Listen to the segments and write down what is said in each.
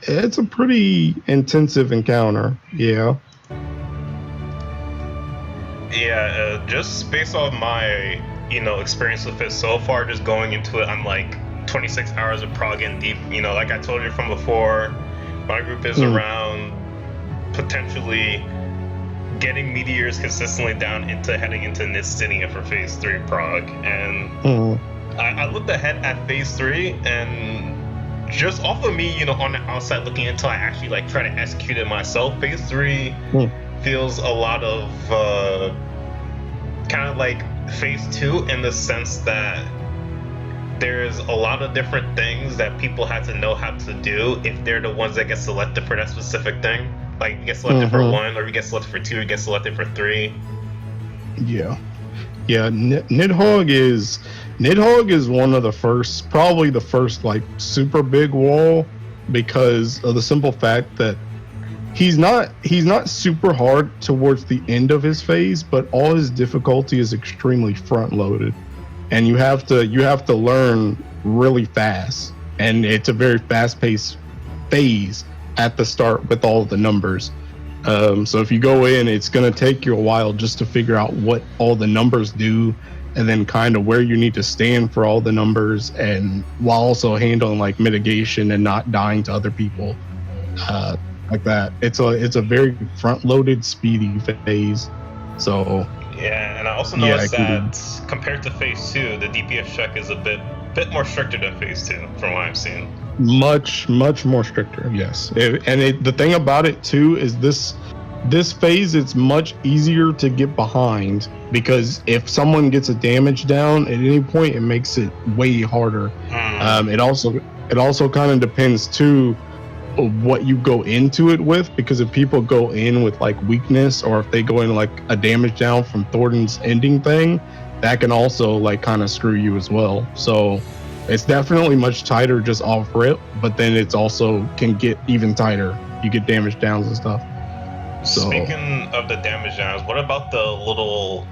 It's a pretty intensive encounter. Yeah. Yeah, just based off my, experience with it so far, just going into it, I'm like 26 hours of prog in deep. Like I told you from before, my group is around potentially getting meteors consistently down into heading into Nistinia for phase 3 prog. And I looked ahead at phase 3, and just off of me, on the outside looking until I actually like try to execute it myself, phase 3 feels a lot of kind of like phase 2 in the sense that there's a lot of different things that people had to know how to do if they're the ones that get selected for that specific thing. Like you get selected for 1, or you get selected for 2, or you get selected for 3. Yeah. Nidhogg is one of the first, probably the first like super big wall, because of the simple fact that he's not super hard towards the end of his phase, but all his difficulty is extremely front loaded, and you have to learn really fast, and it's a very fast paced phase at the start with all the numbers. So if you go in, it's going to take you a while just to figure out what all the numbers do, and then kind of where you need to stand for all the numbers, and while also handling like mitigation and not dying to other people, like that. It's a very front-loaded, speedy phase. So yeah, and I also noticed that compared to phase 2, the DPS check is a bit more stricter than phase 2, from what I've seen. Much more stricter, yes. The thing about it too is this phase, it's much easier to get behind, because if someone gets a damage down at any point, it makes it way harder. It also kind of depends too what you go into it with, because if people go in with like weakness, or if they go in like a damage down from Thornton's ending thing, that can also like kind of screw you as well. So it's definitely much tighter just off rip, but then it's also can get even tighter. You get damage downs and stuff. So, speaking of the damage downs, what about the little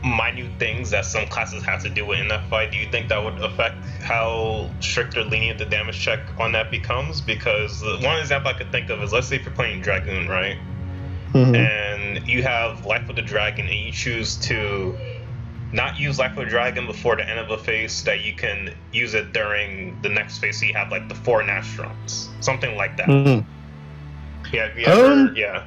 minute things that some classes have to do in that fight? Do you think that would affect how strict or lenient the damage check on that becomes? Because one example I could think of is, let's say if you're playing Dragoon, right? And you have Life of the Dragon, and you choose to not use Life of the Dragon before the end of a phase, so that you can use it Mm-hmm. during the next phase, so you have like the 4 Nastrons, something like that. Yeah.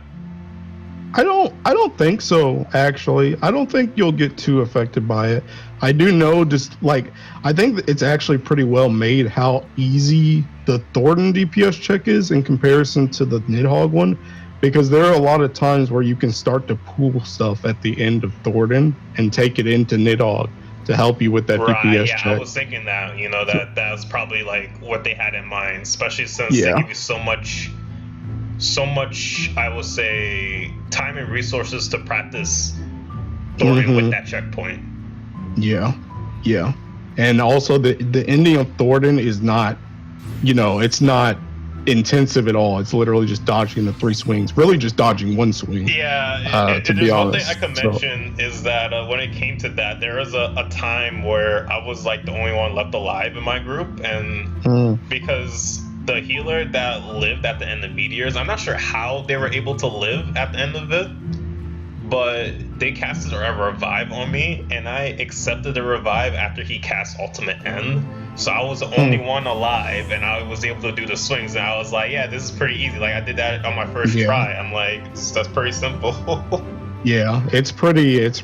I don't think so, actually. I don't think you'll get too affected by it. I do know, just like, I think it's actually pretty well made how easy the Thornton DPS check is in comparison to the Nidhogg one, because there are a lot of times where you can start to pool stuff at the end of Thornton and take it into Nidhogg to help you with that DPS check. I was thinking that, that's probably like what they had in mind, especially since they give you so much, I would say, time and resources to practice Thornton with that checkpoint. Yeah. And also the ending of Thornton is not, it's not intensive at all. It's literally just dodging the 3 swings, really just dodging 1 swing. Yeah, to be honest. One thing I could mention is that when it came to that, there was a time where I was like the only one left alive in my group, and because the healer that lived at the end of Meteors, I'm not sure how they were able to live at the end of it, but they casted a revive on me, and I accepted the revive after he cast Ultimate End. So I was the only one alive, and I was able to do the swings, and I was like, yeah, this is pretty easy. Like, I did that on my first try. I'm like, that's pretty simple. Yeah, it's pretty easy,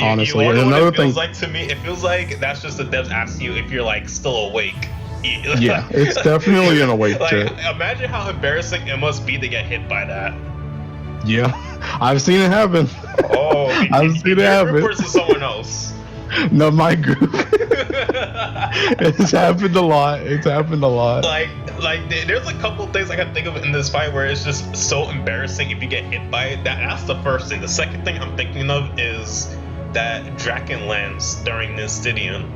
honestly. And another thing, like, to me, it feels like that's just the devs asking you if you're like still awake. Yeah, it's definitely an awake check. Imagine how embarrassing it must be to get hit by that. Yeah, I've seen it happen. Oh, I've seen it happen. Versus someone else. No, my group. It's happened a lot. Like there's a couple things I can think of in this fight where it's just so embarrassing if you get hit by it. That's the first thing. The second thing I'm thinking of is that Dragonlance during Nistidian.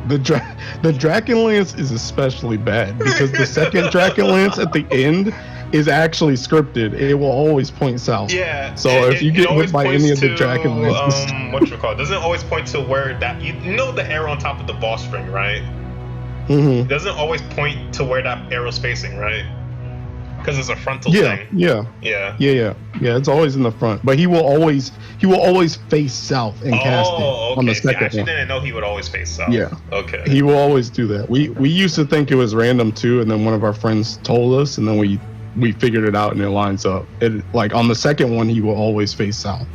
The Dragonlance is especially bad, because the second Dragonlance at the end is actually scripted. It will always point south. Yeah. So if you get hit by any of the Dragonlances, what you call it? Doesn't it always point to where that the arrow on top of the boss string, right? it doesn't always point to where that arrow's facing, right? Because it's a frontal thing. Yeah. It's always in the front, but he will always face south and cast it on the second I actually didn't know he would always face south. Yeah. Okay. He will always do that. We used to think it was random too, and then one of our friends told us, and then we figured it out, and it lines up. It like on the second one, he will always face south.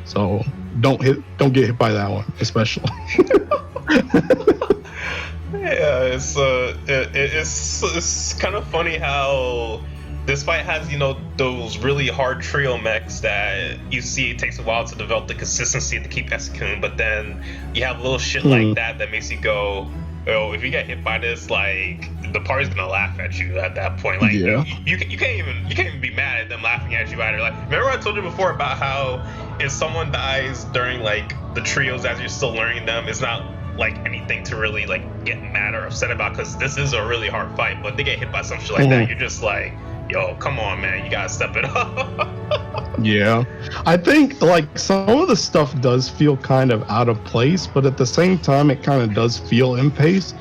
So don't get hit by that one, especially. Yeah, it's kind of funny how this fight has, those really hard trio mechs that you see it takes a while to develop the consistency to keep executing, but then you have little shit like that makes you go, oh, if you get hit by this, like the party's gonna laugh at you at that point. Like you can't even be mad at them laughing at you either. Like, remember I told you before about how if someone dies during like the trios as you're still learning them, it's not like anything to really like get mad or upset about, because this is a really hard fight. But they get hit by some shit like that, you're just like, yo, come on, man, you gotta step it up. Yeah, I think like some of the stuff does feel kind of out of place, but at the same time it kind of does feel in pace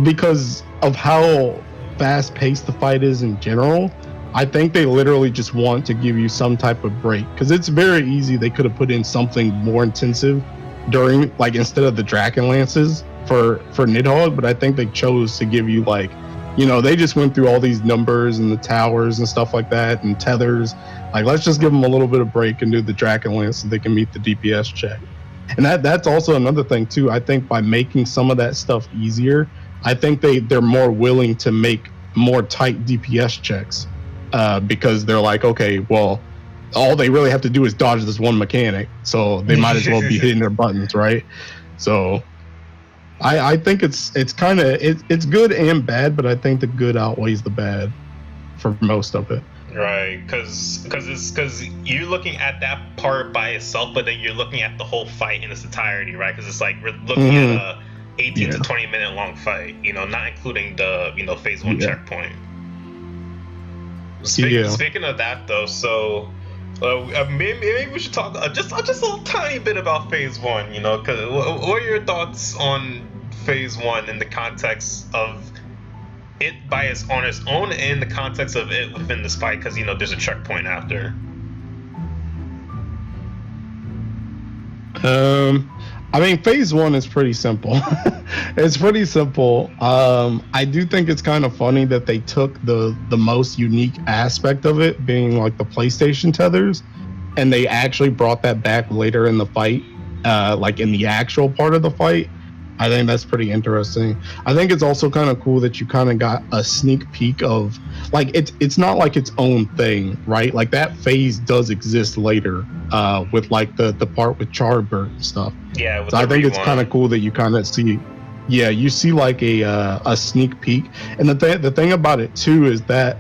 because of how fast paced the fight is in general. I think they literally just want to give you some type of break, because it's very easy. They could have put in something more intensive during, like, instead of the Dragon Lances for Nidhogg, but I think they chose to give you like, they just went through all these numbers and the towers and stuff like that and tethers. Like, let's just give them a little bit of break and do the Dragon Lance so they can meet the DPS check. And that's also another thing too. I think by making some of that stuff easier, I think they're more willing to make more tight DPS checks, because they're like, okay, well, all they really have to do is dodge this one mechanic, so they might as well be hitting their buttons, right? So I think it's kind of it's good and bad, but I think the good outweighs the bad for most of it. Right, because you're looking at that part by itself, but then you're looking at the whole fight in its entirety, right? Because it's like we're looking at a 18 to 20 minute long fight, not including the phase 1 checkpoint. Speaking of that though, so maybe we should talk just a little tiny bit about phase 1. Because what are your thoughts on phase 1 in the context of it on its own, and in the context of it within this fight, because there's a checkpoint after? I mean, phase 1 is pretty simple. It's pretty simple. I do think it's kind of funny that they took the most unique aspect of it, being like the PlayStation tethers, and they actually brought that back later in the fight, like in the actual part of the fight. I think that's pretty interesting. I think it's also kind of cool that you kind of got a sneak peek of, like, it's not like its own thing, right? Like, that phase does exist later, with like the part with Charbert and stuff. Yeah. So I think it's kind of cool that you kind of see, you see like a sneak peek. And the thing about it too is that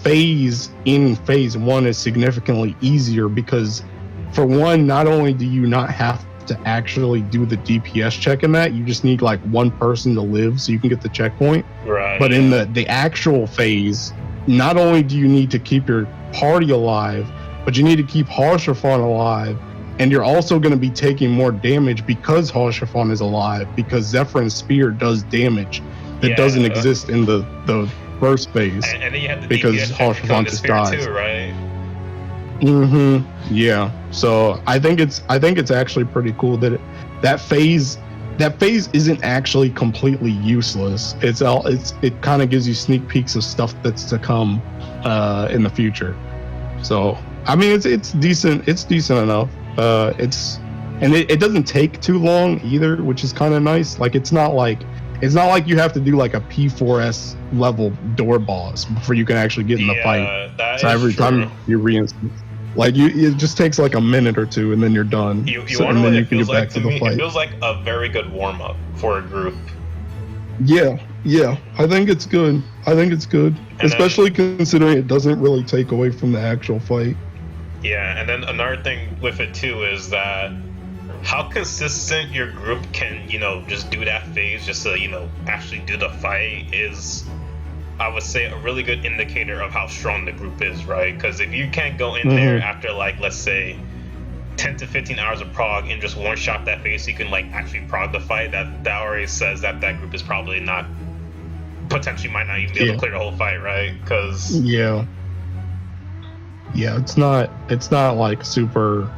phase in phase 1 is significantly easier because, for one, not only do you not have to actually do the DPS check in that, you just need like one person to live so you can get the checkpoint. Right. But in the actual phase, not only do you need to keep your party alive, but you need to keep Haurchefant alive, and you're also going to be taking more damage because Haurchefant is alive, because Zephyr's Spear does damage that doesn't exist in the first phase. And then you have the because Haurchefant just dies too, right? Yeah. So I think it's actually pretty cool that that phase isn't actually completely useless. It kind of gives you sneak peeks of stuff that's to come in the future. So I mean, it's decent. It's decent enough. It doesn't take too long either, which is kind of nice. Like, it's not like you have to do like a P4S level door boss before you can actually get in the fight. So every time you reinstance, like, it just takes like a minute or two, and then you're done. You want to know what it feels like to me? It feels like a very good warm up for a group. Yeah, I think it's good. Especially considering it doesn't really take away from the actual fight. Yeah, and then another thing with it too is that how consistent your group can, just do that phase just to, actually do the fight is, I would say, a really good indicator of how strong the group is, right? Because if you can't go in there after, like, let's say, 10 to 15 hours of prog and just one shot that phase so you can like actually prog the fight, that already says that group is probably not, potentially might not even be able to clear the whole fight, right? Because it's not like super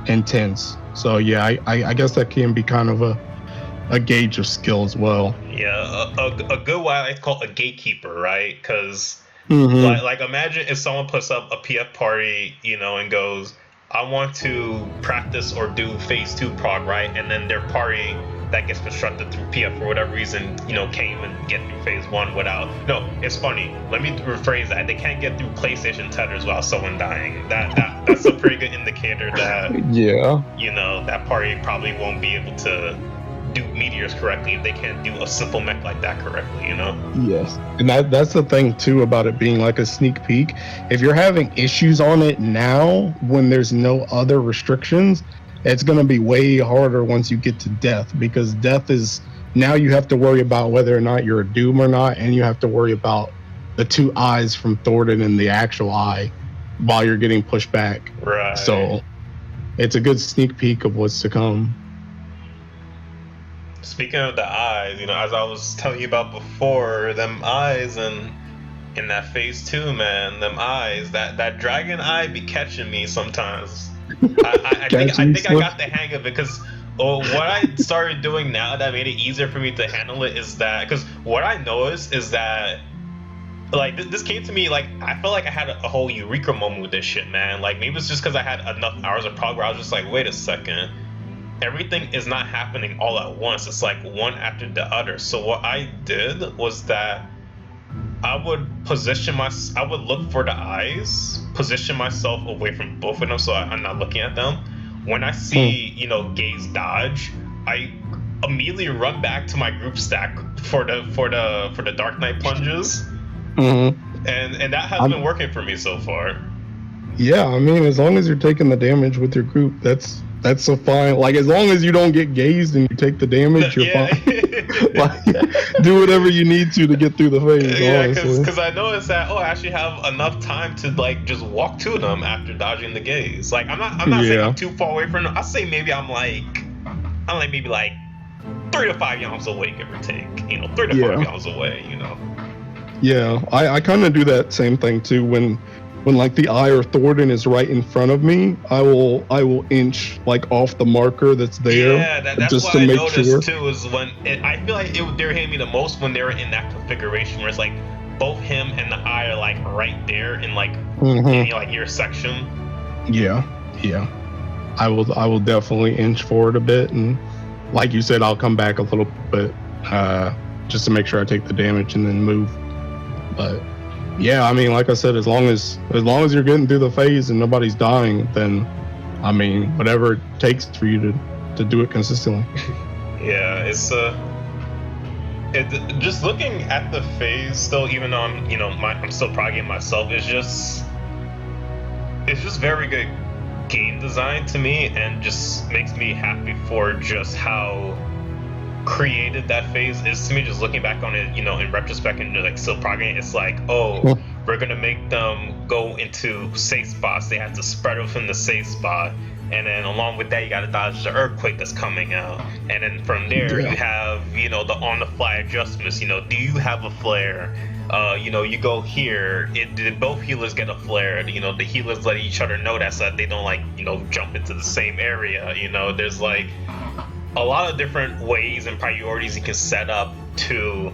intense. So yeah, I guess that can be kind of a gauge of skill as well. Yeah, a good while it's called a gatekeeper, right? Because like imagine if someone puts up a PF party, you know, and goes, I want to practice or do phase 2 prog, right? And then their party that gets constructed through PF for whatever reason, you know, can't even get through phase 1 without. No, it's funny. Let me rephrase that. They can't get through PlayStation tethers without someone dying. That's a pretty good indicator that you know, that party probably won't be able to do meteors correctly if they can't do a simple mech like that correctly, you know? Yes. And that's the thing too about it being like a sneak peek. If you're having issues on it now when there's no other restrictions, it's going to be way harder once you get to death, because death is, now you have to worry about whether or not you're a doom or not, and you have to worry about the 2 eyes from Thornton and the actual eye while you're getting pushed back. Right. So it's a good sneak peek of what's to come. Speaking of the eyes, you know, as I was telling you about before, them eyes and in that phase 2, man, them eyes, that dragon eye be catching me sometimes. I think I got the hang of it, because what I started doing now that made it easier for me to handle it is that, because what I noticed is that, like, this came to me, like, I felt like I had a whole eureka moment with this shit, man. Like, maybe it's just because I had enough hours of prog where I was just like, wait a second. Everything is not happening all at once. It's like one after the other. So what I did was that I would look for the eyes, position myself away from both of them so I'm not looking at them. When I see, you know, Gaze dodge, I immediately run back to my group stack for the Dark Knight plunges. And that has been working for me so far. Yeah, I mean, as long as you're taking the damage with your group, that's so fine. Like, as long as you don't get gazed and you take the damage, you're fine. Like, do whatever you need to get through the phase. Yeah, because I noticed that I actually have enough time to like just walk to them after dodging the gaze. Like, I'm not saying I'm too far away from them. I say maybe I'm like maybe like 3 to 5 yalms away, give or take. You know, 3 to 5 yalms away. You know. Yeah, I kind of do that same thing too. When like the eye or Thornton is right in front of me, I will inch like off the marker that's there. Yeah, that's just what to I make noticed sure. too. Is when I feel like they were hitting me the most when they were in that configuration where it's like both him and the eye are like right there in like in like your section. Yeah. I will definitely inch forward a bit, and like you said, I'll come back a little bit just to make sure I take the damage and then move. But yeah, I mean, like I said, as long as you're getting through the phase and nobody's dying, then I mean, whatever it takes for you to do it consistently. Yeah, it's just looking at the phase still, even though I'm still progging myself, it's just very good game design to me, and just makes me happy for just how creative that phase is to me. Just looking back on it, you know, in retrospect, and like still progging, it's like, we're gonna make them go into safe spots. They have to spread within the safe spot, and then along with that, you gotta dodge the earthquake that's coming out, and then from there you have, you know, the on-the-fly adjustments. You know, do you have a flare? You know, you go here. Did both healers get a flare? You know, the healers let each other know that so that they don't like, you know, jump into the same area. You know, there's like a lot of different ways and priorities you can set up to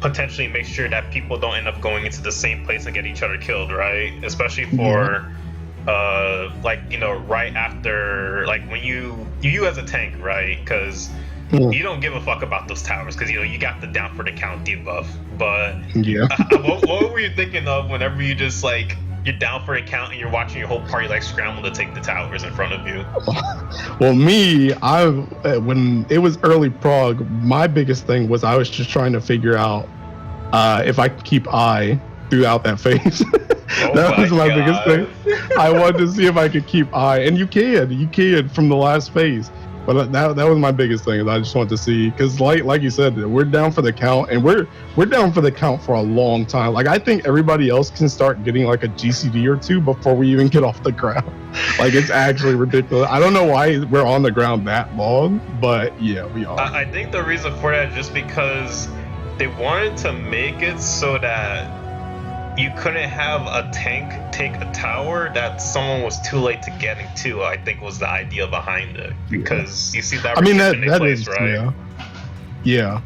potentially make sure that people don't end up going into the same place and get each other killed, right? Especially for like, you know, right after, like when you as a tank, right? Because you don't give a fuck about those towers, because you know you got the down for the count debuff. But what were you thinking of whenever you just like you're down for a count and you're watching your whole party like scramble to take the towers in front of you? Well, me, when it was early prog, my biggest thing was I was just trying to figure out if I could keep eye throughout that phase. That was my biggest thing. I wanted to see if I could keep eye, and you can from the last phase. But that was my biggest thing. Is I just wanted to see, because like you said, we're down for the count, and we're down for the count for a long time. Like, I think everybody else can start getting like a GCD or two before we even get off the ground. Like, it's actually ridiculous. I don't know why we're on the ground that long, but yeah, we are. I think the reason for that is just because they wanted to make it so that you couldn't have a tank take a tower that someone was too late to getting to. I think was the idea behind it, because you see that. I mean, that is, right? Yeah.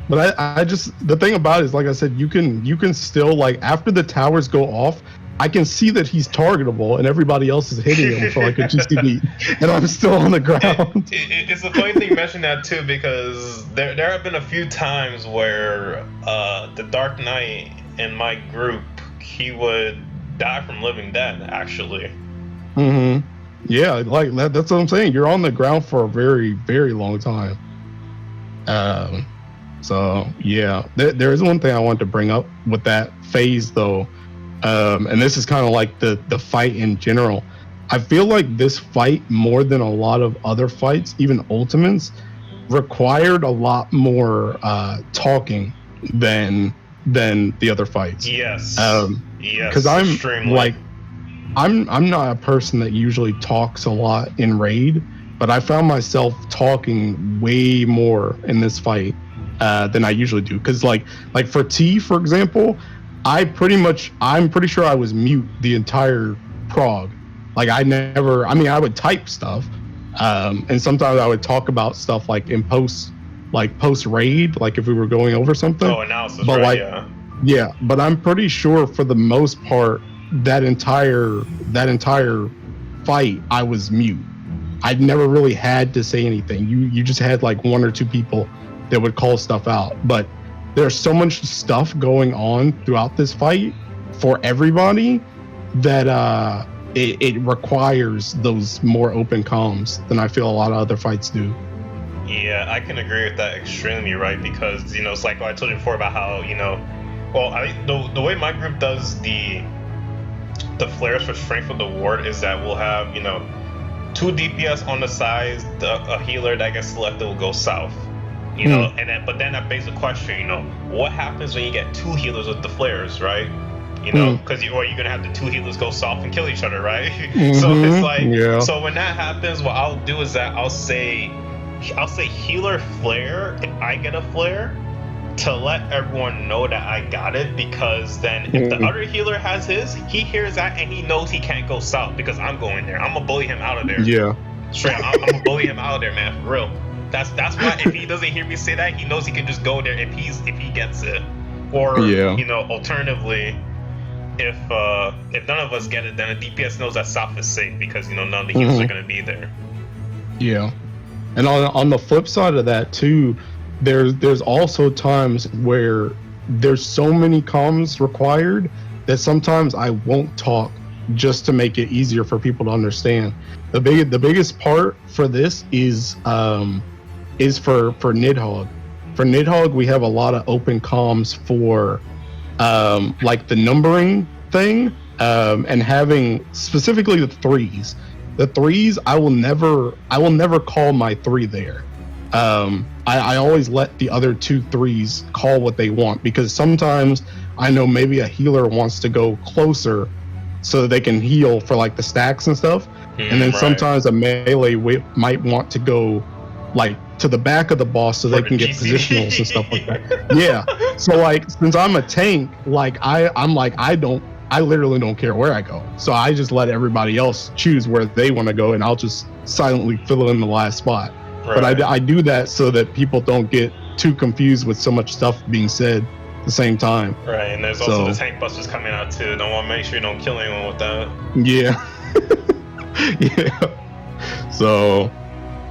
But I just, the thing about it is, like I said, you can still, like, after the towers go off, I can see that he's targetable and everybody else is hitting him for like a GCD, and I'm still on the ground. It's a funny thing you mention that too, because there have been a few times where the Dark Knight in my group, he would die from living dead, actually. Mm-hmm. Yeah, like that's what I'm saying. You're on the ground for a very, very long time. So yeah, there is one thing I want to bring up with that phase though, and this is kind of like the fight in general. I feel like this fight, more than a lot of other fights, even ultimates, required a lot more talking than the other fights. Yes. Yes. Because I'm extremely. like, I'm not a person that usually talks a lot in raid, but I found myself talking way more in this fight than I usually do. Because like for T, for example, I'm pretty sure I was mute the entire prog. Like I would type stuff, and sometimes I would talk about stuff like in post raid, like if we were going over something. Oh, analysis, but right? Like, yeah, but I'm pretty sure for the most part that entire fight I was mute. I'd never really had to say anything. You just had like one or two people that would call stuff out, but there's so much stuff going on throughout this fight for everybody that it requires those more open comms than I feel a lot of other fights do. Yeah, I can agree with that extremely, right? Because, it's like what I told you before about how, the way my group does the flares for strength of the ward is that we'll have, 2 DPS on the sides, a healer that gets selected will go south. But then that begs the question, what happens when you get 2 healers with the flares, right? Because you're gonna have the 2 healers go south and kill each other, right? Mm-hmm. So it's like, yeah. So when that happens, what I'll do is that I'll say healer flare if I get a flare, to let everyone know that I got it, because then if the other healer has his, he hears that and he knows he can't go south because I'm going there. I'm gonna bully him out of there. Yeah. Straight up, I'm gonna bully him out of there, man, for real. That's why if he doesn't hear me say that, he knows he can just go there if he gets it. Or alternatively, if none of us get it, then the DPS knows that south is safe because none of the healers are gonna be there. Yeah. And on the flip side of that too, there's also times where there's so many comms required that sometimes I won't talk just to make it easier for people to understand. The biggest part for this is for Nidhogg. For Nidhogg, we have a lot of open comms for like the numbering thing, and having specifically the 3s. The 3s, I will never call my 3 there. I always let the other 2 3s call what they want, because sometimes I know maybe a healer wants to go closer so that they can heal for like the stacks and stuff. And then sometimes a melee might want to go like to the back of the boss so they can get positionals and stuff like that. Yeah. So like, since I'm a tank, like I literally don't care where I go. So I just let everybody else choose where they want to go, and I'll just silently fill in the last spot. Right. But I do that so that people don't get too confused with so much stuff being said at the same time. Right, and there's also the tank busters coming out too. Don't want to make sure you don't kill anyone with that. Yeah. Yeah. So,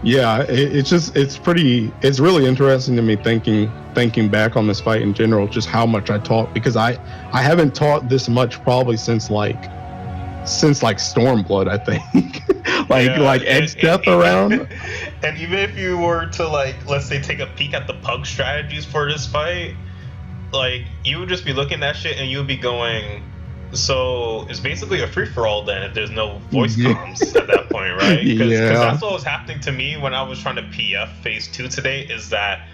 yeah, it's really interesting to me thinking back on this fight in general, just how much I talk, because I haven't taught this much probably since Stormblood, I think. like Edge Death around. And even if you were to let's say take a peek at the pug strategies for this fight, like you would just be looking at shit and you would be going, So it's basically a free-for-all then if there's no voice comms at that point, right? Because that's what was happening to me when I was trying to PF phase 2 today, is that,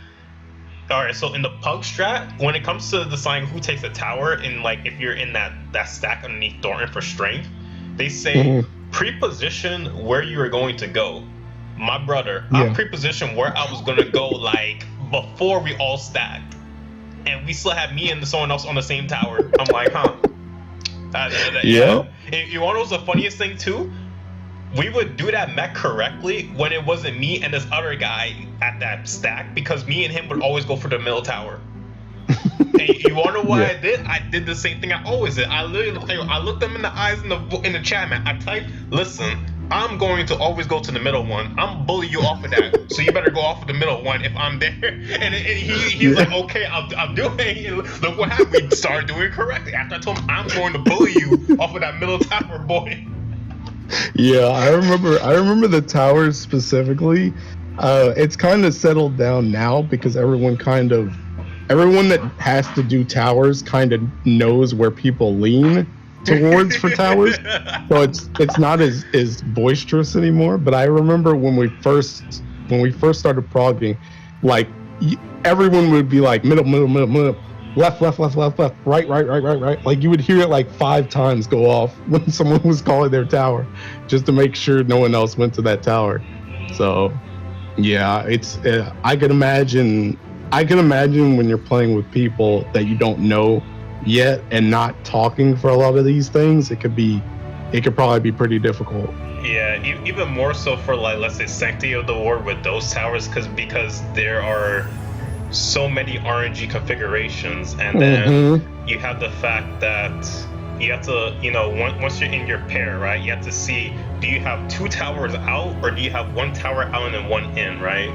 alright, so in the pug strat, when it comes to deciding who takes a tower, and like if you're in that stack underneath Thornton for strength, they say pre-position where you are going to go. My brother, I pre-positioned where I was going to go like before we all stacked. And we still have me and someone else on the same tower. I'm like, huh. You want to know what's the funniest thing too? We would do that mech correctly when it wasn't me and this other guy at that stack, because me and him would always go for the middle tower. And you want to know what I did? I did the same thing I always did. I looked them in the eyes in the chat, man. I typed, listen, I'm going to always go to the middle one. I'm bully you off of that, so you better go off of the middle one if I'm there. And he's like, okay, I'll do it. And look what happened. We started doing it correctly. After I told him I'm going to bully you off of that middle tower, boy. Yeah, I remember the towers specifically. It's kind of settled down now because everyone that has to do towers kind of knows where people lean towards for towers, so it's not as boisterous anymore. But I remember when we first started progging, like everyone would be like middle, left, right. Like you would hear it like 5 times go off when someone was calling their tower, just to make sure no one else went to that tower. So yeah, it's I can imagine when you're playing with people that you don't know yet and not talking for a lot of these things, it could probably be pretty difficult. Yeah, even more so for like, let's say, Sanctity of the War with those towers, because there are so many RNG configurations, and then you have the fact that you have to, once you're in your pair, right, you have to see, do you have 2 towers out or do you have 1 tower out and then 1 in, right?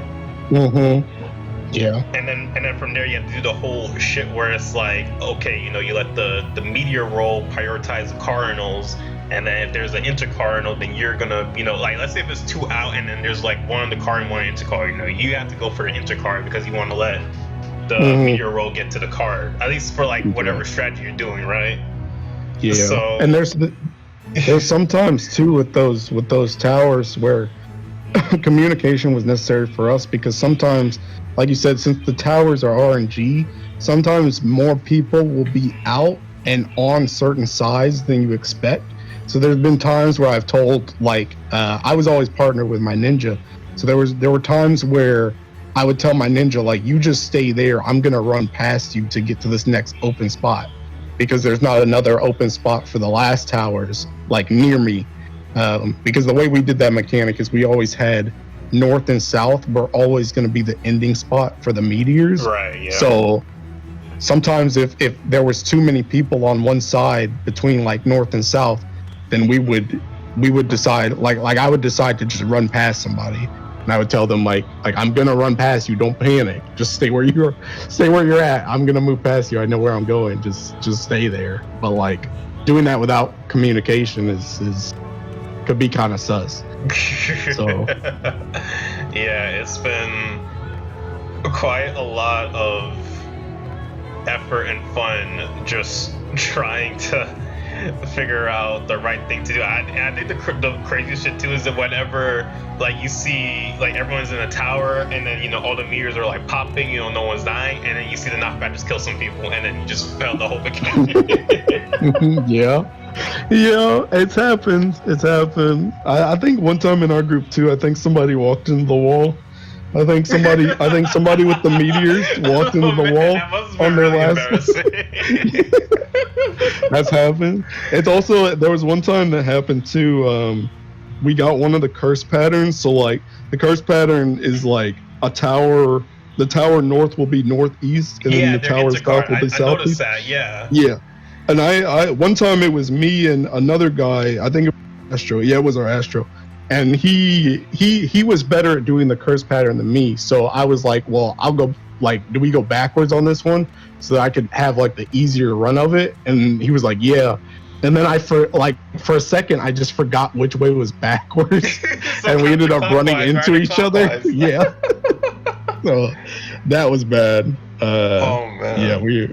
Yeah. And then from there you have to do the whole shit where it's like, okay, you let the meteor roll prioritize the cardinals, and then if there's an intercardinal, then you're gonna, like, let's say if it's 2 out and then there's like 1 the card and 1 intercard, you have to go for the intercard because you want to let the meteor roll get to the card, at least for like whatever strategy you're doing, right? Yeah. So, and there's sometimes too with those towers where communication was necessary for us, because sometimes, like you said, since the towers are RNG, sometimes more people will be out and on certain sides than you expect. So there's been times where I've told, like, I was always partnered with my ninja. So there were times where I would tell my ninja, like, you just stay there. I'm going to run past you to get to this next open spot, because there's not another open spot for the last towers, like, near me. Because the way we did that mechanic is we always had north and south were always going to be the ending spot for the meteors. Right, yeah. So sometimes if there was too many people on one side between like north and south, then we would decide, like I would decide to just run past somebody, and I would tell them like I'm gonna run past you, don't panic, just stay where you're at. I'm gonna move past you, I know where I'm going, just stay there. But like doing that without communication is could be kind of sus. So yeah, it's been quite a lot of effort and fun just trying to figure out the right thing to do. I think the craziest shit too is that whenever like you see like everyone's in a tower and then all the meters are like popping, no one's dying, and then you see the knockback just kill some people, and then you just failed the whole mechanic. Yeah, it's happened. I think one time in our group too, I think somebody walked into the wall. I think somebody with the meteors walked into the wall on their last. That's happened. It's also, there was one time that happened too. We got one of the curse patterns. So like the curse pattern is like a tower. The tower north will be northeast, and then the tower south will be southeast. I noticed that. Yeah. And I one time it was me and another guy. I think it was Astro. Yeah, it was our Astro. And he was better at doing the curse pattern than me. So I was like, well, I'll go, like, do we go backwards on this one so that I could have like the easier run of it? And he was like, yeah. And then for a second, I just forgot which way was backwards. And we ended up running into each other. Yeah. So that was bad. Oh man. Yeah,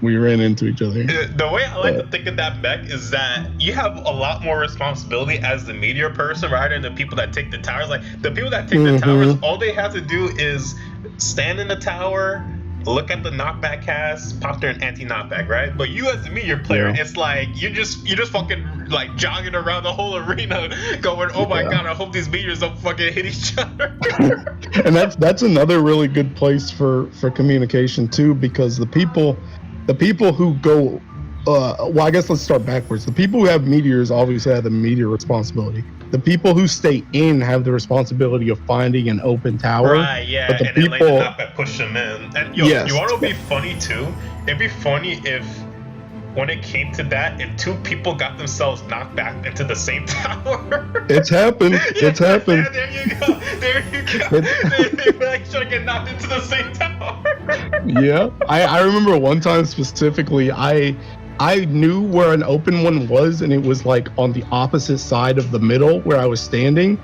We ran into each other. The way I like to think of that mech is that you have a lot more responsibility as the meteor person rather than the people that take the towers. Like, the people that take the towers, all they have to do is stand in the tower, look at the knockback cast, pop their anti-knockback, right? But you as the meteor player, it's like you're just fucking like jogging around the whole arena going, oh my god, I hope these meteors don't fucking hit each other. And that's another really good place for communication too, because the people who go well, I guess let's start backwards. The people who have meteors obviously have the meteor responsibility. The people who stay in have the responsibility of finding an open tower. Right, yeah, but the and people, then like the knockback push them in. And you want to be funny too? It'd be funny if, when it came to that, if two people got themselves knocked back into the same tower. It's happened. It's happened. There you go. They like trying to get knocked into the same tower. Yeah, I remember one time specifically, I knew where an open one was, and it was like on the opposite side of the middle where I was standing,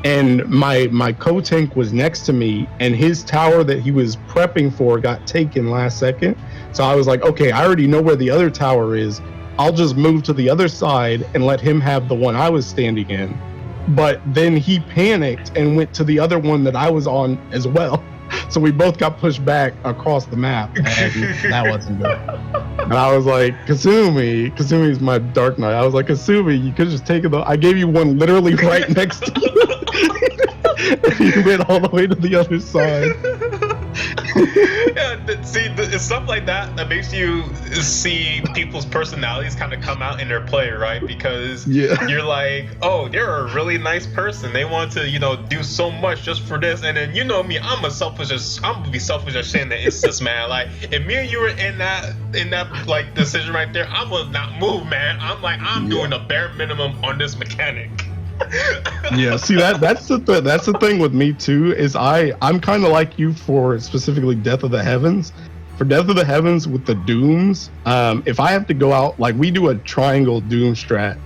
and my co-tank was next to me, and his tower that he was prepping for got taken last second. So I was like, okay, I already know where the other tower is. I'll just move to the other side and let him have the one I was standing in. But then he panicked and went to the other one that I was on as well. So we both got pushed back across the map, and that wasn't good. And I was like, Kasumi's my Dark Knight. I was like, Kasumi, you could just take it. I gave you one literally right next to you. And you went all the way to the other side. Yeah, see, it's stuff like that makes you see people's personalities kind of come out in their play, right? Because you're like, oh, they're a really nice person. They want to, do so much just for this. And then, you know me, I'm gonna be selfish as shit in the instance, man. Like, if me and you were in that like decision right there, I would not move, man. I'm like, I'm doing the bare minimum on this mechanic. Yeah, see, that's the thing with me too, is I'm kind of like you for specifically Death of the Heavens. For Death of the Heavens with the Dooms, if I have to go out, like, we do a triangle Doom strat,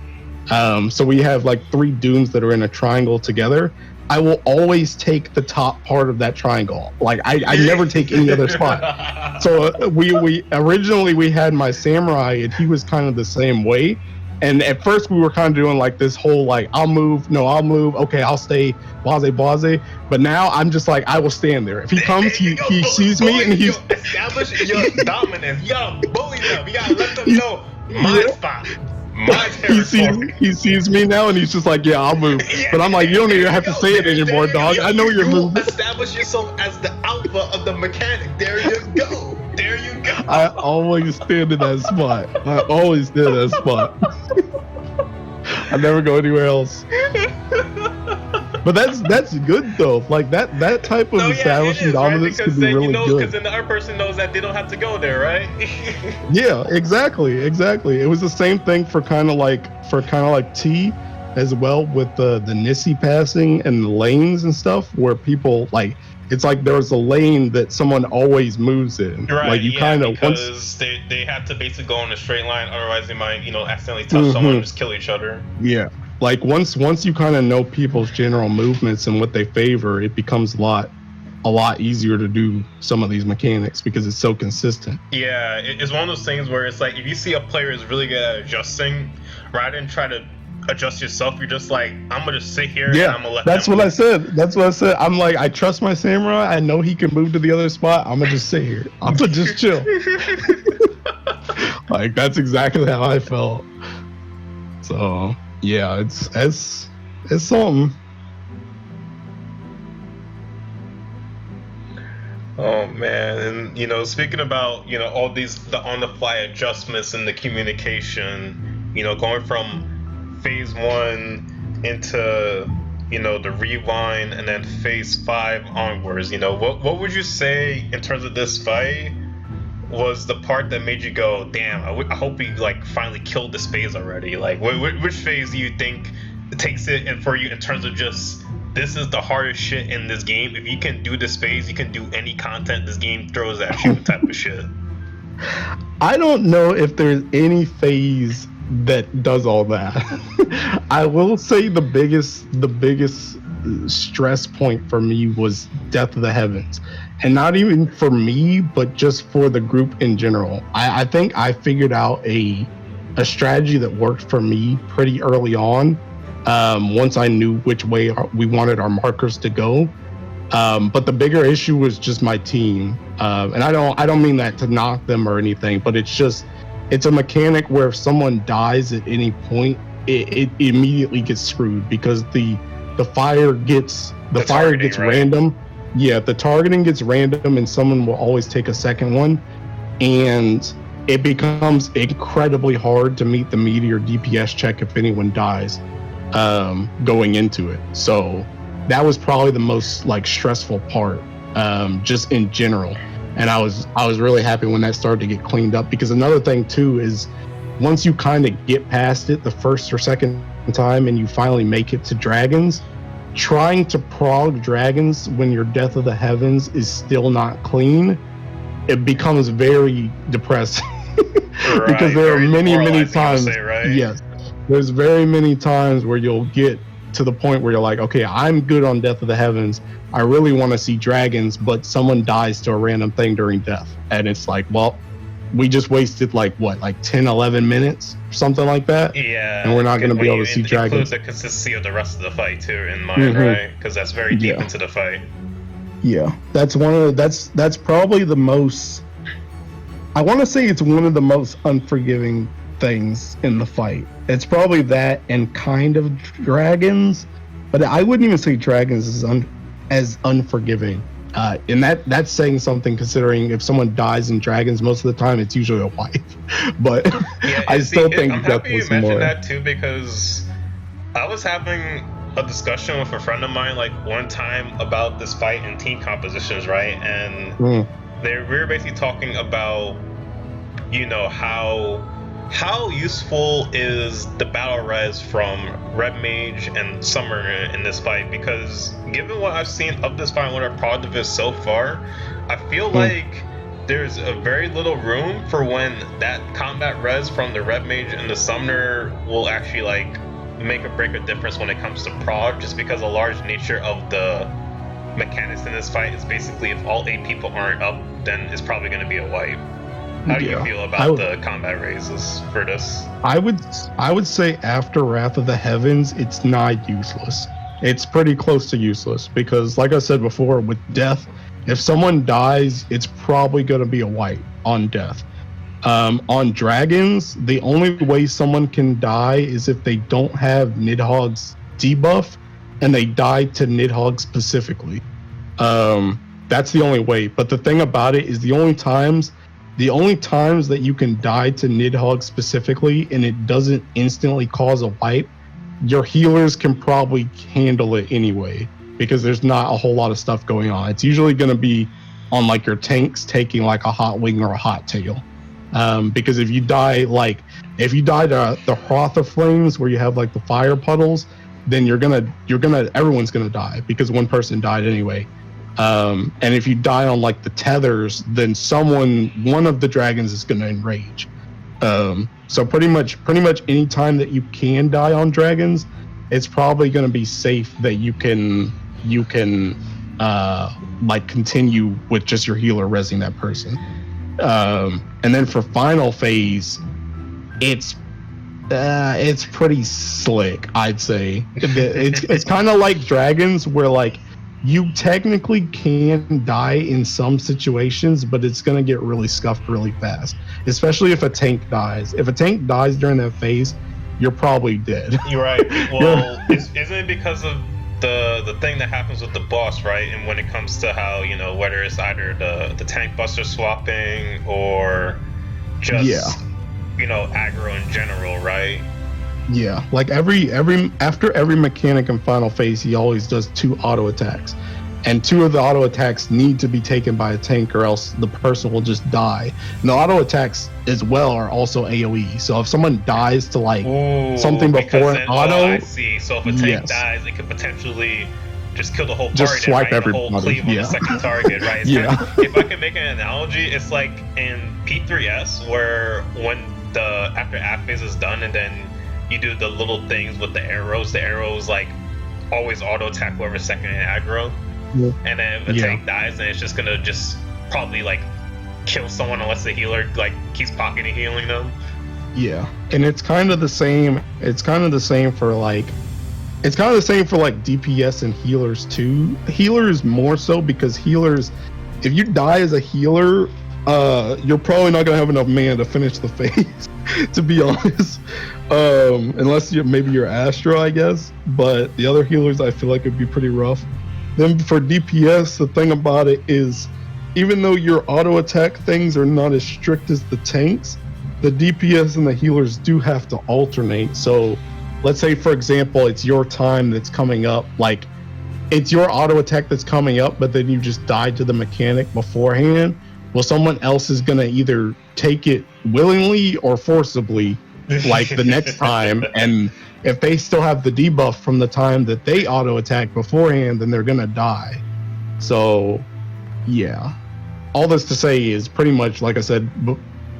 so we have like 3 Dooms that are in a triangle together. I will always take the top part of that triangle. Like, I never take any other spot. So we originally had my samurai, and he was kind of the same way. And at first we were kind of doing like this whole like, I'll move, okay, I'll stay, blase. But now I'm just like, I will stand there. If he comes, he sees me, and he's establish your dominance. You gotta bully them. You gotta let them know my spot, my territory. He sees me now, and he's just like, yeah, I'll move. But I'm like, you don't even have to say it anymore, dog. I know you're moving. Establish yourself as the alpha of the mechanic. There you go. There you go. I always stand in that spot. I never go anywhere else. But that's good though. Like that type of establishing dominance could be really good. Because then the other person knows that they don't have to go there, right? Yeah, exactly. It was the same thing for kind of like T as well, with the Nissi passing and the lanes and stuff, where people like, it's like there's a lane that someone always moves in. Right, like you kind of, because they have to basically go in a straight line, otherwise they might, accidentally touch someone and just kill each other. Yeah. Like once you kind of know people's general movements and what they favor, it becomes a lot easier to do some of these mechanics because it's so consistent. Yeah, it's one of those things where it's like, if you see a player is really good at adjusting, rather than try to adjust yourself, you're just like, I'm gonna just sit here and I'm gonna let that's what I said. I'm like, I trust my samurai. I know he can move to the other spot. I'm gonna just sit here. I'm gonna just chill. Like, that's exactly how I felt. So yeah, it's something. Oh man, and speaking about all the on-the-fly adjustments and the communication, going from phase 1 into the rewind, and then phase 5 onwards, what would you say in terms of this fight was the part that made you go, damn, I hope we like finally killed this phase already? Like, which phase do you think takes it and for you in terms of just, this is the hardest shit in this game? If you can do this phase, you can do any content this game throws at you type of shit. I don't know if there's any phase that does all that. I will say the biggest stress point for me was Death of the Heavens, and not even for me, but just for the group in general. I think I figured out a strategy that worked for me pretty early on. Once I knew which way we wanted our markers to go. But the bigger issue was just my team, and I don't mean that to knock them or anything, but it's a mechanic where if someone dies at any point, it immediately gets screwed because the fire gets random. Yeah, the targeting gets random, and someone will always take a second one, and it becomes incredibly hard to meet the meteor DPS check if anyone dies going into it. So that was probably the most like stressful part, just in general. And I was really happy when that started to get cleaned up, because another thing too is once you kind of get past it the first or second time and you finally make it to dragons, trying to prog dragons when your Death of the Heavens is still not clean, it becomes very depressing. Right, because there are many times, right? Yes, there's very many times where you'll get to the point where you're like, okay, I'm good on Death of the Heavens, I really want to see dragons, but someone dies to a random thing during death, and it's like, well, we just wasted like 10-11 minutes, something like that. Yeah, and we're not going to be able to see dragons. Include the consistency of the rest of the fight too in mind, right? Because that's very deep into the fight. Yeah, that's that's probably the most, I want to say it's one of the most unforgiving things in the fight. It's probably that and kind of dragons, but I wouldn't even say dragons as unforgiving. And that's saying something, considering if someone dies in dragons, most of the time it's usually a wife. But yeah, I still think I'm Death happy was you mentioned more. that too, because I was having a discussion with a friend of mine like one time about this fight and team compositions, right? And we were basically talking about, you know, how useful is the battle res from Red Mage and Summer in this fight, because given what I've seen of this fight and what our product is so far, I feel like there's a very little room for when that combat res from the Red Mage and the Summoner will actually like make or break a difference when it comes to prod, just because a large nature of the mechanics in this fight is basically if all 8 people aren't up, then it's probably going to be a wipe. How do you feel about the combat raises for this? I would say after Wrath of the Heavens, it's not useless. It's pretty close to useless, because like I said before, with death, if someone dies, it's probably going to be a wipe on death. On dragons, the only way someone can die is if they don't have Nidhogg's debuff and they die to Nidhogg specifically. That's the only way. But the thing about it is the only times that you can die to Nidhogg specifically and it doesn't instantly cause a wipe, your healers can probably handle it anyway, because there's not a whole lot of stuff going on. It's usually going to be on like your tanks taking like a hot wing or a hot tail. Because if you die to the Froth of Flames where you have like the fire puddles, then everyone's gonna die because one person died anyway. And if you die on like the tethers, then one of the dragons is going to enrage. So pretty much any time that you can die on dragons, it's probably going to be safe that you can like continue with just your healer rezzing that person. And then for final phase, it's pretty slick, I'd say. It's kind of like dragons, where like you technically can die in some situations, but it's going to get really scuffed really fast, especially if a tank dies. If a tank dies during that phase, you're probably dead. You're right. Well, isn't it because of the thing that happens with the boss, right? And when it comes to how, you know, whether it's either the tank buster swapping or just, you know, aggro in general, right? Yeah, like after every mechanic in final phase, he always does 2 auto attacks, and 2 of the auto attacks need to be taken by a tank, or else the person will just die. And the auto attacks as well are also AoE. So if someone dies to like something before an auto, I see. So if a tank dies, it could potentially just kill the whole party, just swipe everybody. The whole cleave on the second target, right? If I can make an analogy, it's like in P3S, where when after app phase is done, and then you do the little things with the arrows like always auto attack whoever's second in aggro. Yeah. And then if the tank dies, then it's just gonna just probably like kill someone unless the healer like keeps pocketing healing them. Yeah, and it's kind of the same. It's kind of the same for like DPS and healers too. Healers more so because healers, if you die as a healer, you're probably not gonna have enough mana to finish the phase. To be honest, unless maybe you're Astra, I guess. But the other healers, I feel like it'd be pretty rough. Then for DPS, the thing about it is, even though your auto attack things are not as strict as the tanks, the DPS and the healers do have to alternate. So let's say, for example, it's your time that's coming up, like it's your auto attack that's coming up, but then you just died to the mechanic beforehand. Well, someone else is going to either take it willingly or forcibly, like the next time. And if they still have the debuff from the time that they auto attack beforehand, then they're going to die. So, yeah. All this to say is pretty much, like I said,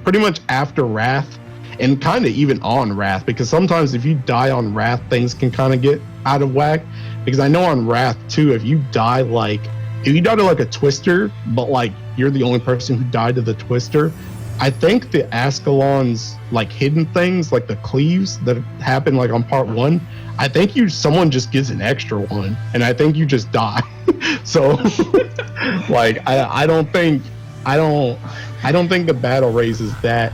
pretty much after Wrath, and kind of even on Wrath, because sometimes if you die on Wrath, things can kind of get out of whack. Because I know on Wrath too, if you die to like a Twister, but like you're the only person who died to the Twister, I think the Ascalon's like hidden things, like the cleaves that happen like on part 1, I think someone just gets an extra one, and I think you just die. So like I don't think the battle raise is that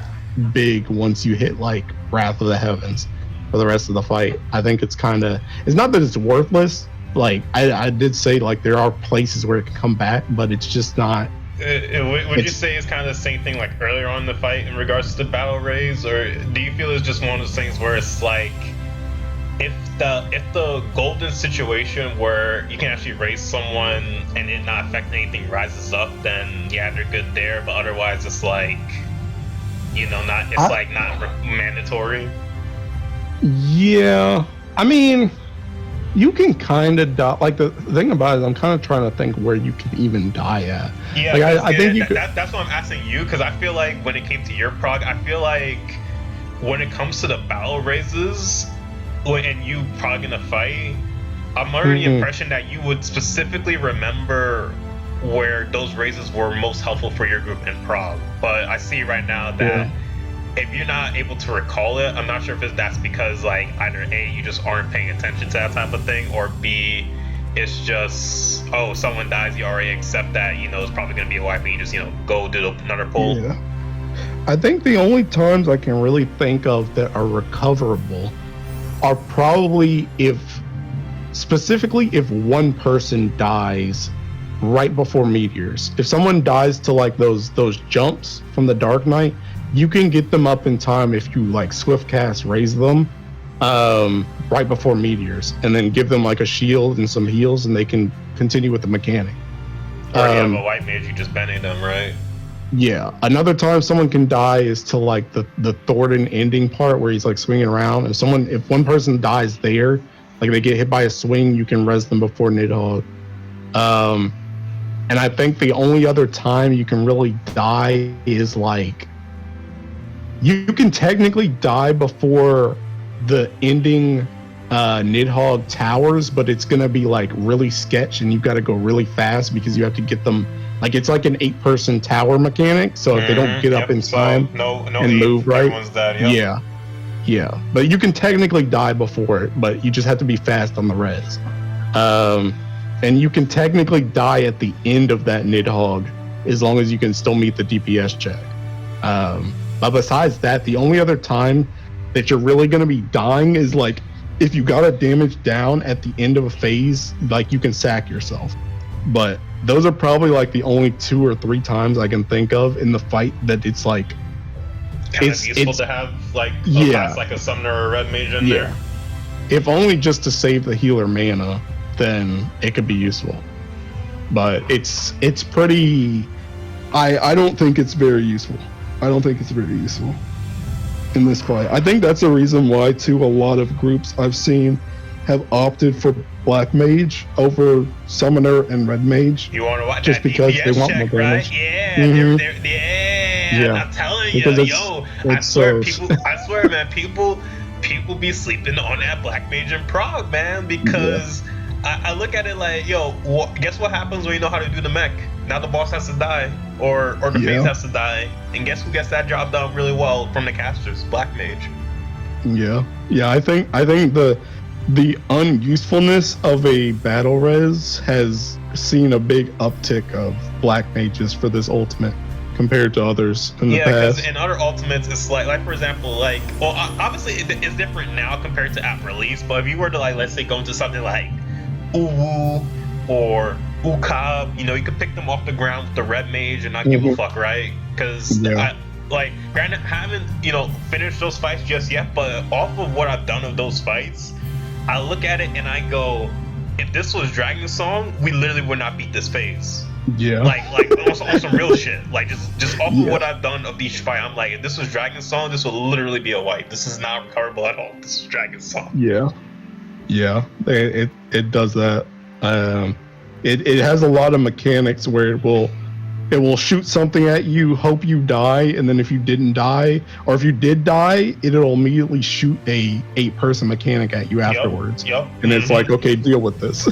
big once you hit like Wrath of the Heavens for the rest of the fight. I think it's not that it's worthless. Like I did say, like there are places where it can come back, but it's just not. Would you say it's kind of the same thing like earlier on in the fight in regards to battle raise, or do you feel it's just one of those things where it's like if the golden situation where you can actually raise someone and it not affect anything rises up, then yeah, they're good there, but otherwise it's like, you know, not mandatory. Yeah, I mean, you can kind of die. Like the thing about it is, I'm kind of trying to think where you can even die at. Yeah, like, I think you could. That's what I'm asking you, because I feel like when it came to your prog, I feel like when it comes to the battle raises, and you prog in a fight, I'm under the impression that you would specifically remember where those raises were most helpful for your group in prog. But I see right now that if you're not able to recall it, I'm not sure if that's because like either A, you just aren't paying attention to that type of thing, or B, it's just, oh, someone dies, you already accept that, you know, it's probably going to be a wipe, and you just, you know, go do another pull. Yeah. I think the only times I can really think of that are recoverable are probably specifically if one person dies right before meteors. If someone dies to like those jumps from the Dark Knight, you can get them up in time if you like swift cast raise them right before meteors, and then give them like a shield and some heals, and they can continue with the mechanic. Or you have a white mage, you just bending them, right? Yeah. Another time someone can die is to like the Thornton ending part where he's like swinging around. If one person dies there, like they get hit by a swing, you can res them before Nidhogg. And I think the only other time you can really die is like, you can technically die before the ending Nidhogg towers, but it's gonna be like really sketch, and you've got to go really fast because you have to get them. Like it's like an 8-person tower mechanic, so if they don't get up in time and move right, yeah. But you can technically die before it, but you just have to be fast on the res. And you can technically die at the end of that Nidhogg as long as you can still meet the DPS check. But besides that, the only other time that you're really going to be dying is like if you got a damage down at the end of a phase, like you can sack yourself. But those are probably like the only 2 or 3 times I can think of in the fight that it's like kind of useful to have like a class like a summoner or a red mage in there. If only just to save the healer mana, then it could be useful. But it's pretty. I don't think it's very useful. I don't think it's very useful in this fight. I think that's the reason why too a lot of groups I've seen have opted for Black Mage over Summoner and Red Mage. You want to watch just that because DPS they want check, more damage. Right? Yeah, yeah. I'm telling you, I swear, man, people be sleeping on that Black Mage in Prague, man, because I look at it like, yo, guess what happens when you know how to do the mech? Now the boss has to die, or the phase has to die, and guess who gets that job done really well from the casters? Black Mage. Yeah. I think the unusefulness of a battle res has seen a big uptick of Black Mages for this ultimate compared to others in the past. Yeah, because in other ultimates, it's like for example, like, well, obviously it's different now compared to at release, but if you were to, like, let's say, go into something like Uwu or Ukab, you know, you could pick them off the ground with the red mage and not give a fuck, right? Because granted, haven't, you know, finished those fights just yet, but off of what I've done of those fights, I look at it and I go, if this was Dragonsong, we literally would not beat this phase. Yeah. Like on some real shit. Like just off of what I've done of each fight, I'm like, if this was Dragonsong, this would literally be a wipe. This is not recoverable at all. This is Dragonsong. Yeah. It does that. It has a lot of mechanics where it will shoot something at you, hope you die, and then if you didn't die, or if you did die, it'll immediately shoot a 8-person mechanic at you afterwards. Yep. And it's like, okay, deal with this.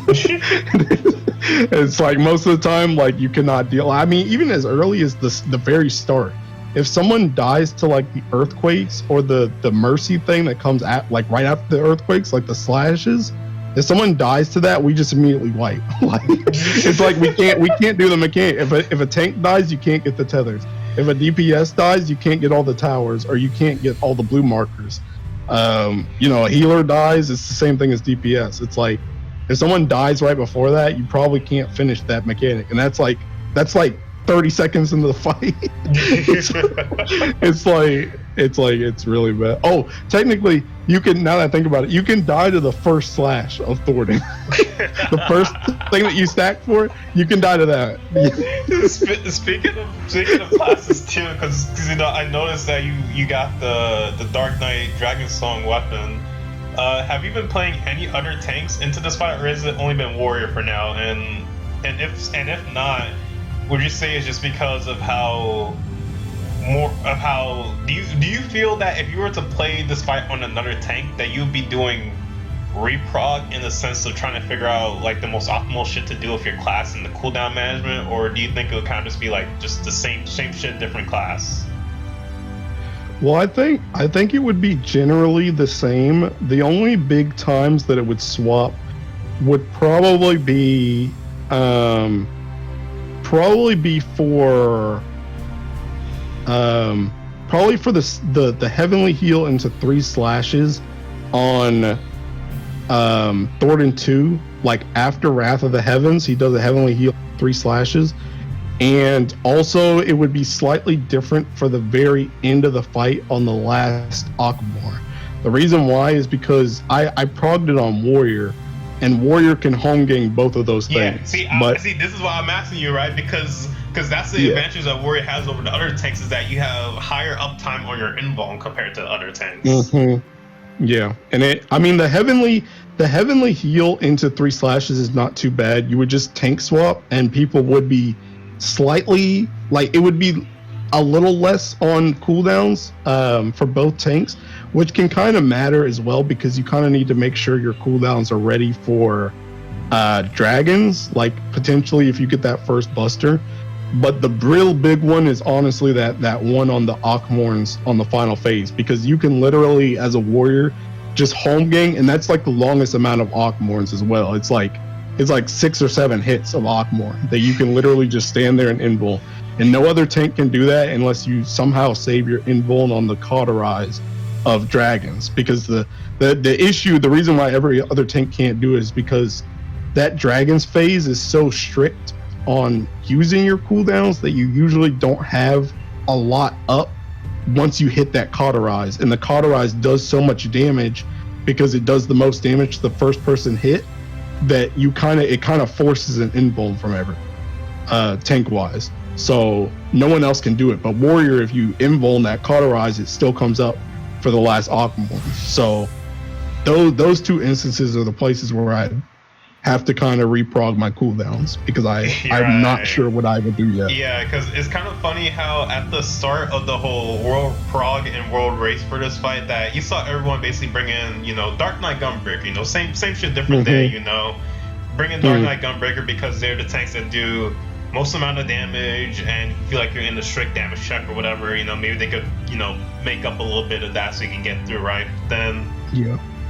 It's like most of the time, like, you cannot deal. I mean, even as early as the very start, if someone dies to, like, the earthquakes or the mercy thing that comes at, like, right after the earthquakes, like the slashes, if someone dies to that, we just immediately wipe. Like, it's like we can't do the mechanic. If a tank dies, you can't get the tethers. If a DPS dies, you can't get all the towers, or you can't get all the blue markers. You know, a healer dies, it's the same thing as DPS. It's like, if someone dies right before that, you probably can't finish that mechanic, and that's like 30 seconds into the fight. It's really bad. Oh, technically, you can, now that I think about it, you can die to the first slash of thwarting. The first thing that you stack for, you can die to that. Speaking of classes too, because you know, I noticed that you got the Dark Knight Dragonsong weapon. Have you been playing any other tanks into this fight, or has it only been Warrior for now? And if not, would you say it's just because of how do you feel that if you were to play this fight on another tank, that you'd be doing reprog in the sense of trying to figure out, like, the most optimal shit to do with your class and the cooldown management, or do you think it would kind of just be like just the same shit, different class? Well, I think it would be generally the same. The only big times that it would swap would probably be for the heavenly heal into 3 slashes on Thornton 2. Like, after Wrath of the Heavens, he does a heavenly heal 3 slashes. And also, it would be slightly different for the very end of the fight on the last Akmor. The reason why is because I progged it on Warrior, and Warrior can home gang both of those things. Yeah, see, this is why I'm asking you, right? Because that's the advantage that Warrior has over the other tanks, is that you have higher uptime on your invuln compared to other tanks. Mm-hmm. Yeah, and the heavenly heal into 3 slashes is not too bad. You would just tank swap, and people would be slightly, like, it would be a little less on cooldowns for both tanks, which can kind of matter as well, because you kind of need to make sure your cooldowns are ready for dragons, like potentially if you get that first buster. But the real big one is honestly that one on the Akmorns on the final phase, because you can literally, as a warrior, just home gang, and that's like the longest amount of Akmorns as well. It's like 6 or 7 hits of Akmor that you can literally just stand there and invul. And no other tank can do that unless you somehow save your invuln on the cauterize of dragons. Because the issue, the reason why every other tank can't do it is because that dragons phase is so strict on using your cooldowns that you usually don't have a lot up once you hit that cauterize. And the cauterize does so much damage because it does the most damage to the first person hit, that it kind of forces an invuln from ever, tank wise. So no one else can do it. But Warrior, if you invuln that cauterize, it still comes up for the last Akmor. So those 2 instances are the places where I have to kind of reprog my cooldowns, because I'm not sure what I would do yet. Yeah, because it's kind of funny how at the start of the whole world prog and world race for this fight, that you saw everyone basically bring in, Dark Knight Gunbreaker, same shit, different day, bring in Dark Knight Gunbreaker because they're the tanks that do most amount of damage, and you feel like you're in the strict damage check or whatever. Maybe they could make up a little bit of that so you can get through, right? Then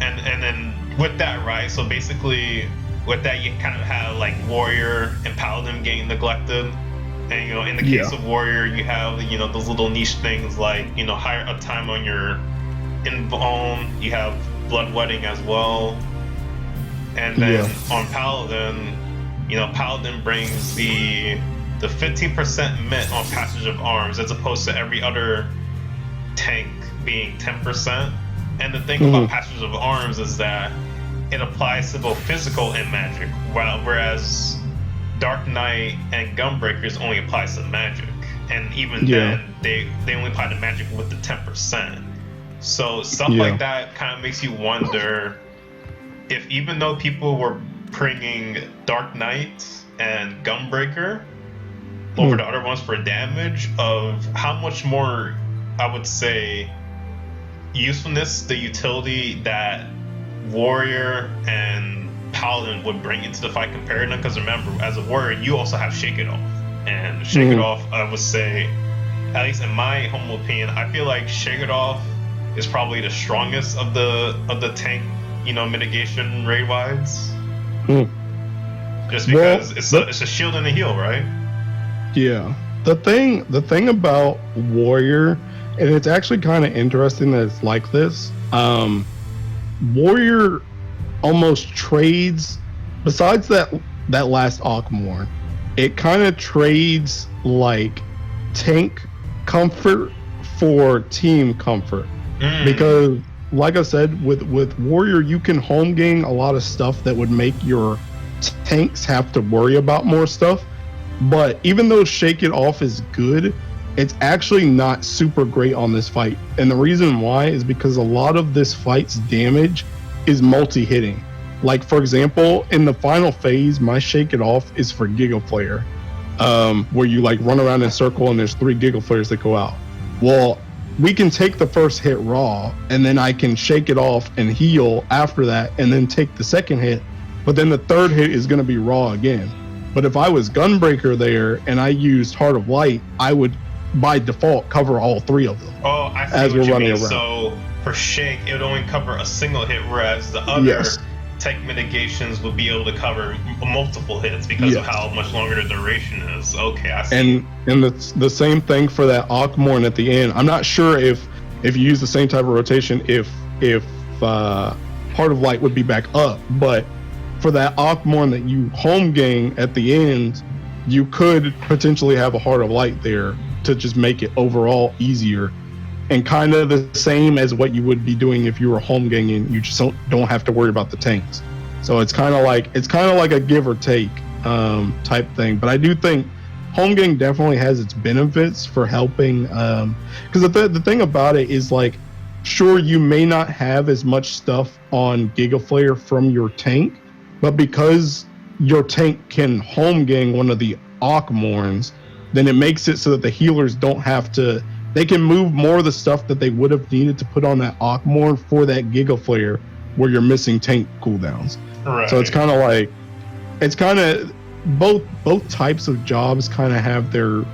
and then with that, right? So basically, with that, you kind of have like Warrior and Paladin getting neglected. And in the case of Warrior, you have those little niche things like higher uptime on your Invuln. You have Bloodwetting as well, and then on Paladin, Paladin brings the 15% mint on Passage of Arms as opposed to every other tank being 10%. And the thing about Passage of Arms is that it applies to both physical and magic, whereas Dark Knight and Gunbreakers only applies to magic, and even then they only apply to magic with the 10%. So stuff like that kind of makes you wonder if, even though people were bringing Dark Knight and Gunbreaker over the other ones for damage, of how much more, I would say, usefulness, the utility that Warrior and Paladin would bring into the fight compared to them. Because remember, as a Warrior, you also have Shake It Off, and Shake It Off, I would say, at least in my humble opinion, I feel like Shake It Off is probably the strongest of the tank, mitigation raid wise. Just because it's a shield and a heal, right? Yeah. The thing about Warrior, and it's actually kind of interesting that it's like this. Warrior almost trades, besides that last Akmorn, it kind of trades like tank comfort for team comfort. Because, like I said, with Warrior, you can home gain a lot of stuff that would make your tanks have to worry about more stuff. But even though Shake It Off is good, it's actually not super great on this fight. And the reason why is because a lot of this fight's damage is multi-hitting. Like, for example, in the final phase, my Shake It Off is for Giga Flare, where you like run around in a circle and there's 3 Giga Flares that go out. Well, we can take the first hit raw, and then I can Shake It Off and heal after that, and then take the second hit. But then the third hit is going to be raw again. But if I was Gunbreaker there and I used Heart of Light, I would by default cover all 3 of them. Oh, I see as what we're running around. So for Shake, it would only cover a single hit, whereas the other tank mitigations would be able to cover multiple hits because of how much longer the duration is. Okay, I see. And the same thing for that Akmorn at the end. I'm not sure if you use the same type of rotation, if Heart of Light would be back up, but for that Akmorn that you home gain at the end, you could potentially have a Heart of Light there to just make it overall easier, and kind of the same as what you would be doing if you were home gaining. You just don't have to worry about the tanks. So it's kind of like a give or take type thing. But I do think home gain definitely has its benefits for helping, because the thing about it is, like, sure, you may not have as much stuff on Giga Flare from your tank, but because your tank can home gain one of the Akmorns, then it makes it so that the healers don't have to. They can move more of the stuff that they would have needed to put on that Akmorn for that Giga Flare where you're missing tank cooldowns. Right. So it's kind of both types of jobs kind of have their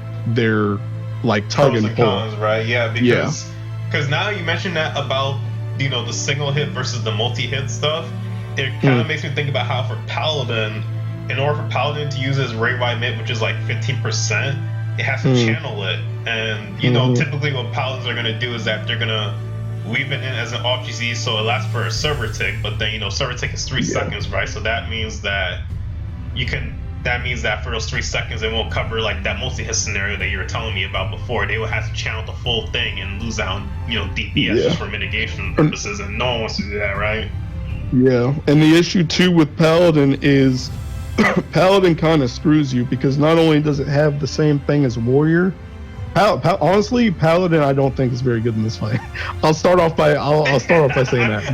like tug and pull. Cons, right? Yeah, because now you mentioned that about the single hit versus the multi-hit stuff. It kind of makes me think about how for Paladin, in order for Paladin to use his Ray Wide Mid, which is like 15%, it has to channel it. And, typically what Paladins are going to do is that they're going to weave it in as an off GC, so it lasts for a server tick, but then, server tick is 3 seconds, right? So that means that for those 3 seconds, it won't cover like that multi-hit scenario that you were telling me about before. They will have to channel the full thing and lose out, DPS just for mitigation purposes, and no one wants to do that, right? Yeah, and the issue too with Paladin is Paladin kind of screws you, because not only does it have the same thing as Warrior, honestly, Paladin I don't think is very good in this fight. I'll start off by saying that.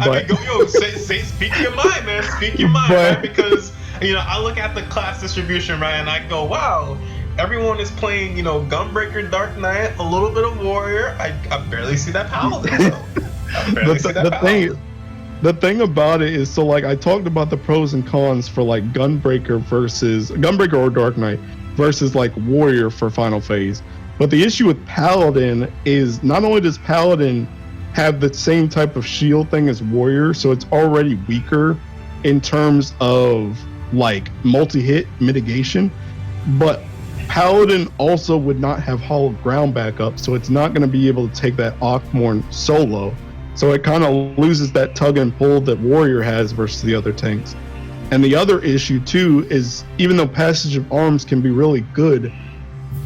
Speak your mind, man. Speak your mind, right? Because I look at the class distribution, right, and I go, wow, everyone is playing, Gunbreaker, Dark Knight, a little bit of Warrior. I barely see that Paladin. the thing about it is, so like I talked about the pros and cons for like Gunbreaker or Dark Knight versus like Warrior for Final Phase. But the issue with Paladin is not only does Paladin have the same type of shield thing as Warrior, so it's already weaker in terms of like multi-hit mitigation, but Paladin also would not have Hollow Ground backup, so it's not going to be able to take that Ockmorn solo. So it kind of loses that tug and pull that Warrior has versus the other tanks. And the other issue too is, even though Passage of Arms can be really good,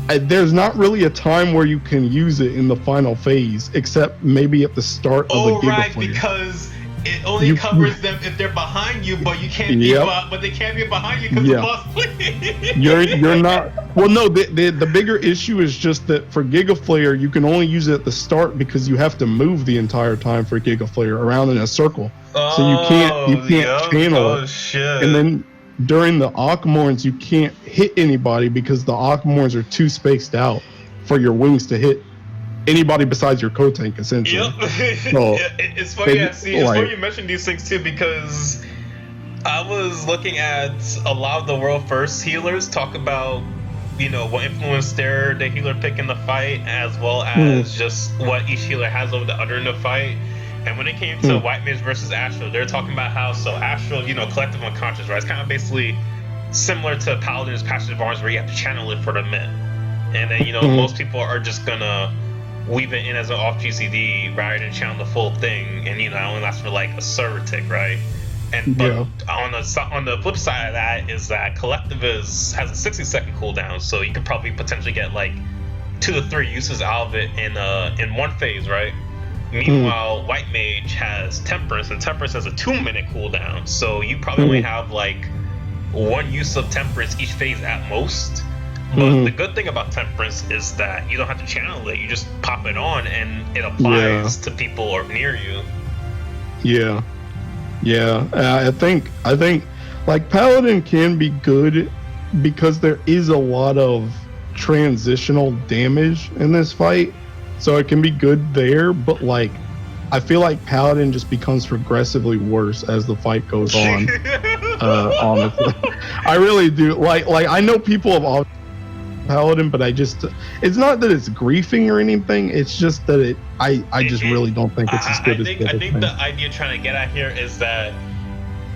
there's not really a time where you can use it in the final phase, except maybe at the start of the Giga right, Flare. Because it only covers them if they're behind you, but you can't be, but they can't be behind you because the boss plays. You're not. Well, no. The bigger issue is just that for Giga Flare, you can only use it at the start because you have to move the entire time for Giga Flare around in a circle. So you can't channel it. Shit. And then during the Ockmorns, you can't hit anybody because the Ockmorns are too spaced out for your wings to hit anybody besides your co-tank, essentially. Yep. So it's funny. It's funny you mentioned these things too, because I was looking at a lot of the world first healers talk about, you know, what influence the healer pick in the fight, as well as just what each healer has over the other in the fight. And when it came to White Mage versus Astral, they're talking about how Astral, you know, collective unconscious, right? It's kind of basically similar to Paladin's Passage of Arms, where you have to channel it for the mid. And then, you know, most people are just gonna weave it in as an off GCD rather than channel the full thing, and you know, it only lasts for like a server tick, right? And but on the flip side of that is that collective has a 60-second cooldown, so you could probably potentially get like 2 to 3 uses out of it in one phase, right? Meanwhile, White Mage has Temperance, and Temperance has a 2-minute cooldown, so you probably only have like 1 use of Temperance each phase at most. But the good thing about Temperance is that you don't have to channel it. You just pop it on and it applies to people or near you. I think like Paladin can be good because there is a lot of transitional damage in this fight. So it can be good there, but like I feel like Paladin just becomes progressively worse as the fight goes on. Honestly. I really do. Like I know people have Paladin, but it's not that it's griefing or anything, it's just that I just really don't think it's as good as the other thing. The idea trying to get at here is that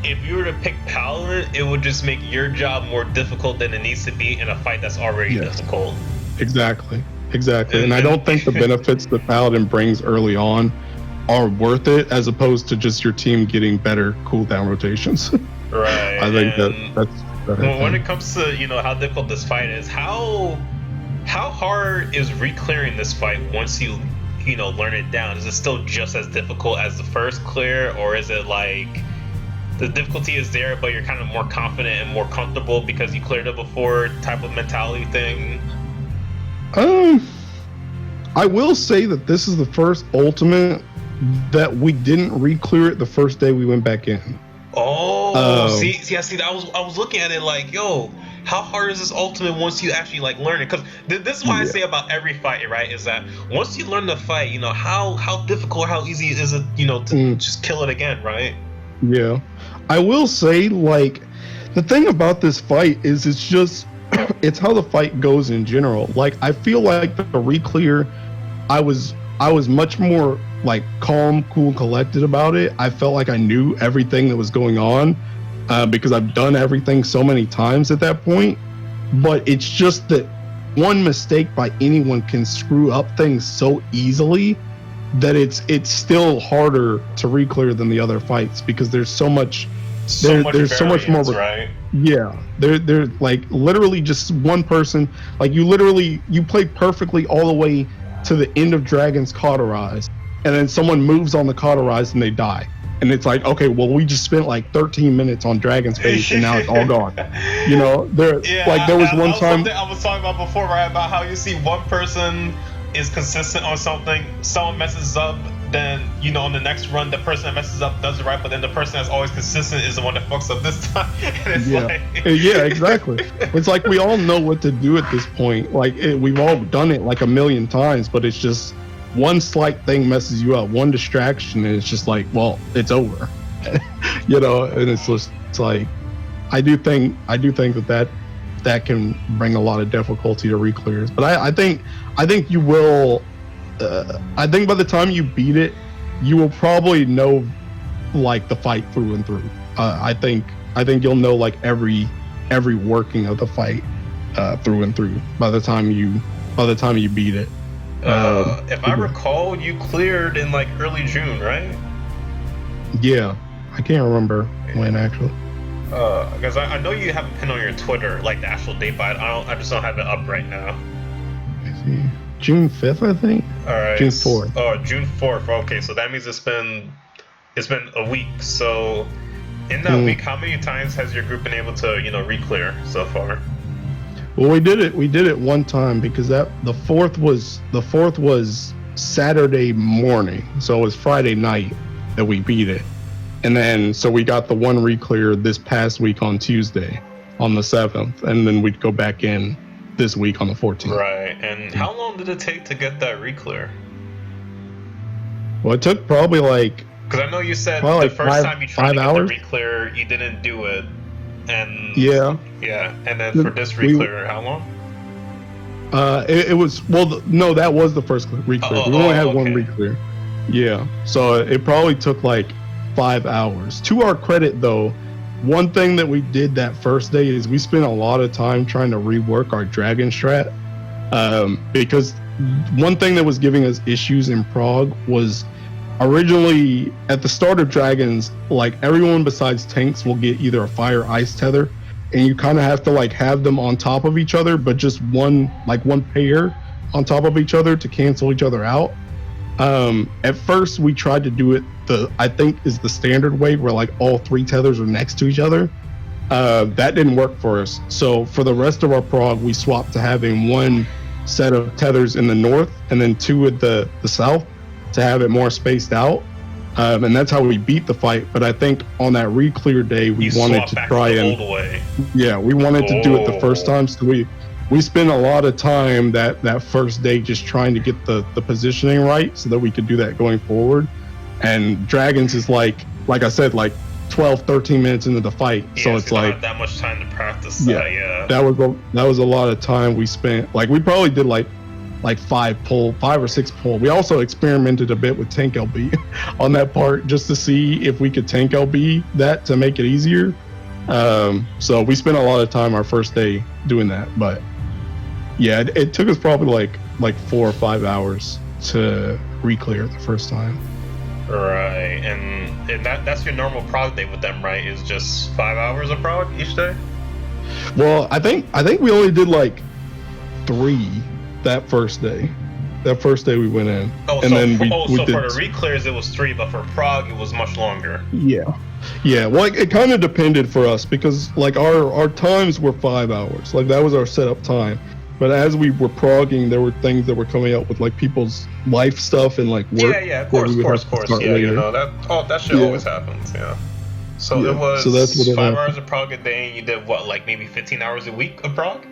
if you were to pick Paladin, it would just make your job more difficult than it needs to be in a fight that's already difficult. Exactly. And I don't think the benefits that Paladin brings early on are worth it, as opposed to just your team getting better cooldown rotations. Right. I think that's when it comes to, you know, how difficult this fight is, how hard is re-clearing this fight once you know, learn it down? Is it still just as difficult as the first clear, or is it like the difficulty is there but you're kind of more confident and more comfortable because you cleared it before type of mentality thing? I will say that this is the first ultimate that we didn't re-clear it the first day we went back in. See, I was looking at it like, yo, how hard is this ultimate once you actually like learn it? Because this is why I say about every fight, right? Is that once you learn the fight, you know, how difficult, how easy is it, you know, to just kill it again, right? Yeah, I will say, like, the thing about this fight is it's how the fight goes in general. Like, I feel like the re-clear, I was much more like calm, cool, collected about it. I felt like I knew everything that was going on because I've done everything so many times at that point. But it's just that one mistake by anyone can screw up things so easily that it's still harder to re-clear than the other fights, because there's so much more, right? Yeah, they're like literally just one person. Like you played perfectly all the way to the end of Dragon's Cauterize, and then someone moves on the Cauterize and they die. And it's like, okay, well, we just spent like 13 minutes on Dragon's face and now it's all gone. You know, there was one time I was talking about before, right? About how you see one person is consistent on something, someone messes up, then, you know, on the next run, the person that messes up does it right, but then the person that's always consistent is the one that fucks up this time. And it's yeah, exactly. It's like we all know what to do at this point. Like, we've all done it like a million times, but it's just one slight thing messes you up, one distraction, and it's just like, well, it's over. you know, and it's just it's like I do think that can bring a lot of difficulty to re-clears. But I think you will. I think by the time you beat it, you will probably know like the fight through and through. I think you'll know like every working of the fight through and through by the time you beat it. If I recall, you cleared in like early June, right? Yeah, I can't remember when actually. Because I know you have a pin on your Twitter, like the actual date, but I just don't have it up right now. Let me see. June 5th, I think. All right. June 4th. Oh, June 4th. Okay, so that means it's been a week. So in that week, how many times has your group been able to, re-clear so far? Well, we did it one time because the fourth was Saturday morning, so it was Friday night that we beat it, and then so we got the one re-clear this past week on Tuesday, on the 7th, and then we'd go back in this week on the 14th. Right. And how long did it take to get that re-clear? Well, it took probably like. Because I know you said the first time you tried to get the re-clear, you didn't do it. And yeah, and then for this re-clear, how long? It was no, that was the first re-clear. We only had one re-clear. Yeah, so it probably took like 5 hours. To our credit, though, one thing that we did that first day is we spent a lot of time trying to rework our dragon strat, because one thing that was giving us issues in Prague was originally at the start of dragons, like everyone besides tanks will get either a fire ice tether, and you kind of have to like have them on top of each other, but just one pair on top of each other to cancel each other out. At first we tried to do it I think is the standard way, where like all three tethers are next to each other. That didn't work for us, so for the rest of our Prague we swapped to having one set of tethers in the north and then two at the south to have it more spaced out, and that's how we beat the fight. But I think on that re-clear day we wanted to try and we wanted to do it the first time, so we spent a lot of time that first day just trying to get the positioning right so that we could do that going forward. And dragons is like I said, like 12-13 minutes into the fight, so it's like not that much time to practice that was a lot of time we spent. Like we probably did like 5 or 6 pull. We also experimented a bit with tank LB on that part just to see if we could tank LB that to make it easier. So we spent a lot of time our first day doing that, but yeah, it took us probably like 4 or 5 hours to re-clear the first time. Right, and that's your normal prog day with them, right? Is just 5 hours of prog each day? Well, I think we only did like 3 that first day. That first day we went in. So for the re-clears it was 3, but for prog it was much longer. Yeah. Well, it kind of depended for us because like our times were 5 hours. Like that was our setup time. But as we were progging, there were things that were coming out with like people's life stuff and like work. Yeah, of course. Yeah, that shit always happens. Yeah. So it was that's 5 hours of prog a day, and you did what, like maybe 15 hours a week of prog?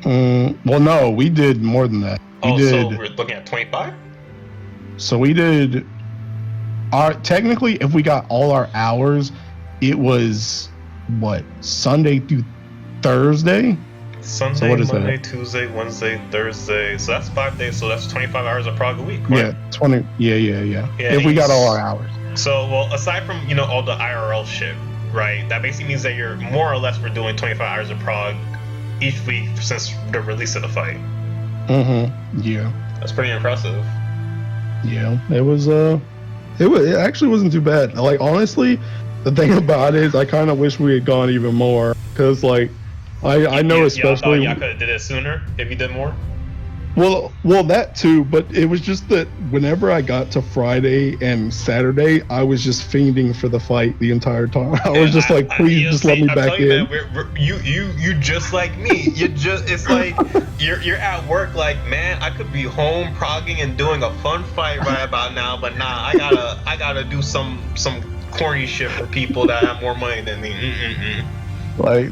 Well, no, we did more than that. So we're looking at 25? So we did technically, if we got all our hours, it was Sunday through Thursday? Sunday, so Monday, Tuesday, Wednesday, Thursday. So that's 5 days. So that's 25 hours of prog a week, right? Yeah, 20. Yeah. If we got all our hours. So, well, aside from all the IRL shit, right? That basically means that you're more or less we're doing 25 hours of prog each week since the release of the fight. Yeah. That's pretty impressive. Yeah, it actually wasn't too bad. Like honestly, the thing about it is I kind of wish we had gone even more because like. I know, especially. Y'all could have did it sooner if you did more. Well, that too, but it was just that whenever I got to Friday and Saturday, I was just fiending for the fight the entire time. I was just like, please, just let me back in. You just like me. It's like you're at work, like, man, I could be home progging and doing a fun fight right about now, but nah, I gotta do some corny shit for people that have more money than me. Like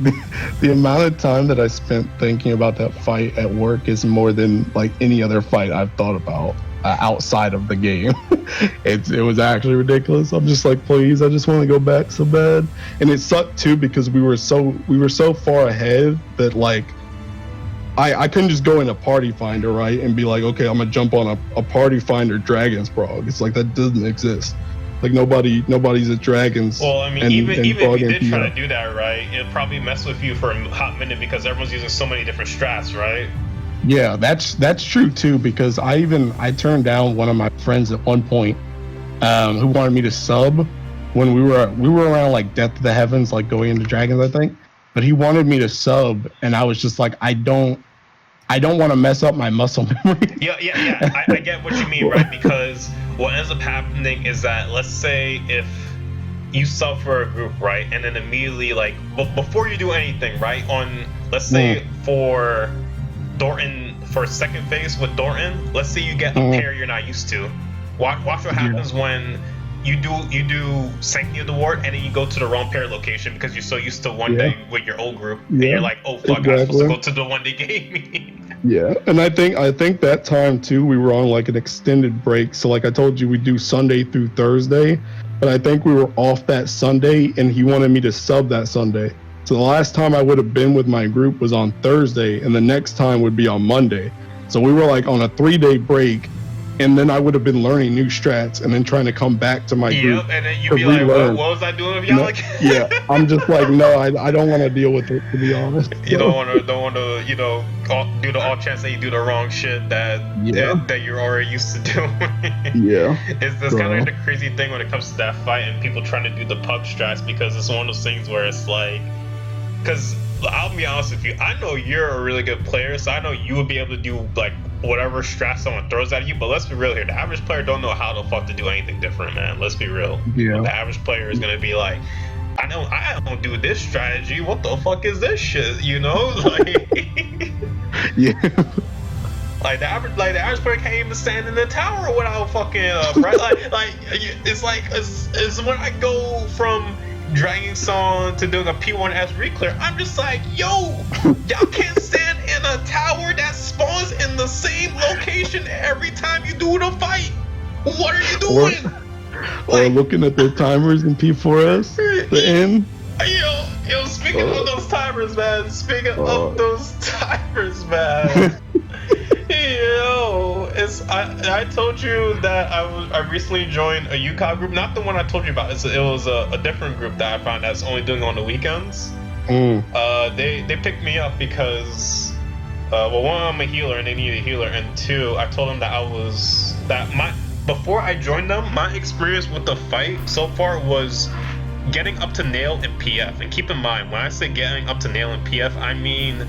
the amount of time that I spent thinking about that fight at work is more than like any other fight I've thought about. outside of the game. It was actually ridiculous. I'm just like, please, I just want to go back so bad. And it sucked too because we were so far ahead that like I couldn't just go in a party finder, right, and be like, okay, I'm gonna jump on a party finder Dragons Prog. It's like that doesn't exist. Like nobody's at Dragons. Well, I mean, even if you did try to do that, right, it'd probably mess with you for a hot minute because everyone's using so many different strats, right? Yeah, that's true too. Because I turned down one of my friends at one point, who wanted me to sub when we were around like Death of the Heavens, like going into Dragons, I think. But he wanted me to sub, and I was just like, I don't want to mess up my muscle memory. Yeah. I get what you mean, right? Because what ends up happening is that, let's say if you sub for a group, right, and then immediately, like, before you do anything, right, on, let's say for Dorton, for second phase with Dorton, let's say you get a pair you're not used to. Watch what happens when you do Sanctity of the Ward and then you go to the wrong pair location because you're so used to one day with your old group, and you're like, oh fuck, exactly. I'm supposed to go to the one they gave me. Yeah, and I think that time too we were on like an extended break. So like I told you, we do Sunday through Thursday, but I think we were off that Sunday, and he wanted me to sub that Sunday. So the last time I would have been with my group was on Thursday, and the next time would be on Monday. So we were like on a 3-day break, and then I would have been learning new strats, and then trying to come back to my group. Yep, and then you'd be like, what was I doing with y'all again? Yeah, I'm just like, no, I don't want to deal with it, to be honest. You don't want to, you know, do the off chance that you do the wrong shit that you're already used to doing. Yeah. It's kind of like the crazy thing when it comes to that fight and people trying to do the pug strats, because it's one of those things where it's like, because I'll be honest with you, I know you're a really good player, so I know you would be able to do like whatever strat someone throws at you, but let's be real here, the average player don't know how the fuck to do anything different, man. Let's be real. Yeah. The average player is gonna be like, I don't do this strategy, what the fuck is this shit, you know? Like yeah. Like the average player can't even stand in the tower without fucking right? like it's when I go from Dragonsong to doing a P1S reclear, I'm just like, yo, y'all can't stand in a tower that spawns in the same location every time you do the fight. What are you doing? Or looking at the timers in P4S, the end. Yo, speaking of those timers, man. Yo, I told you that I recently joined a UCOM group, not the one I told you about. It was a different group that I found that's only doing on the weekends. They picked me up because well, one, I'm a healer and they need a healer, and two, I told them that before I joined them, my experience with the fight so far was getting up to nail and PF. And keep in mind, when I say getting up to nail and PF, I mean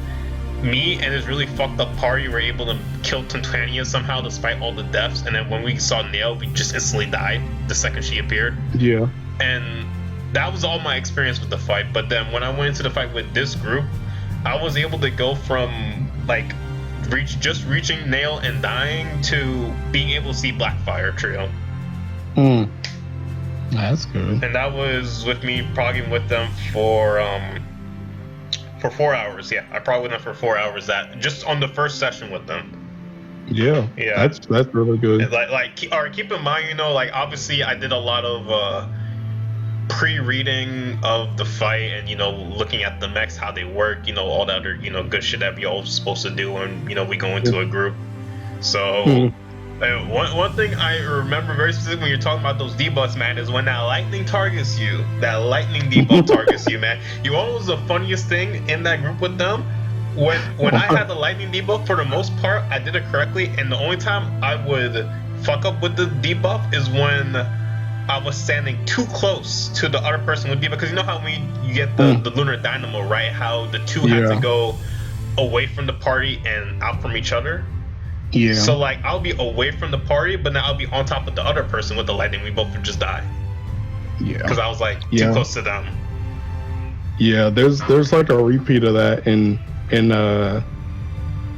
me and this really fucked up party were able to kill Titania somehow despite all the deaths, and then when we saw Nail, we just instantly died the second she appeared. Yeah. And that was all my experience with the fight. But then when I went into the fight with this group, I was able to go from like reaching Nail and dying to being able to see Blackfire Trio. That's good. And that was with me progging with them for 4 hours. Yeah, I probably went for 4 hours. That just on the first session with them. Yeah. That's really good. Keep in mind, you know, like obviously I did a lot of pre-reading of the fight and, you know, looking at the mechs, how they work, you know, all that other, you know, good shit that we all supposed to do when, you know, we go into a group. So one thing I remember very specifically when you're talking about those debuffs, man, is when that lightning targets you. That lightning debuff targets you, man. You know what was the funniest thing in that group with them? When I had the lightning debuff, for the most part, I did it correctly, and the only time I would fuck up with the debuff is when I was standing too close to the other person with debuff. Because you know how when you get the lunar dynamo, right? How the two had to go away from the party and out from each other. Yeah. So like I'll be away from the party, but then I'll be on top of the other person with the lightning. We both would just die. Yeah. Because I was like too close to them. Yeah, there's like a repeat of that in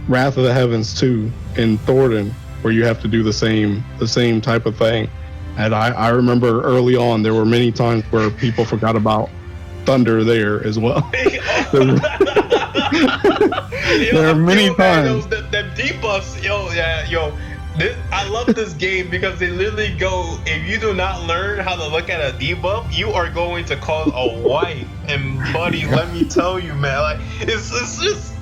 Wrath of the Heavens 2 in Thornton, where you have to do the same type of thing. And I remember early on there were many times where people forgot about Thunder there as well. There are many times. Them debuffs, I love this game because they literally go, if you do not learn how to look at a debuff, you are going to cause a wipe. And buddy, let me tell you, man, like it's just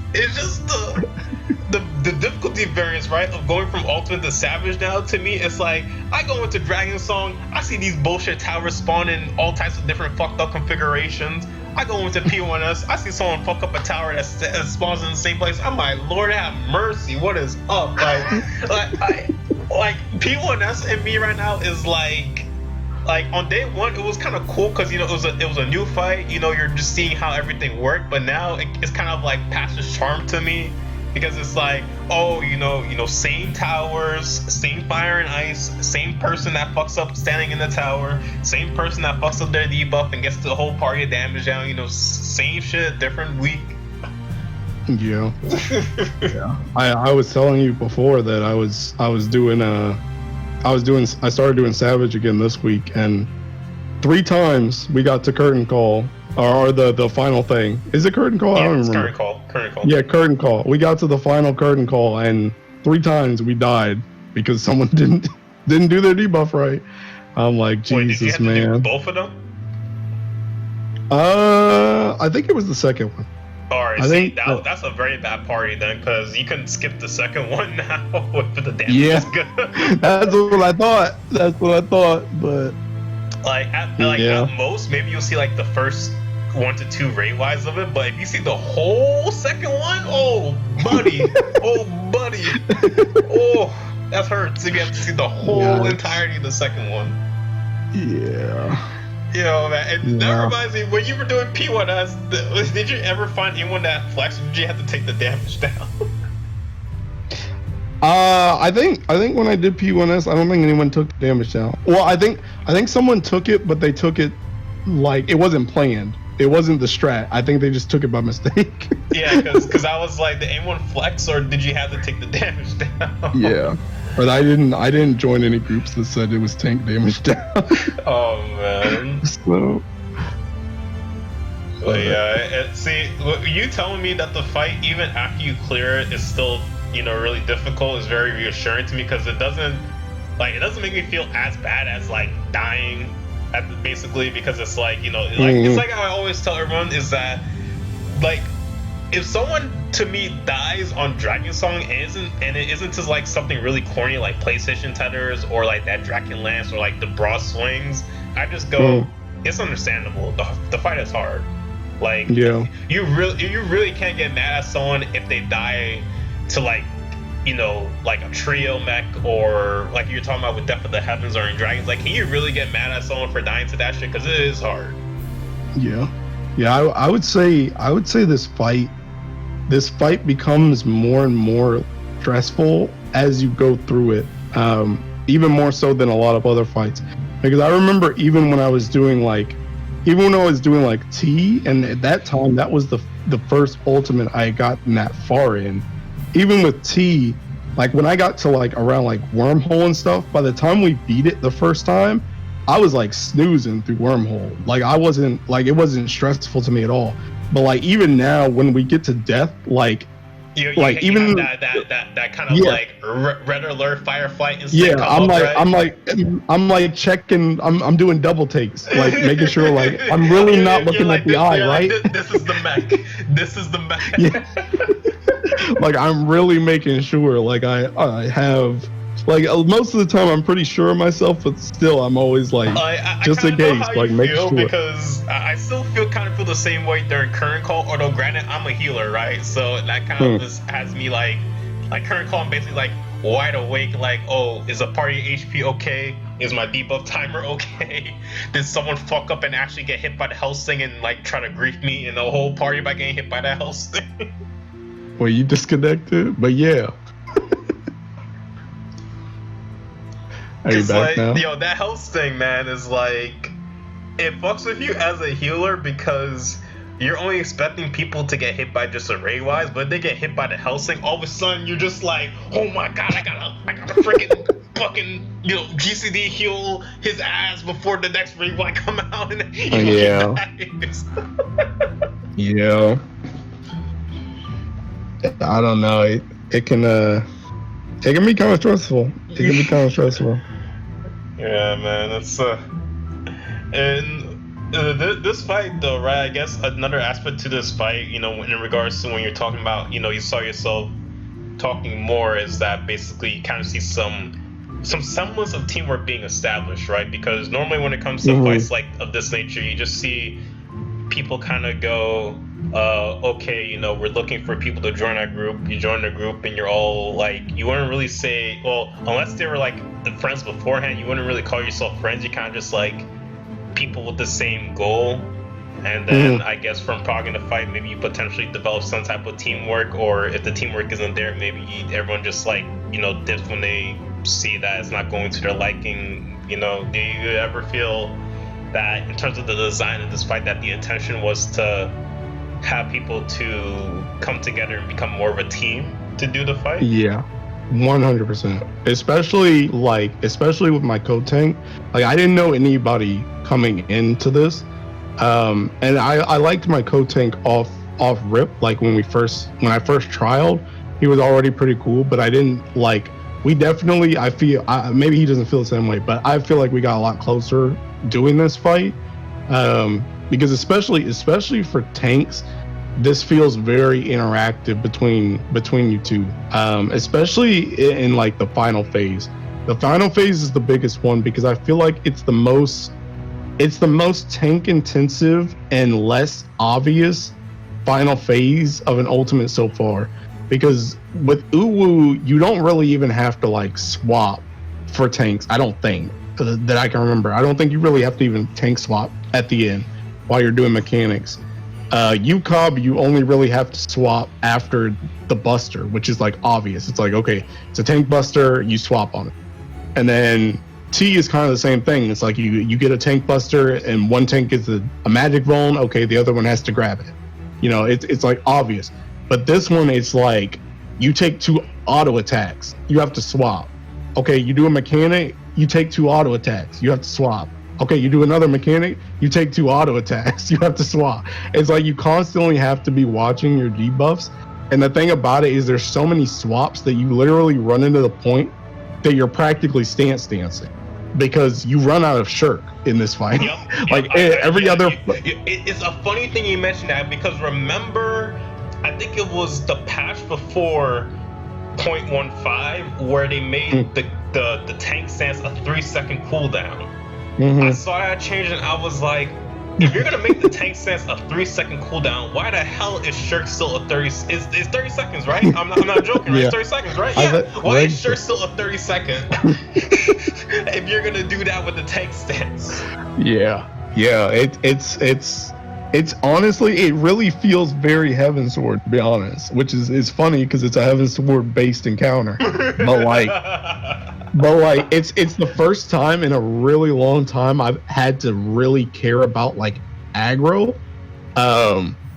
the difficulty variance, right, of going from ultimate to savage. Now to me, it's like I go into Dragonsong, I see these bullshit towers spawn in all types of different fucked up configurations. I go into P1S, I see someone fuck up a tower that spawns in the same place. I'm like, Lord have mercy, what is up? Like P1S and me right now is like on day one it was kind of cool because, you know, it was a new fight. You know, you're just seeing how everything worked, but now it's kind of like past its charm to me. Because it's like, oh, you know, same towers, same fire and ice, same person that fucks up standing in the tower, same person that fucks up their debuff and gets the whole party damage down. You know, same shit, different week. Yeah. Yeah. I was telling you before that I started doing Savage again this week, and 3 times we got to curtain call. Or the final thing. Is it curtain call? Yeah, I don't remember. Curtain call. Yeah, curtain call. We got to the final curtain call, and 3 times we died because someone didn't do their debuff right. I'm like, Jesus, Wait, did you have man. to do both of them? I think it was the second one. Alright, that's a very bad party then, because you can skip the second one now if the damage is good. That's what I thought. But at most, maybe you'll see like the first 1 to 2 rate wise of it, but if you see the whole second one, oh buddy, oh that hurts if you have to see the whole entirety of the second one. Yeah. You know, man, and that reminds me, when you were doing P1S, did you ever find anyone that flexed, or did you have to take the damage down? I think when I did P1S, I don't think anyone took the damage down. Well, I think someone took it, but they took it like it wasn't planned. It wasn't the strat. I think they just took it by mistake. Yeah, because I was like, did anyone flex, or did you have to take the damage down? Yeah, but I didn't join any groups that said it was tank damage down. Oh man. So. But yeah, see, you telling me that the fight, even after you clear it, is still, you know, really difficult is very reassuring to me, because it doesn't make me feel as bad as like dying basically, because it's like, you know, like it's like how I always tell everyone is that, like, if someone to me dies on Dragonsong and it isn't just like something really corny like PlayStation tethers or like that Draken Lance or like the broad swings, I just go, it's understandable. The fight is hard. Like, you really can't get mad at someone if they die to, like, you know, like a trio mech, or like you're talking about with Death of the Heavens or in Dragons. Like, can you really get mad at someone for dying to that shit? Because it is hard. Yeah. I would say this fight becomes more and more stressful as you go through it. Even more so than a lot of other fights. Because I remember even when I was doing like T, and at that time that was the first ultimate I had gotten that far in. Even with T, like when I got to like around like Wormhole and stuff, by the time we beat it the first time, I was like snoozing through Wormhole. Like it wasn't stressful to me at all. But like even now when we get to death, like you even that kind of like red alert firefight and yeah, I'm like checking, I'm doing double takes, like making sure like I'm really not looking like, at the eye, right? This is the mech. This is the mech. Yeah. Like I'm really making sure, like I have, like most of the time I'm pretty sure of myself, but still I'm always like just in case, like make sure. Because I still kind of feel the same way during current call, although granted I'm a healer, right? So that kind of just has me like current call, I'm basically like wide awake, like, oh, is a party HP okay? Is my debuff timer okay? Did someone fuck up and actually get hit by the health thing and like try to grief me in the whole party by getting hit by that health thing? Well, you disconnected, but yeah. Are you back now? Yo, that health thing, man, is like, it fucks with you as a healer because you're only expecting people to get hit by just array wise, but if they get hit by the health thing, all of a sudden you're just like, oh my god, I gotta freaking fucking, you know, GCD heal his ass before the next rewind come out, and yeah. Yeah. I don't know. It can be kind of stressful. It can be kind of stressful. Yeah, man, that's this fight though, right? I guess another aspect to this fight, in regards to when you're talking about, you saw yourself talking more, is that basically you kind of see some semblance of teamwork being established, right? Because normally when it comes to fights like of this nature, you just see people kind of go, okay, we're looking for people to join our group. You join the group and you're all like, you wouldn't really say, well, unless they were like the friends beforehand, you wouldn't really call yourself friends. You kind of just like people with the same goal. And then I guess from progging the fight, maybe you potentially develop some type of teamwork, or if the teamwork isn't there, maybe everyone just like, dips when they see that it's not going to their liking. Do you ever feel that in terms of the design of this fight, that the intention was to have people to come together and become more of a team to do the fight? Yeah, 100%. Especially with my co-tank. Like, I didn't know anybody coming into this. And I liked my co-tank off rip. Like when I first trialed, he was already pretty cool, but I didn't like, we definitely, maybe he doesn't feel the same way, but I feel like we got a lot closer doing this fight. Because especially for tanks, this feels very interactive between you two. Especially in like the final phase. The final phase is the biggest one because I feel like it's the most tank intensive and less obvious final phase of an ultimate so far. Because with Uwu, you don't really even have to like swap for tanks. I don't think that I can remember. I don't think you really have to even tank swap at the end while you're doing mechanics. UCOB, you only really have to swap after the buster, which is like obvious. It's like, okay, it's a tank buster, you swap on it. And then T is kind of the same thing. It's like you get a tank buster and one tank gets a magic bone. Okay, the other one has to grab it. It's like obvious. But this one, it's like you take 2 auto attacks. You have to swap. Okay, you do a mechanic, you take 2 auto attacks. You have to swap. Okay, you do another mechanic, you take 2 auto attacks. You have to swap. It's like you constantly have to be watching your debuffs. And the thing about it is there's so many swaps that you literally run into the point that you're practically stancing. Because you run out of shirk in this fight. It's a funny thing you mentioned that, because remember, I think it was the patch before 0.15 where they made the tank stance a 3-second cooldown. I saw that change and I was like, if you're gonna make the tank stance a 3-second cooldown, why the hell is shirk still a 30? Is 30 seconds, right? I'm not joking, right? It's 30 seconds, right? Yeah. Why is shirk still a 30-second? If you're gonna do that with the tank stance. Yeah. It's honestly, it really feels very Heavensward, to be honest, which is funny because it's a Heavensward based encounter. But it's the first time in a really long time I've had to really care about like aggro,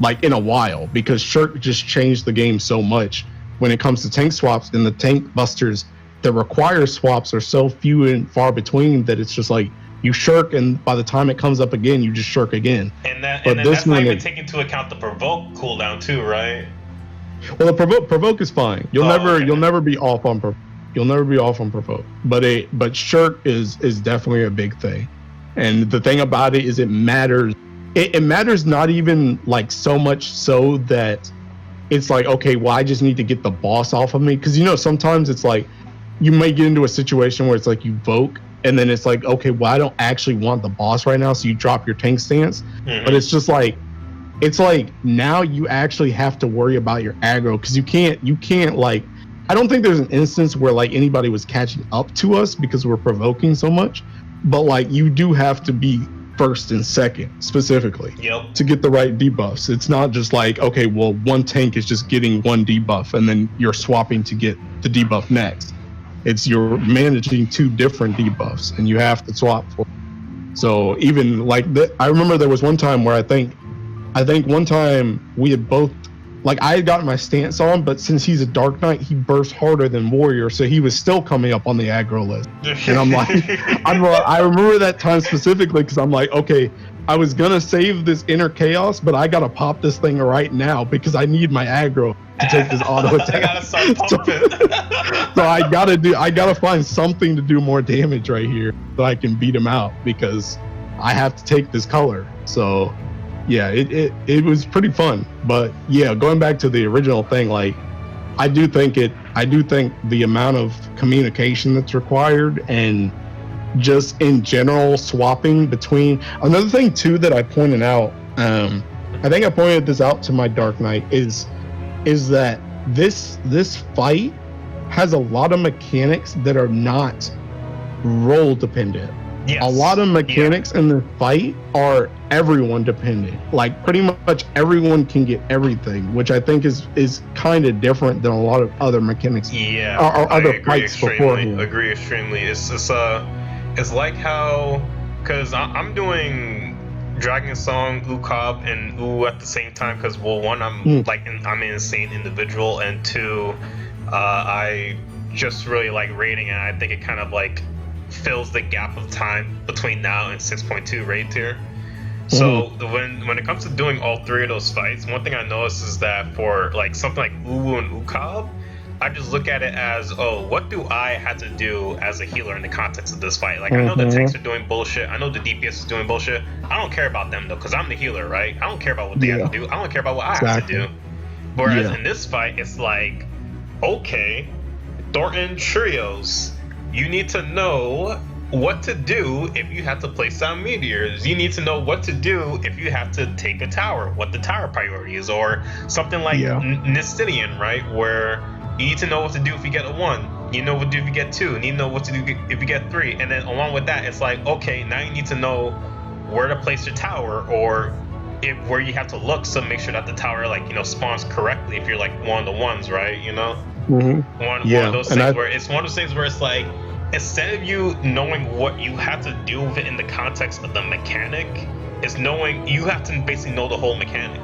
like in a while, because Shirk just changed the game so much when it comes to tank swaps, and the tank busters that require swaps are so few and far between that it's just like you shirk, and by the time it comes up again, you just shirk again. And that's not even taking into account the provoke cooldown too, right? Well, the provoke is fine. You'll never be off on provoke. You'll never be off on provoke. But shirk is definitely a big thing. And the thing about it is it matters. It matters not even like so much so that it's like, okay, well, I just need to get the boss off of me. Because sometimes it's like you may get into a situation where it's like you voke, and then it's like, okay, well, I don't actually want the boss right now, so you drop your tank stance. But it's just like, it's like now you actually have to worry about your aggro, because you can't like, I don't think there's an instance where like anybody was catching up to us because we're provoking so much, but like you do have to be first and second specifically to get the right debuffs. It's not just like, okay, well, one tank is just getting one debuff and then you're swapping to get the debuff next. It's you're managing 2 different debuffs and you have to swap for. So even like I remember there was one time where I think one time we had both like I had gotten my stance on, but since he's a Dark Knight, he bursts harder than Warrior, so he was still coming up on the aggro list. And I'm like, I remember that time specifically because I'm like, okay, I was gonna save this inner chaos, but I gotta pop this thing right now because I need my aggro to take this auto attack. I gotta start pumping. So I gotta find something to do more damage right here so I can beat him out because I have to take this color. So yeah, it was pretty fun. But yeah, going back to the original thing, like I do think the amount of communication that's required and just in general swapping between, another thing too that I pointed out, I think I pointed this out to my Dark Knight, is that this fight has a lot of mechanics that are not role dependent. Yes. A lot of mechanics in the fight are everyone dependent. Like pretty much everyone can get everything, which I think is kind of different than a lot of other mechanics. Yeah, or other fights beforehand. Agree extremely. It's like how, because I'm doing Dragonsong, Ukab, and U at the same time. Because well, one, I'm I'm an insane individual, and two, I just really like raiding, and I think it kind of like fills the gap of time between now and 6.2 raid tier. So when it comes to doing all three of those fights, one thing I noticed is that for like something like Uwu and Ukab, I just look at it as, oh, what do I have to do as a healer in the context of this fight? Like, I know the tanks are doing bullshit. I know the DPS is doing bullshit. I don't care about them, though, because I'm the healer, right? I don't care about what they have to do. I don't care about what I have to do. Whereas in this fight, it's like, okay, Thornton Trios, you need to know what to do if you have to place down meteors. You need to know what to do if you have to take a tower, what the tower priority is, or something like Nistidian, right? Where you need to know what to do if you get a 1. You know what to do if you get 2. You need to know what to do if you get 3. And then along with that, it's like, okay, now you need to know where to place your tower, or where you have to look to make sure that the tower, like, you know, spawns correctly if you're like one of the ones, right? You know? One of those things where it's one of those things where it's like, instead of you knowing what you have to do with it in the context of the mechanic, is knowing you have to basically know the whole mechanic.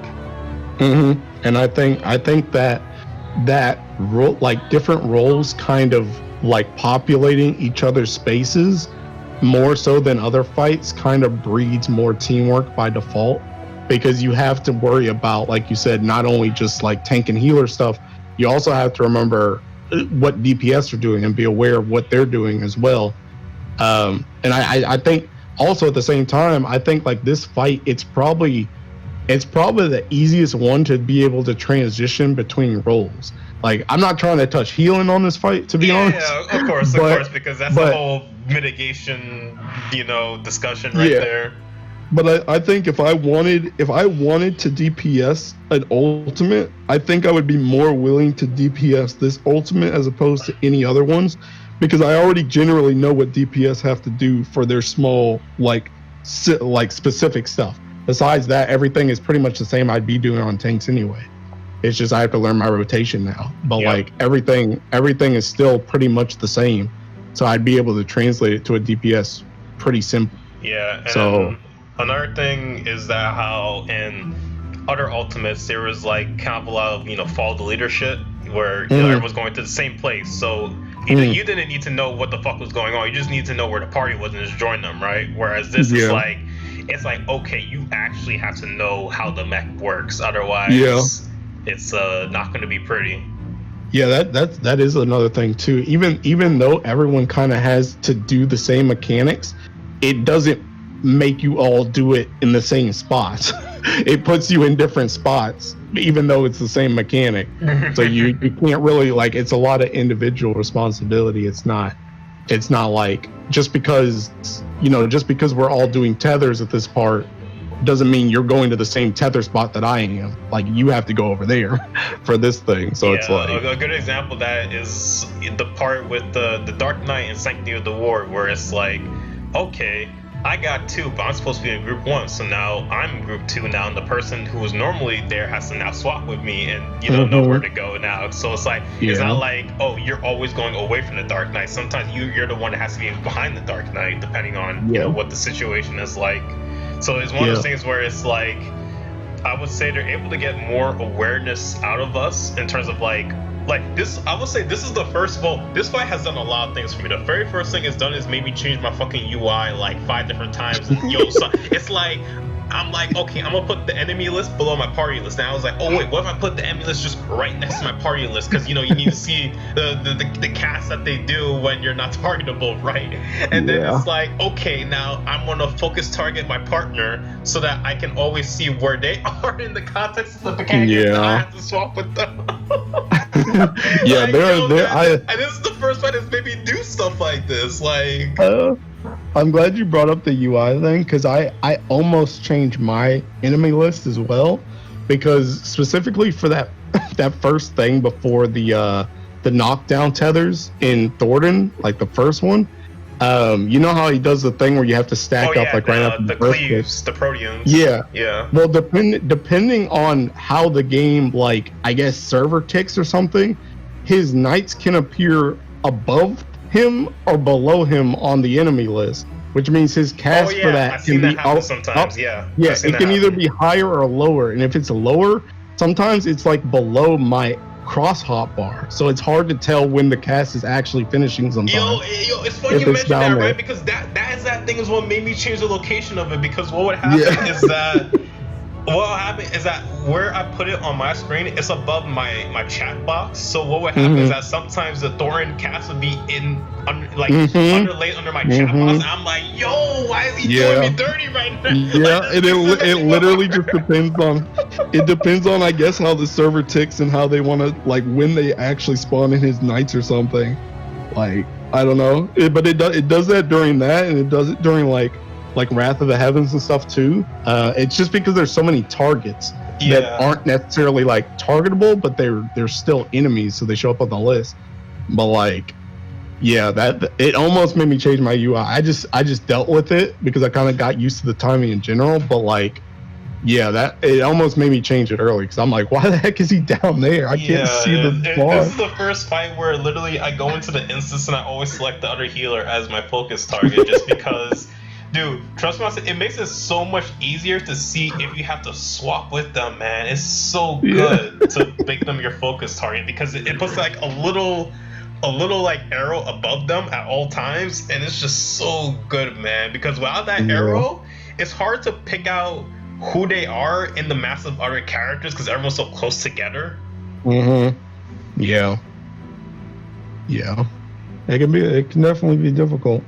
And I think that role, like different roles kind of like populating each other's spaces more so than other fights kind of breeds more teamwork by default, because you have to worry about, like you said, not only just like tank and healer stuff, you also have to remember what DPS are doing and be aware of what they're doing as well. And I think also at the same time, I think like this fight, it's probably the easiest one to be able to transition between roles. Like, I'm not trying to touch healing on this fight, to be honest. Yeah, of course, because that's a whole mitigation, you know, discussion right there. But I think if I wanted to DPS an ultimate, I think I would be more willing to DPS this ultimate as opposed to any other ones, because I already generally know what DPS have to do for their small, like specific stuff. Besides that, everything is pretty much the same I'd be doing on tanks anyway. It's just I have to learn my rotation now. But like everything is still pretty much the same. So I'd be able to translate it to a DPS pretty simple. Yeah. And so another thing is that how in other ultimates there was like kind of a lot of, you know, follow the leadership where you know, everyone's going to the same place. So you didn't need to know what the fuck was going on. You just need to know where the party was and just join them, right? Whereas this is like, it's like, okay, you actually have to know how the mech works. Otherwise, it's not going to be pretty. Yeah, that is another thing too. Even though everyone kind of has to do the same mechanics, it doesn't make you all do it in the same spots. It puts you in different spots, even though it's the same mechanic. So you can't really, like, it's a lot of individual responsibility. It's not like just because we're all doing tethers at this part doesn't mean you're going to the same tether spot that I am. Like, you have to go over there for this thing. So it's like a good example of that is the part with the Dark Knight and Sanctity of the War, where it's like, okay, I got 2, but I'm supposed to be in group 1, so now I'm in group 2 now, and the person who was normally there has to now swap with me and, you know where to go now. So it's like, it's not like, oh, you're always going away from the Dark Knight. Sometimes you're the one that has to be behind the Dark Knight, depending on you know what the situation is like. So it's one of those things where it's like, I would say they're able to get more awareness out of us in terms of like this. I would say this is the first. Well, this fight has done a lot of things for me. The very first thing it's done is made me change my fucking UI like 5 different times. And so it's like I'm like, okay, I'm gonna put the enemy list below my party list. Now I was like, oh wait, what if I put the enemy list just right next to my party list? Because you need to see the cast that they do when you're not targetable, right? And then it's like, okay, now I'm gonna focus target my partner so that I can always see where they are in the context of the mechanic. Yeah, I have to swap with them. Yeah, like, and this is the first fight that's made me do stuff like this. Like, I'm glad you brought up the UI thing, because I almost changed my enemy list as well, because specifically for that first thing before the knockdown tethers in Thornton, like the first one. You know how he does the thing where you have to stack up like right after the cleaves, the proteans. Yeah. Well, depending on how the game, like I guess server ticks or something, his knights can appear above him or below him on the enemy list, which means his cast for that can be sometimes. It can either be higher or lower, and if it's lower, sometimes it's like below my cross hop bar, so it's hard to tell when the cast is actually finishing sometimes. Yo, it's funny you mentioned that, right? Because that thing is what made me change the location of it, because what would happen is that where I put it on my screen, it's above my chat box. So what would happen is that sometimes the Thorin cast would be underlaid under my chat box. And I'm like, yo, why is he doing me dirty right now? Yeah, it literally just depends on I guess how the server ticks and how they want to, like, when they actually spawn in his knights or something. Like, I don't know, but it does that during that, and it does it during like Wrath of the Heavens and stuff too. It's just because there's so many targets that aren't necessarily like targetable, but they're still enemies, so they show up on the list. But like, that it almost made me change my UI. I just dealt with it because I kind of got used to the timing in general. But like, that it almost made me change it early, because I'm like, why the heck is he down there? I can't see the bar. This is the first fight where literally I go into the instance and I always select the other healer as my focus target, just because. Dude, trust me, it makes it so much easier to see if you have to swap with them, man. It's so good to make them your focus target, because it puts like a little like arrow above them at all times, and it's just so good, man. Because without that arrow, it's hard to pick out who they are in the mass of other characters, because everyone's so close together. Yeah. It can definitely be difficult.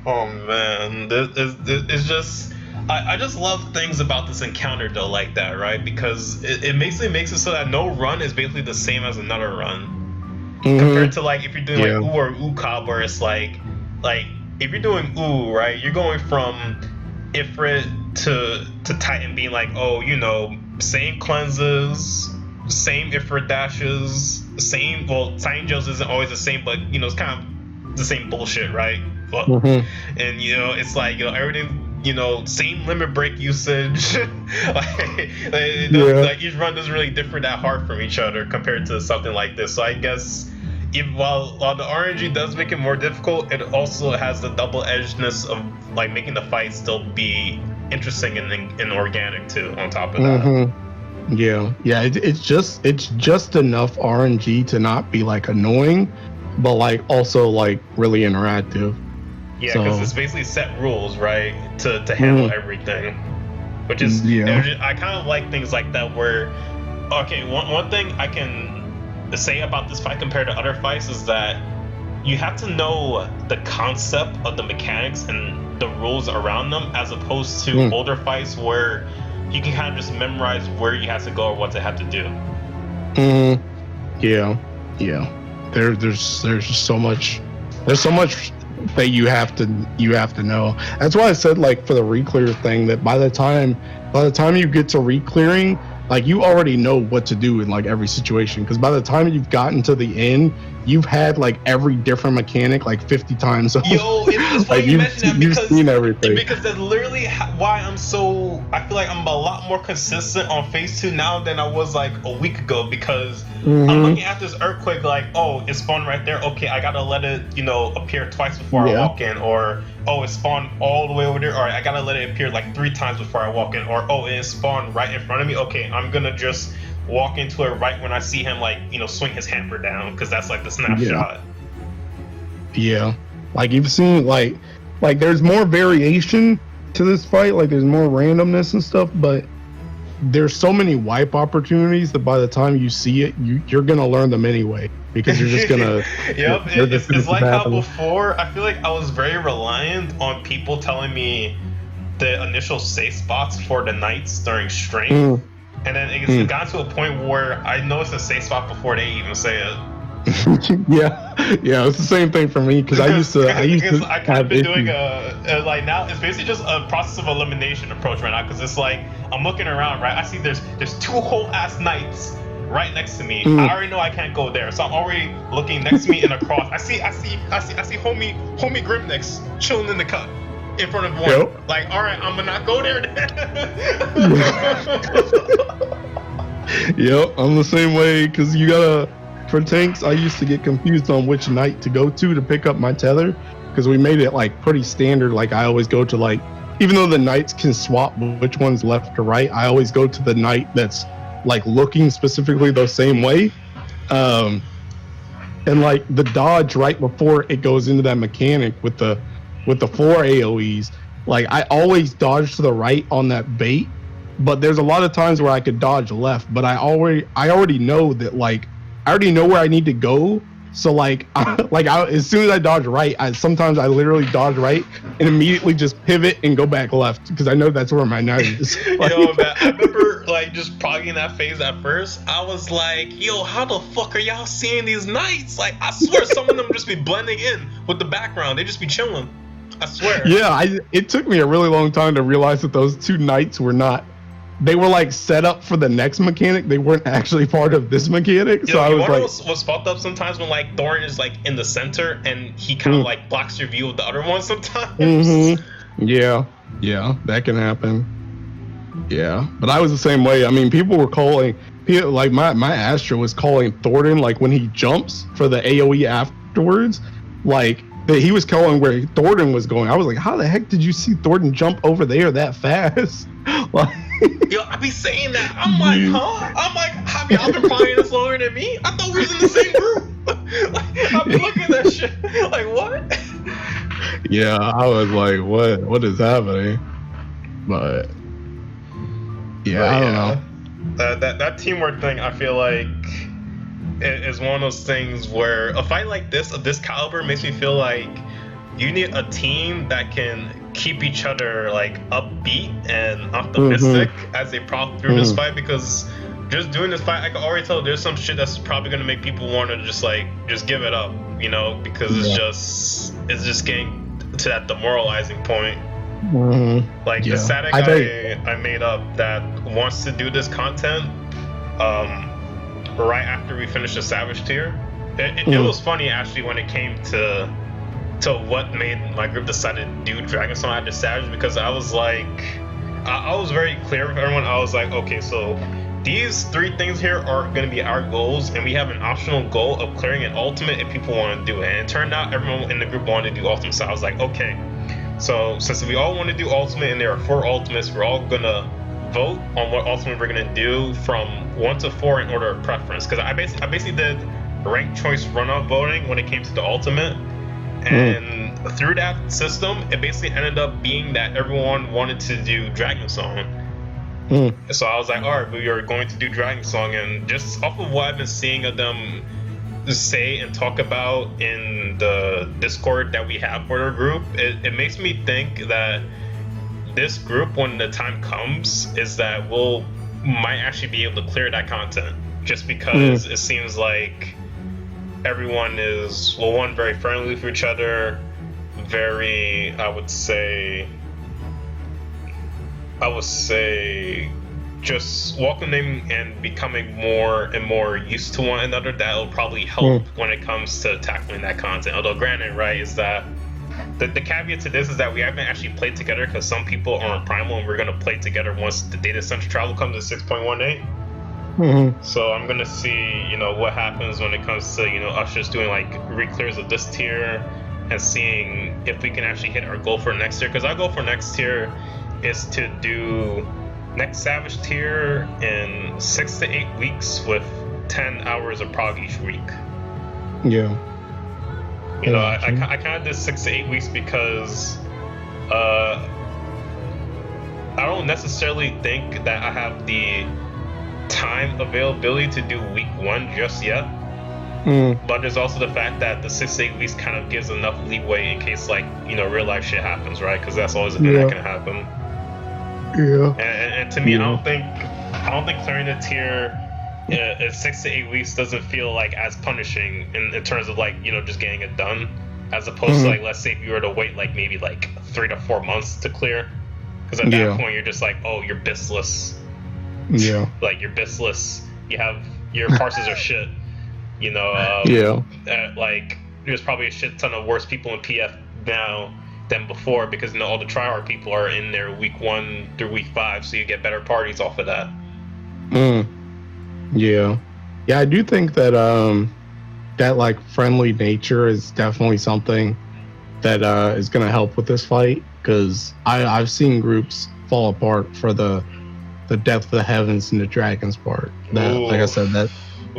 Oh man, it's just I just love things about this encounter though, like that, right? Because it basically makes it so that no run is basically the same as another run, compared to like if you're doing like Oo or Ukab, where it's like if you're doing Oo, right, you're going from Ifrit to Titan being like, oh, same cleanses, same Ifrit dashes, Titan Gels isn't always the same, but it's kind of the same bullshit, right? And it's like everything, same limit break usage. like each run doesn't really differ that hard from each other compared to something like this. So I guess while the RNG does make it more difficult, it also has the double-edgedness of like making the fight still be interesting and organic too. On top of that. It's just enough RNG to not be like annoying, but like also like really interactive. Yeah, because it's basically set rules, right, to handle everything, which is I kind of like things like that. Where one thing I can say about this fight compared to other fights is that you have to know the concept of the mechanics and the rules around them, as opposed to older fights where you can kind of just memorize where you have to go or what they have to do. There's just so much. There's so much that you have to know. That's why I said, like, for the re-clear thing, that by the time you get to re-clearing, like, you already know what to do in like every situation, because by the time you've gotten to the end, you've had like every different mechanic like 50 times. Yo, it's funny like, you mention that you've seen everything. Because that's literally why I feel like I'm a lot more consistent on phase 2 now than I was like a week ago, because I'm looking at this earthquake like, oh, it spawned right there. Okay, I gotta let it, appear twice before I walk in, or oh, it spawned all the way over there. All right, I gotta let it appear like 3 times before I walk in, or oh, it spawned right in front of me. Okay, I'm gonna just walk into it right when I see him like, swing his hammer down, because that's like the snapshot. Yeah. Like you've seen like there's more variation to this fight, like there's more randomness and stuff, but there's so many wipe opportunities that by the time you see it, you're gonna learn them anyway, because you're just gonna yep. It's like how before I feel like I was very reliant on people telling me the initial safe spots for the knights during stream, and then it got to a point where I know it's a safe spot before they even say it. yeah, it's the same thing for me, because I used to I kind of been doing like now it's basically just a process of elimination approach right now, because it's like I'm looking around, right? I see there's 2 whole ass knights right next to me. I already know I can't go there, so I'm already looking next to me in a cross. I see homie Grimnix chilling in the cut in front of one. Yep. Like, all right, I'm gonna not go there then. Yep, I'm the same way, because you gotta. For tanks, I used to get confused on which knight to go to pick up my tether, because we made it like pretty standard. Like I always go to like, even though the knights can swap which one's left to right, I always go to the knight that's like looking specifically the same way. And like the dodge right before it goes into that mechanic with the 4 AoEs, like I always dodge to the right on that bait, but there's a lot of times where I could dodge left, but I already know that like I already know where I need to go. So like, as soon as I dodge right, sometimes I literally dodge right and immediately just pivot and go back left, because I know that's where my knight is. Like, yo, man, I remember like just progging that phase at first. I was like, yo, how the fuck are y'all seeing these knights? Like, I swear some of them just be blending in with the background. They just be chilling. I swear. Yeah, it took me a really long time to realize that those 2 knights were not. They were like set up for the next mechanic. They weren't actually part of this mechanic. So I was like, what's fucked up sometimes when like Thorin is like in the center and he kind of like blocks your view of the other one sometimes. Yeah, that can happen. Yeah, but I was the same way. I mean, people were calling, like my Astra was calling Thornton like when he jumps for the AoE afterwards, like he was calling where Thornton was going. I was like, how the heck did you see Thornton jump over there that fast? Like. Yo, I be saying that. I'm like, huh? I'm like, have y'all been playing this longer than me? I thought we was in the same group. Like, I be looking at that shit. Like, what? Yeah, I was like, what is happening? But I don't know. That teamwork thing, I feel like, is one of those things where a fight like this, of this caliber, makes me feel like you need a team that can keep each other like upbeat and optimistic as they prop through this fight, because just doing this fight, I can already tell there's some shit that's probably gonna make people want to just give it up, because it's just getting to that demoralizing point. Like the static I made up that wants to do this content right after we finished the Savage tier. It was funny actually when it came to what made my group decide to do Dragonsong after Savage, because I was like, I was very clear with everyone. I was like, okay, so these 3 things here are going to be our goals, and we have an optional goal of clearing an ultimate if people want to do it. And it turned out everyone in the group wanted to do ultimate, so I was like, okay, so since we all want to do ultimate and there are 4 ultimates, we're all going to vote on what ultimate we're going to do from 1 to 4 in order of preference, because I basically did ranked choice run-up voting when it came to the ultimate. And through that system, it basically ended up being that everyone wanted to do Dragonsong. So I was like, all right, we are going to do Dragonsong. And just off of what I've been seeing of them say and talk about in the Discord that we have for our group, it makes me think that this group, when the time comes, is that might actually be able to clear that content. Just because it seems like everyone is, well, one, very friendly with each other, very, I would say just welcoming and becoming more and more used to one another, that'll probably help when it comes to tackling that content. Although granted, right, is that the caveat to this is that we haven't actually played together, because some people are on Primal and we're going to play together once the data center travel comes to 6.18. So I'm going to see, what happens when it comes to, us just doing like re-clears of this tier and seeing if we can actually hit our goal for next tier. Because our goal for next tier is to do next Savage tier in 6 to 8 weeks with 10 hours of prog each week. Yeah. I kind of did 6 to 8 weeks because I don't necessarily think that I have the time availability to do week 1 just yet. But there's also the fact that the 6 to 8 weeks kind of gives enough leeway in case, like, real life shit happens, right? Because that's always a thing that can happen. Yeah. And to me, I don't think clearing the tier in 6 to 8 weeks doesn't feel like as punishing in terms of, like, just getting it done, as opposed to, like, let's say if you were to wait like maybe like 3 to 4 months to clear, because at that point you're just like, oh, you're bistless. Yeah. Like, you're bistless. You have your parses are shit. Like, there's probably a shit ton of worse people in PF now than before, because all the tryhard people are in there week 1 through week 5, so you get better parties off of that. Yeah, I do think that that like friendly nature is definitely something that is going to help with this fight, because I've seen groups fall apart for the depth of the heavens and the dragons part. That, like I said,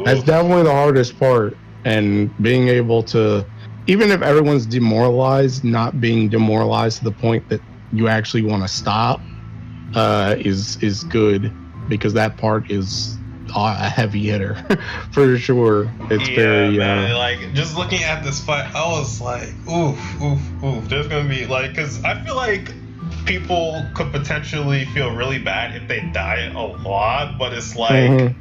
that's definitely the hardest part, and being able to, even if everyone's demoralized, not being demoralized to the point that you actually want to stop is good, because that part is a heavy hitter for sure. It's very man, like, just looking at this fight, I was like, oof. There's gonna be, like, because I feel like people could potentially feel really bad if they die a lot, but it's like,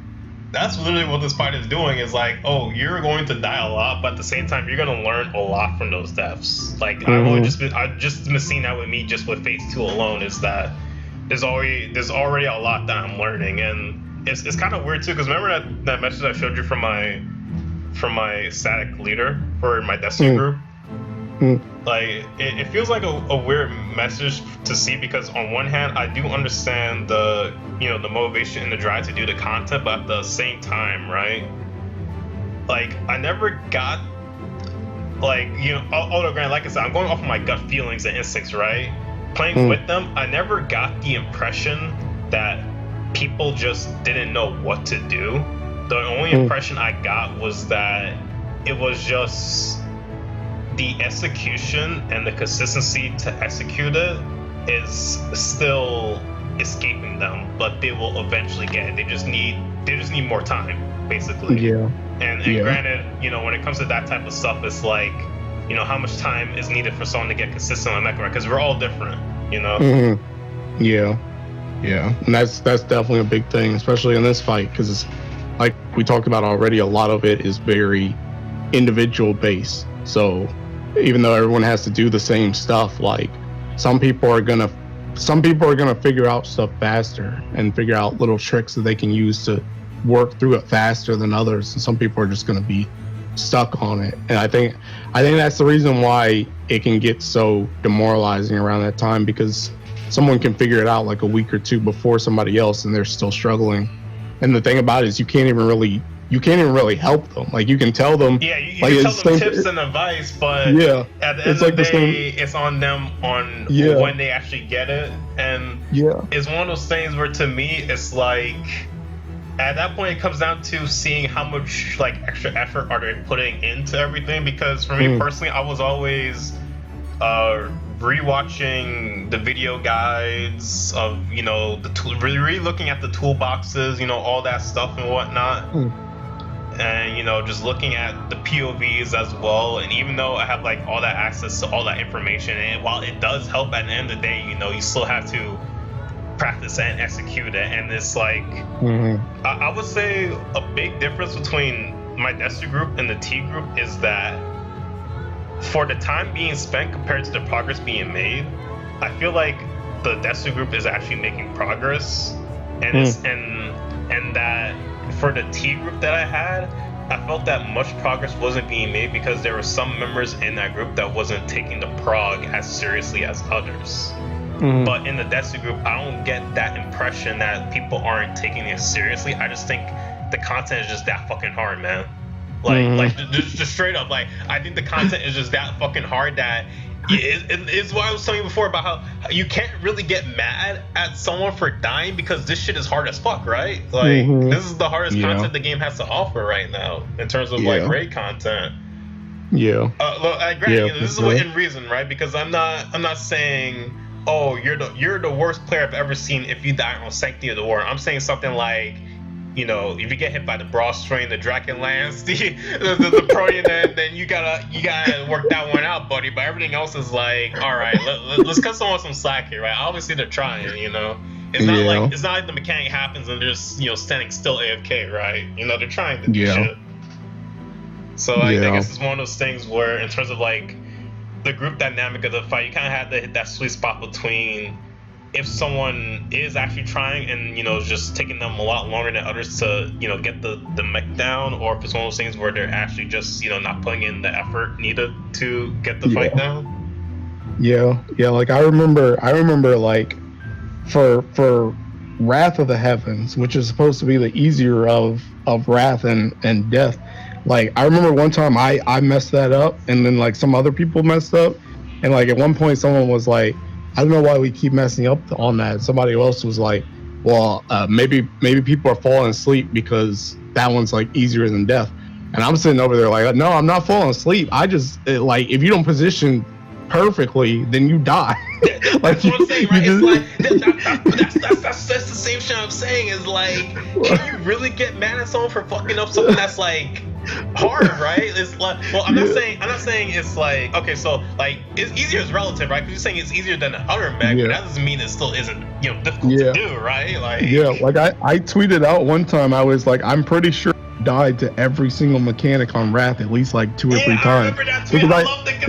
that's literally what this fight is doing, is like, oh, you're going to die a lot, but at the same time, you're going to learn a lot from those deaths. Like, I've just been seeing that with me just with Phase 2 alone, is that there's already a lot that I'm learning. And it's kind of weird too, because remember that message I showed you from my static leader for my Destiny group? Like, it feels like a weird message to see, because on one hand, I do understand the motivation and the drive to do the content, but at the same time, right? Like, I never got, like, although granted, like I said, I'm going off of my gut feelings and instincts, right? Playing with them, I never got the impression that people just didn't know what to do. The only impression I got was that it was just the execution and the consistency to execute it is still escaping them, but they will eventually get it. They just need more time, basically. Yeah. And granted, when it comes to that type of stuff, it's like, how much time is needed for someone to get consistent on Mech, because we're all different, Yeah, and that's definitely a big thing, especially in this fight, because it's like we talked about already, a lot of it is very individual based. So even though everyone has to do the same stuff, like some people are gonna figure out stuff faster and figure out little tricks that they can use to work through it faster than others, and some people are just gonna be stuck on it. And I think that's the reason why it can get so demoralizing around that time, because someone can figure it out like a week or two before somebody else, and they're still struggling. And the thing about it is you can't even really help them. Like, you can tell them, you can tell them tips and advice, but at the end of the day, it's on them on when they actually get it. And it's one of those things where, to me, it's like, at that point, it comes down to seeing how much, like, extra effort are they putting into everything. Because for me personally, I was always rewatching the video guides of, really looking at the toolboxes, all that stuff and whatnot. And, just looking at the POVs as well. And even though I have, like, all that access to all that information, and while it does help at the end of the day, you still have to practice and execute it. And it's like, I would say a big difference between my Destiny group and the T group is that for the time being spent compared to the progress being made, I feel like the Destiny group is actually making progress. and and that for the T group that I had, I felt that much progress wasn't being made because there were some members in that group that wasn't taking the prog as seriously as others. But in the Desu group, I don't get that impression that people aren't taking it seriously. I just think the content is just that fucking hard, man. Like just straight up, like I think the content is just that fucking hard that it's what I was telling you before about how you can't really get mad at someone for dying because this shit is hard as fuck, right? Like this is the hardest content the game has to offer right now in terms of like raid content. Yeah. Look, granted, this is within reason, right? Because I'm not saying, oh, you're the worst player I've ever seen if you die on Sanctity of the War. I'm saying something like, you know, if you get hit by the Brawl Strain, the Draken Lance, the Protean, then you gotta work that one out, buddy. But everything else is like, all right, let's cut someone some slack here, right? Obviously they're trying, you know. It's not like the mechanic happens and they're just, you know, standing still AFK, right? You know, they're trying to do shit. So I guess it's one of those things where, in terms of like the group dynamic of the fight, you kind of had to hit that sweet spot between if someone is actually trying and, you know, just taking them a lot longer than others to, you know, get the mech down, or if it's one of those things where they're actually just, you know, not putting in the effort needed to get the fight down. Yeah, like I remember like for Wrath of the Heavens, which is supposed to be the easier of Wrath and Death. Like I remember one time I messed that up, and then like some other people messed up, and like at one point someone was like, I don't know why we keep messing up on that. Somebody else was like, well, maybe people are falling asleep because that one's like easier than Death. And I'm sitting over there like, no, I'm not falling asleep. I just like, if you don't position perfectly, then you die. Like, that's what I'm saying, right? It's like that's the same shit I'm saying. Is like, can you really get mad at someone for fucking up something that's like hard, right? It's like, well, I'm not saying it's like, okay, so like it's easier is relative, right? Because you're saying it's easier than the other mech, but that doesn't mean it still isn't, you know, difficult to do, right? Like, like I tweeted out one time, I was like, I'm pretty sure I died to every single mechanic on Wrath at least like 2 or 3 times. I remember that tweet. I loved it.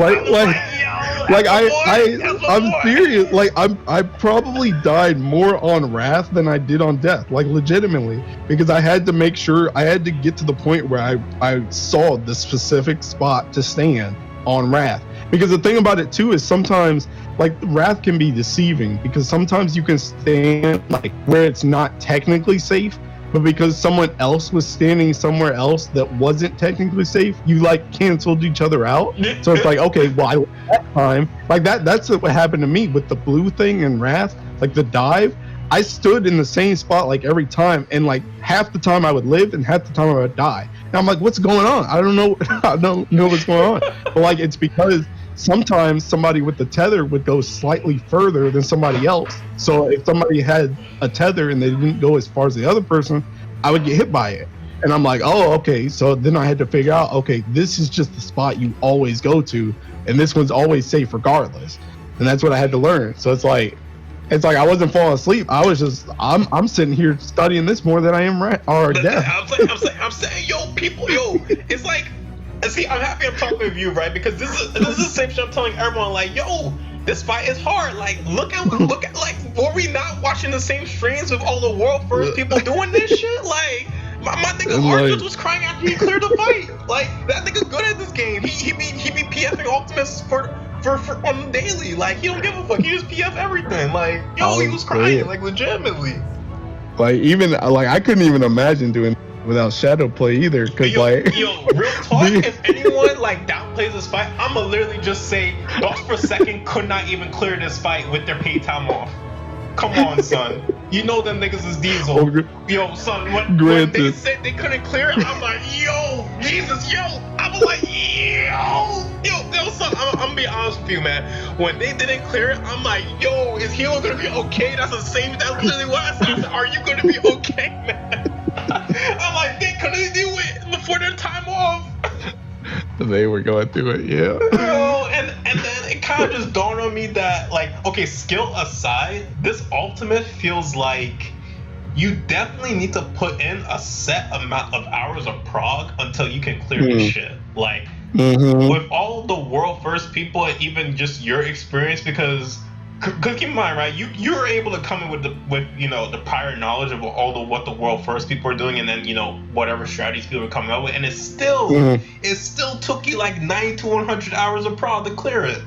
I'm serious. Like I probably died more on Wrath than I did on Death, like legitimately, because I had to make sure, I had to get to the point where I saw the specific spot to stand on Wrath. Because the thing about it too is sometimes like Wrath can be deceiving, because sometimes you can stand like where it's not technically safe, but because someone else was standing somewhere else that wasn't technically safe, you like canceled each other out. So it's like, okay, well, that time, like that's what happened to me with the blue thing and Wrath, like the dive. I stood in the same spot like every time, and like half the time I would live and half the time I would die. And I'm like, what's going on? I don't know. I don't know what's going on. But like, it's because sometimes somebody with the tether would go slightly further than somebody else. So if somebody had a tether and they didn't go as far as the other person, I would get hit by it. And I'm like, oh, okay. So then I had to figure out, okay, this is just the spot you always go to, and this one's always safe regardless. And that's what I had to learn. So it's like I wasn't falling asleep. I was just, I'm sitting here studying this more than I am Death. I'm saying, it's like, see, I'm happy I'm talking with you, right? Because this is the same shit I'm telling everyone. Like, yo, this fight is hard. Like, look at like, were we not watching the same streams with all the world first people doing this shit? Like, my nigga Arthur was crying after he cleared the fight. Like, that nigga good at this game. He be PFing Optimus for on the daily. Like, he don't give a fuck. He just PF everything. Like, yo, he was crying, like, legitimately. Like, even like I couldn't even imagine doing without shadow play either, because real talk, if anyone like downplays this fight, I'ma literally just say Dogs for Second could not even clear this fight with their paid time off. Come on, son. You know them niggas is Diesel. Yo, son, when they said they couldn't clear it, I'm like, yo, Jesus, yo. I was like, yo, son, I'm gonna be honest with you, man. When they didn't clear it, I'm like, yo, is Hilo gonna be okay? That's literally what I said. Are you gonna be okay, man? I'm like, they couldn't do it before their time off. They were going through it, yeah. And then it kind of just dawned on me that, like, okay, skill aside, this ultimate feels like you definitely need to put in a set amount of hours of prog until you can clear this shit. Like, with all the world first people, and even just your experience, because Because keep in mind, right? You're able to come in with the prior knowledge of what the world first people are doing, and then whatever strategies people are coming up with, and it still took you like 90 to 100 hours of prog to clear it.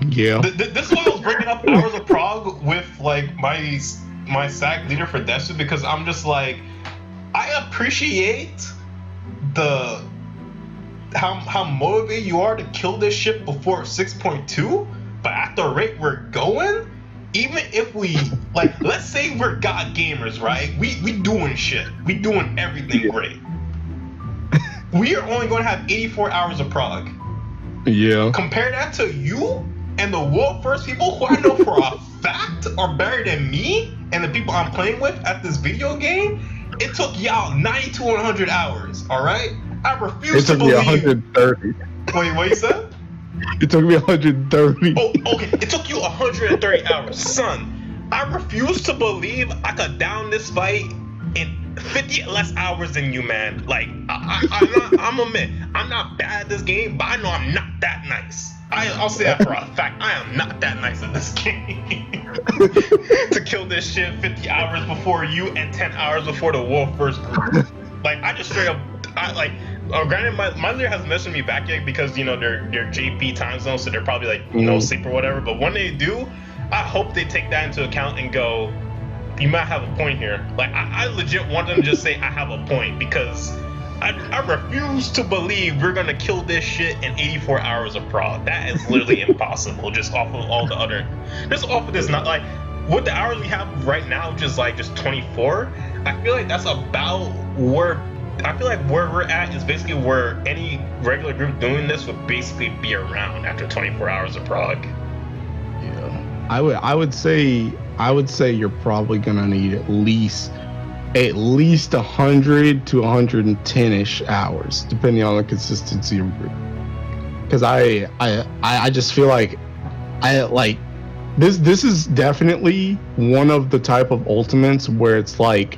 Yeah. This is why I was bringing up hours of prog with like my SAC leader for Desu, because I'm just like, I appreciate how motivated you are to kill this shit before 6.2. But at the rate we're going, even if we, like, let's say we're god gamers, right? We doing shit. We doing everything great. We are only going to have 84 hours of prog. Yeah. Compare that to you and the world first people who I know for a fact are better than me and the people I'm playing with at this video game. It took y'all 90 to 100 hours, all right? I refuse to believe. It took me 130. Wait, what you said? It took me 130. Oh, okay. It took you 130 hours. Son, I refuse to believe I could down this fight in 50 less hours than you, man. Like, I'm not bad at this game, but I know I'm not that nice. I'll say that for a fact. I am not that nice at this game. To kill this shit 50 hours before you and 10 hours before the wolf first group. Like, I just straight up, granted, my leader hasn't messaged me back yet because, they're JP time zone, so they're probably like, sleep or whatever. But when they do, I hope they take that into account and go, you might have a point here. Like, I legit want them to just say, I have a point, because I refuse to believe we're going to kill this shit in 84 hours of prog. That is literally impossible, just off of all the other, just off of this, not like, with the hours we have right now, just 24, I feel like that's about where we're at is basically where any regular group doing this would basically be around after 24 hours of prog. Yeah, I would say you're probably gonna need at least 100 to 110-ish hours, depending on the consistency of group. Because I just feel like this is definitely one of the type of ultimates where it's like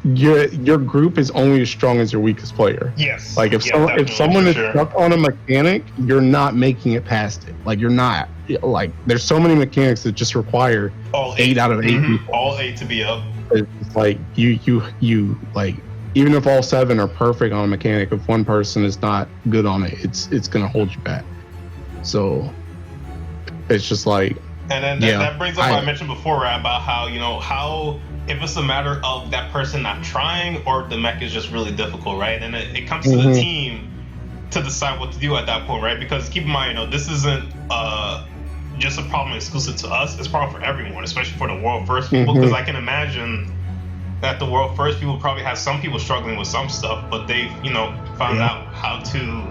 your group is only as strong as your weakest player. Yes. Like if someone is stuck on a mechanic, you're not making it past it. Like you're not. Like there's so many mechanics that just require all 8 out of 8 people. All 8 to be up. It's like you like, even if all 7 are perfect on a mechanic, if one person is not good on it, it's gonna hold you back. So it's just like. And then that brings up what I mentioned before, right, about how if it's a matter of that person not trying or the mech is just really difficult, right? And it comes to the team to decide what to do at that point, right? Because keep in mind, this isn't just a problem exclusive to us. It's a problem for everyone, especially for the world first people, because I can imagine that the world first people probably have some people struggling with some stuff, but they've, found out how to,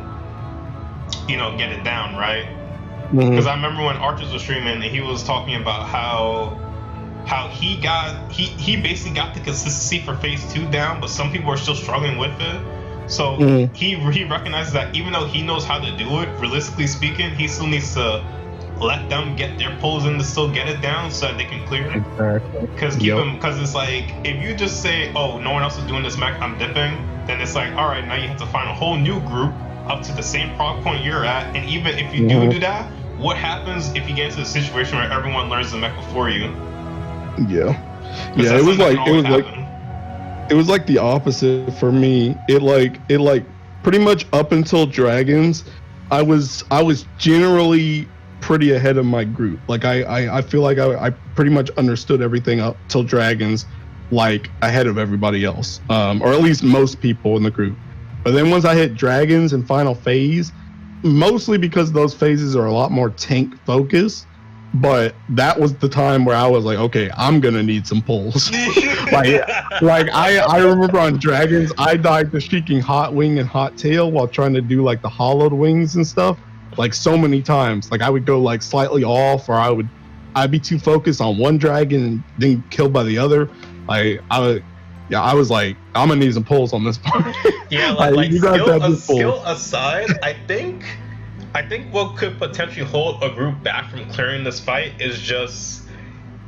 get it down, right? Because I remember when Archers was streaming and he was talking about how he basically got the consistency for phase 2 down, but some people are still struggling with it. So he recognizes that even though he knows how to do it, realistically speaking, he still needs to let them get their pulls in to still get it down so that they can clear it. Exactly. Because it's like, if you just say, oh, no one else is doing this mech, I'm dipping, then it's like, all right, now you have to find a whole new group up to the same prog point you're at. And even if you do that, what happens if you get into a situation where everyone learns the mech before you? Yeah, it was like the opposite for me. It pretty much up until Dragons, I was generally pretty ahead of my group. Like I feel like I pretty much understood everything up till Dragons, like ahead of everybody else, or at least most people in the group. But then once I hit Dragons and Final Phase, mostly because those phases are a lot more tank focused, but that was the time where I was like, okay, I'm gonna need some pulls. I remember on Dragons, I died to Shrieking Hot Wing and Hot Tail while trying to do like the hollowed wings and stuff, like so many times. Like I would go like slightly off, or I'd be too focused on one dragon and then killed by the other. I was like, I'm gonna need some pulls on this part. Yeah, like skill aside, I think what could potentially hold a group back from clearing this fight is just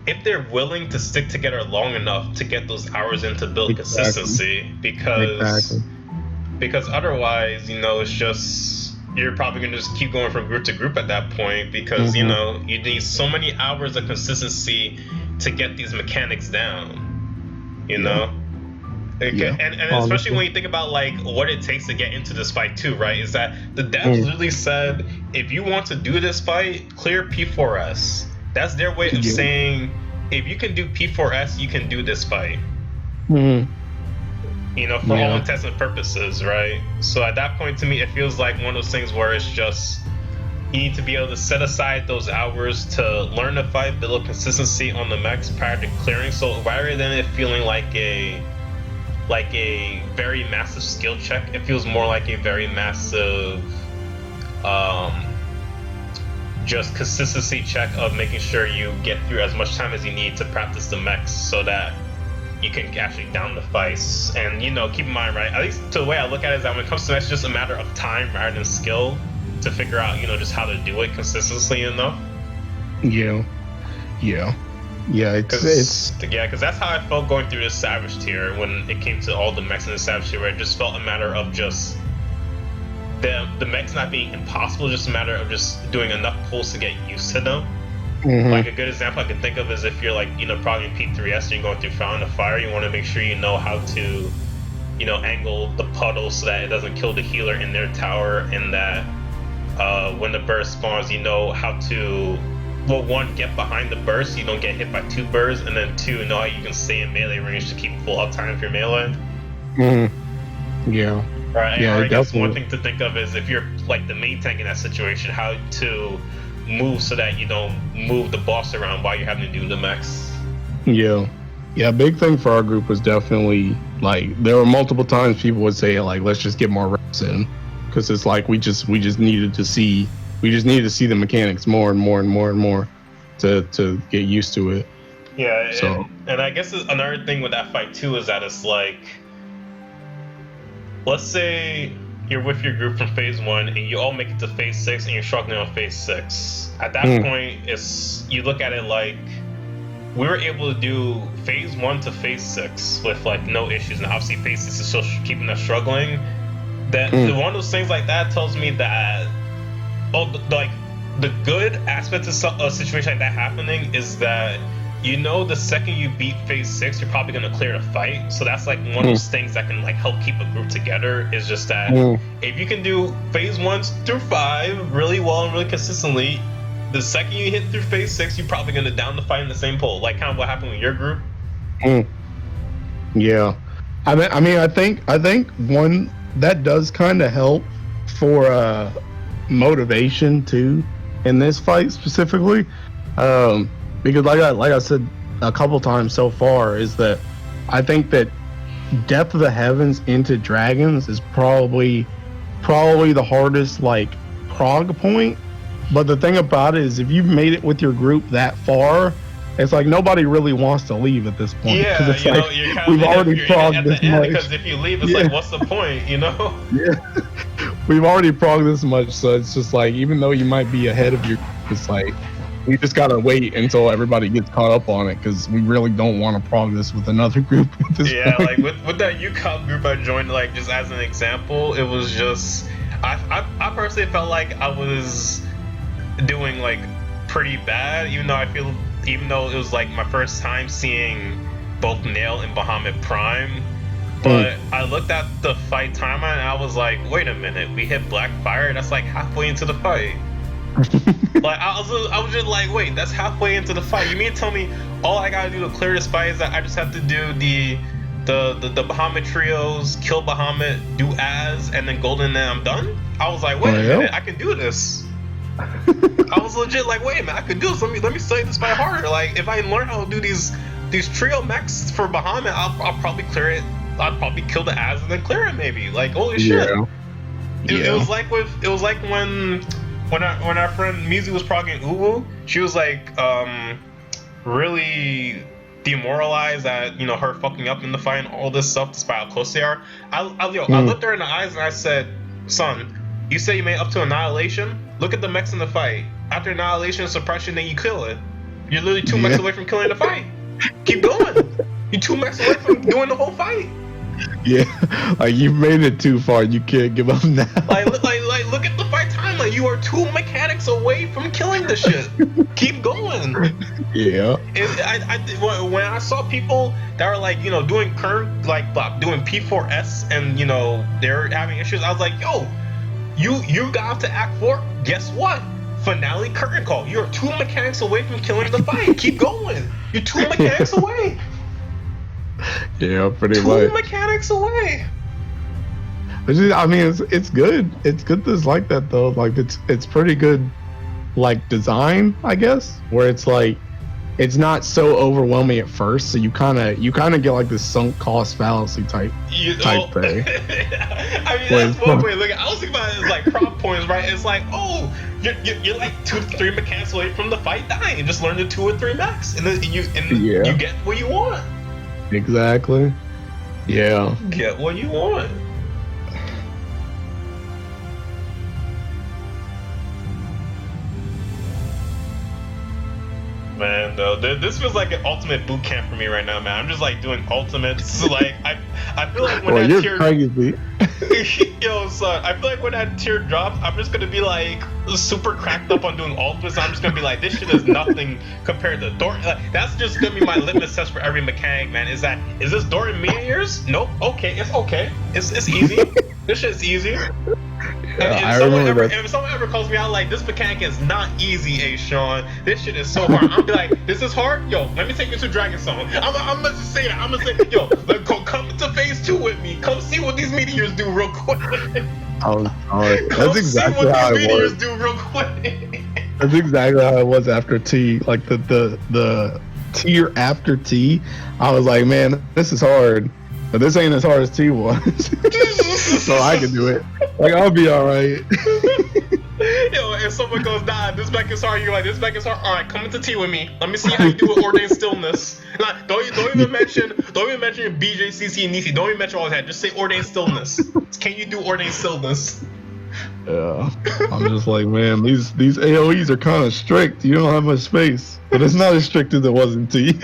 if they're willing to stick together long enough to get those hours in to build consistency. Because otherwise, it's just you're probably gonna just keep going from group to group at that point because you know you need so many hours of consistency to get these mechanics down. You know. Okay. And especially when you think about like what it takes to get into this fight too, right? Is that the devs literally said, if you want to do this fight, clear P4S. That's their way of saying, if you can do P4S, you can do this fight. You know, for all intents and purposes, right? So at that point, to me, it feels like one of those things where it's just you need to be able to set aside those hours to learn the fight, build consistency on the mechs prior to clearing. So rather than it feeling like a very massive skill check, it feels more like a very massive just consistency check of making sure you get through as much time as you need to practice the mechs so that you can actually down the fights. And you know, keep in mind, right, at least to the way I look at it is that when it comes to mechs, it's just a matter of time rather than skill to figure out, you know, just how to do it consistently enough. Because that's how I felt going through this Savage tier when it came to all the mechs in the Savage tier, where it just felt a matter of just the mechs not being impossible, just a matter of just doing enough pulls to get used to them. Like a good example I can think of is if you're like, you know, probably in P3S and you're going through Fountain of Fire, you want to make sure you know how to, you know, angle the puddle so that it doesn't kill the healer in their tower, and that when the burst spawns, you know how to, well, one, get behind the burst so you don't get hit by two bursts, and then two, know how you can stay in melee range to keep full uptime if you're melee. Right, or I guess one thing to think of is if you're like the main tank in that situation, how to move so that you don't move the boss around while you're having to do the mechs. Big thing for our group was definitely like there were multiple times people would say like, let's just get more reps in, because it's like we just needed to see the mechanics more and more and more and more to get used to it. And I guess another thing with that fight too is that it's like, let's say you're with your group from phase 1 and you all make it to phase 6 and you're struggling on phase 6. At that point, you look at it like we were able to do phase 1 to phase 6 with like no issues, and obviously phase 6 is still keeping us struggling. That one of those things like that tells me that the good aspect of a situation like that happening is that, you know, the second you beat phase 6, you're probably going to clear the fight. So that's like one of those things that can like help keep a group together, is just that if you can do phase 1 through 5 really well and really consistently, the second you hit through phase 6, you're probably going to down the fight in the same pull, like kind of what happened with your group. I think one that does kind of help for motivation too in this fight specifically, because like I said a couple times so far, is that I think that Depth of the Heavens into Dragons is probably the hardest like prog point. But the thing about it is, if you've made it with your group that far, it's like nobody really wants to leave at this point. Yeah, it's like, we've already progged this much. Because if you leave, it's like, what's the point, you know? We've already progged this much, so it's just like, even though you might be ahead of your, it's like, we just gotta wait until everybody gets caught up on it, because we really don't want to prog this with another group at this point. Like with that UCOM group I joined, like just as an example, it was just, I personally felt like I was doing like pretty bad, even though it was like my first time seeing both Nail and Bahamut Prime. But I looked at the fight timeline and I was like, wait a minute, we hit Black Fire? That's like halfway into the fight. Like I was just like, wait, that's halfway into the fight. You mean to tell me all I gotta do to clear this fight is that I just have to do the Bahamut trios, kill Bahamut, do Az, and then Golden, and then I'm done? I was like, wait a minute, I can do this. I was legit like, wait a minute, I could do this. Let me study this fight harder. Like, if I learn how to do these trio mechs for Bahamut, I'll probably clear it. I'll probably kill the Az and then clear it, maybe. Like, holy shit. It was like when our friend Mizu was progging Uwu, she was like really demoralized at, you know, her fucking up in the fight and all this stuff despite how close they are. I looked her in the eyes and I said, son, you say you made up to Annihilation? Look at the mechs in the fight. After Annihilation and Suppression, then you kill it. You're literally 2 mechs away from killing the fight. Keep going. You're 2 mechs away from doing the whole fight. Like, you've made it too far. You can't give up now. Like look at the fight going. You are 2 mechanics away from killing the shit. Keep going. Yeah. When I saw people that were like, doing current, like doing P4S, and they're having issues, I was like, yo, you got to Act 4. Guess what? Finale curtain call. You're 2 mechanics away from killing the fight. Keep going. You're 2 mechanics away. Yeah, pretty 2 much. 2 mechanics away. I mean, it's good. It's good that it's like that though. Like it's pretty good, like design, I guess. Where it's like, it's not so overwhelming at first, so you kind of get like this sunk cost fallacy type thing. I mean, that's one way. Look, I was thinking about it as like prop points, right? It's like, oh, you're like 2 to 3 mechanics away from the fight dying. Just learn the 2 or 3 mechs, and then you get what you want. Exactly. Yeah. Get what you want. Man, though, this feels like an ultimate boot camp for me right now, man. I'm just like doing ultimates. Like I feel like when that tier, crazy. Yo, son, I feel like when that tier drops, I'm just gonna be like super cracked up on doing ultimates. I'm just gonna be like, this shit is nothing compared to Dort. That's just gonna be my litmus test for every mechanic, man. Is this Dort in meteors? Nope. Okay, it's okay. It's easy. This shit's easy. If someone ever calls me out like, this mechanic is not easy, Sean, this shit is so hard, I'm be like, this is hard? Yo, let me take you to Dragonsong. I'm gonna just say that. I'm gonna say, yo, come to phase 2 with me. Come see what these meteors do real quick. That's exactly how it was. Do real quick. That's exactly how it was after T. Like the tier after T, I was like, man, this is hard. But this ain't as hard as T was. So I can do it. Like, I'll be alright. Yo, if someone goes, nah, this mech is hard, you're like, this mech is hard. Alright, come into T with me. Let me see how you do with Ordained Stillness. Nah, don't even mention BJCC and Nisi. Don't even mention all that. Just say Ordained Stillness. Can you do Ordained Stillness? Yeah. I'm just like, man, these AoEs are kind of strict. You don't have much space. But it's not as strict as it was in T.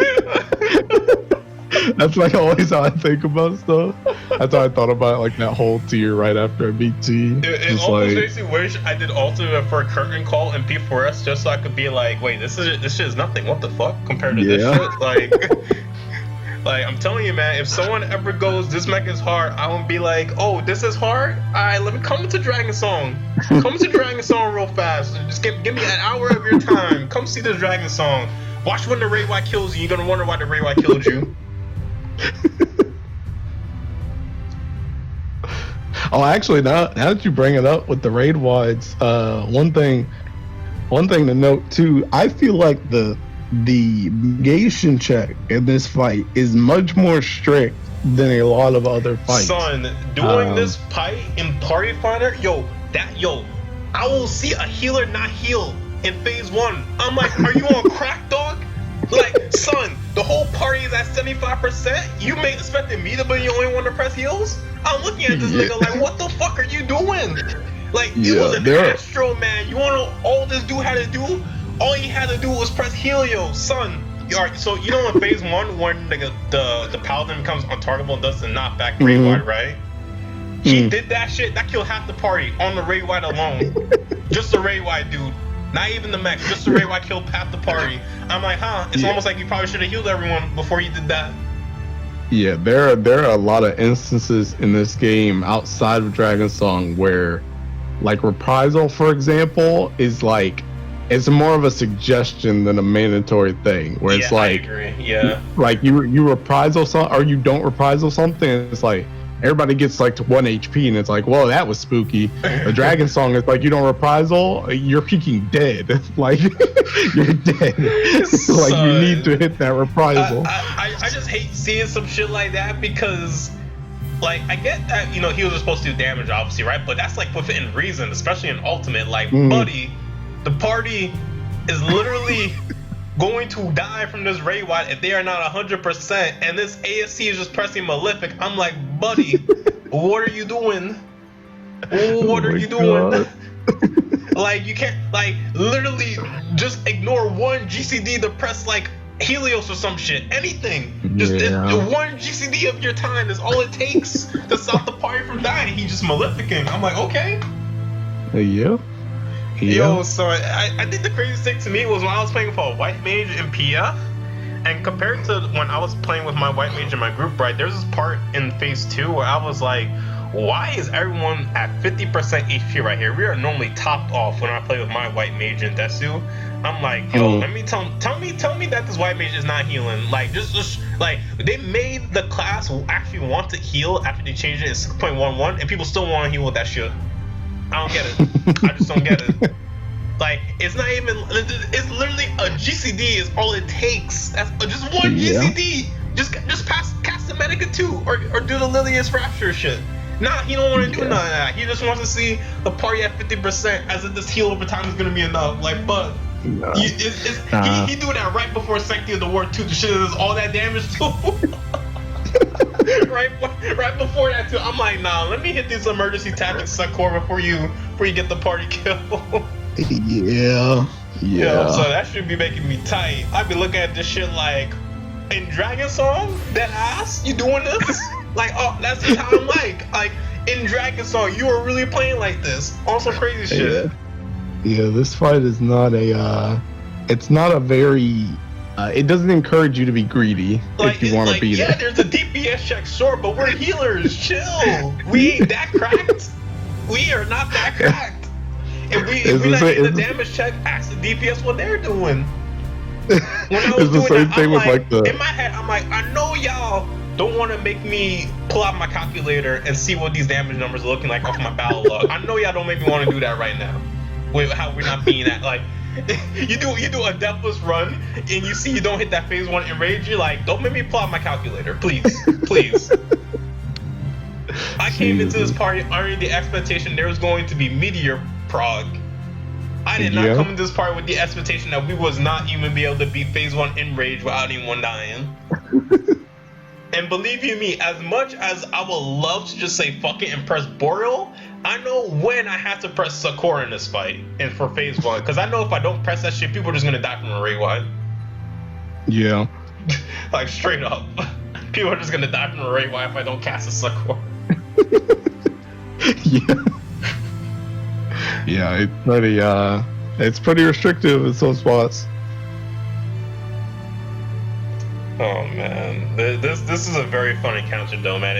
That's like always how I think about stuff. That's how I thought about like that whole tier right after I beat T. It almost makes me wish I did ultimate for a curtain call and P4S just so I could be like, wait, this shit is nothing. What the fuck compared to this shit? Like I'm telling you, man, if someone ever goes, this mech is hard, I won't be like, oh, this is hard? Alright, let me come to Dragonsong. Come to Dragonsong real fast. Just give me an hour of your time. Come see this Dragonsong. Watch when the Ray Y kills you. You're gonna wonder why the Ray Y killed you. Oh, actually, now that you bring it up with the raid wides, one thing to note too, I feel like the negation check in this fight is much more strict than a lot of other fights. Son, doing this fight in Party Finder, I will see a healer not heal in phase 1. I'm like, are you on crack, dog? Like, son, the whole party is at 75%. You may expected me to be the only one to press heals? I'm looking at this nigga like, what the fuck are you doing? Like, it was an Astro, man. You wanna know all this dude had to do? All he had to do was press Helio, son. Alright, so you know in phase 1 when the paladin becomes untargetable and does the knockback Ray Wide, right? He did that shit, that killed half the party on the Ray Wide alone. Just the Ray Wide dude. Not even the mech, just the Ray Wide killed half the party. I'm like, it's almost like you probably should have healed everyone before you did that. Yeah, there are a lot of instances in this game outside of Dragonsong where, like, Reprisal, for example, is like, it's more of a suggestion than a mandatory thing. Where it's like, I agree. Yeah, like you reprisal something or you don't reprisal something, and it's like everybody gets like to 1 HP, and it's like, whoa, that was spooky. The Dragonsong is like, you don't reprisal, you're peeking dead. Like, you're dead. Like, you need to hit that reprisal. I just hate seeing some shit like that because, like, I get that, he was just supposed to do damage, obviously, right? But that's like within reason, especially in Ultimate. Like, buddy, the party is literally going to die from this Ray Wide if they are not 100%, and this ASC is just pressing Malefic. I'm like, buddy, what are you doing? What are you doing? Like, you can't, like, literally just ignore one GCD to press, like, Helios or some shit. Anything. Just one GCD of your time is all it takes to stop the party from dying. He just Maleficing. I'm like, okay. Yeah. Yo, so I think the craziest thing to me was when I was playing for a white mage in PF, and compared to when I was playing with my white mage in my group, right, there's this part in phase 2 where I was like, why is everyone at 50% HP right here? We are normally topped off when I play with my white mage in Desu. I'm like, yo, let me tell me that this white mage is not healing. Like, just like they made the class actually want to heal after they changed it in 6.11, and people still want to heal with that shit. I don't get it. I just don't get it. Like, it's not even. It's literally a GCD is all it takes. That's just one GCD. Just cast the Medica 2 or do the Lilius Rapture shit. Nah, he don't want to do none of that. He just wants to see the party at 50%, as if this heal over time is gonna be enough. Like, but he doing that right before Sanctity of the War 2. The shit does all that damage too. right before that too. I'm like, nah, let me hit these emergency tactics Sakura before you get the party kill. Yeah. So that should be making me tight. I'd be looking at this shit like, in Dragonsong, that ass, you doing this? Like, oh, that's just how I'm like in Dragonsong, you are really playing like this. On some crazy shit. Yeah, this fight is not it's not a very, it doesn't encourage you to be greedy if you want to beat it. Yeah, there's a DPS check, sure, but we're healers. Chill. We ain't that cracked. We are not that cracked. If we not getting the damage check, ask the DPS what they're doing. When I was doing that, I'm like, in my head, I'm like, I know y'all don't want to make me pull out my calculator and see what these damage numbers are looking like off my battle log. I know y'all don't make me want to do that right now. With how we're not being that, like, you do a deathless run and you see you don't hit that phase 1 enrage, you're like, don't make me pull out my calculator, please. I came into this party under the expectation there was going to be meteor prog. I did not come into this party with the expectation that we was not even be able to beat phase 1 enrage without anyone dying. And believe you me, as much as I would love to just say fuck it and press Boreal, I know when I have to press Sakura in this fight and for phase 1, because I know if I don't press that shit, people are just gonna die from a Ray White. Yeah. Like, straight up. People are just gonna die from a Ray White if I don't cast a Sakura. Yeah, it's pretty restrictive in some spots. Oh man, this is a very fun encounter though, man.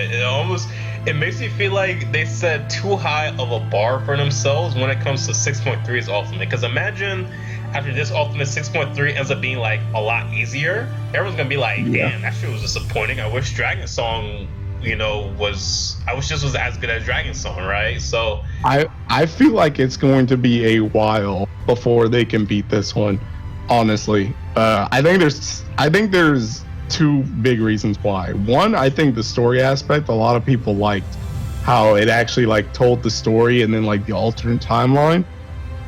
It makes me feel like they set too high of a bar for themselves when it comes to 6.3's ultimate. Because imagine after this ultimate 6.3 ends up being like a lot easier, everyone's gonna be like, damn, that shit was disappointing. I wish Dragonsong, was as good as Dragonsong, right? So I feel like it's going to be a while before they can beat this one. Honestly, I think there's two big reasons why. One, I think the story aspect, a lot of people liked how it actually like told the story and then like the alternate timeline.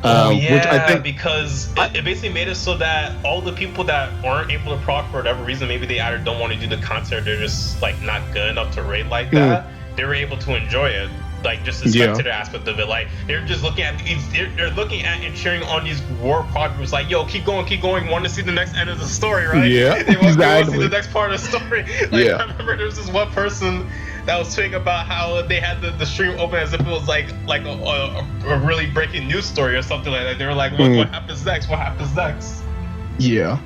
Which I think because it basically made it so that all the people that aren't able to proc for whatever reason, maybe they either don't want to do the concert, they're just like not good enough to raid like that. They were able to enjoy it. Like, just the spectator aspect of it, like they're just looking at they're looking at and cheering on these war programs, like, yo, keep going, want to see the next end of the story, right? Yeah, they want to see the next part of the story. Like, I remember there was this one person that was tweeting about how they had the stream open as if it was like a really breaking news story or something like that. They were like, what happens next? What happens next? Yeah,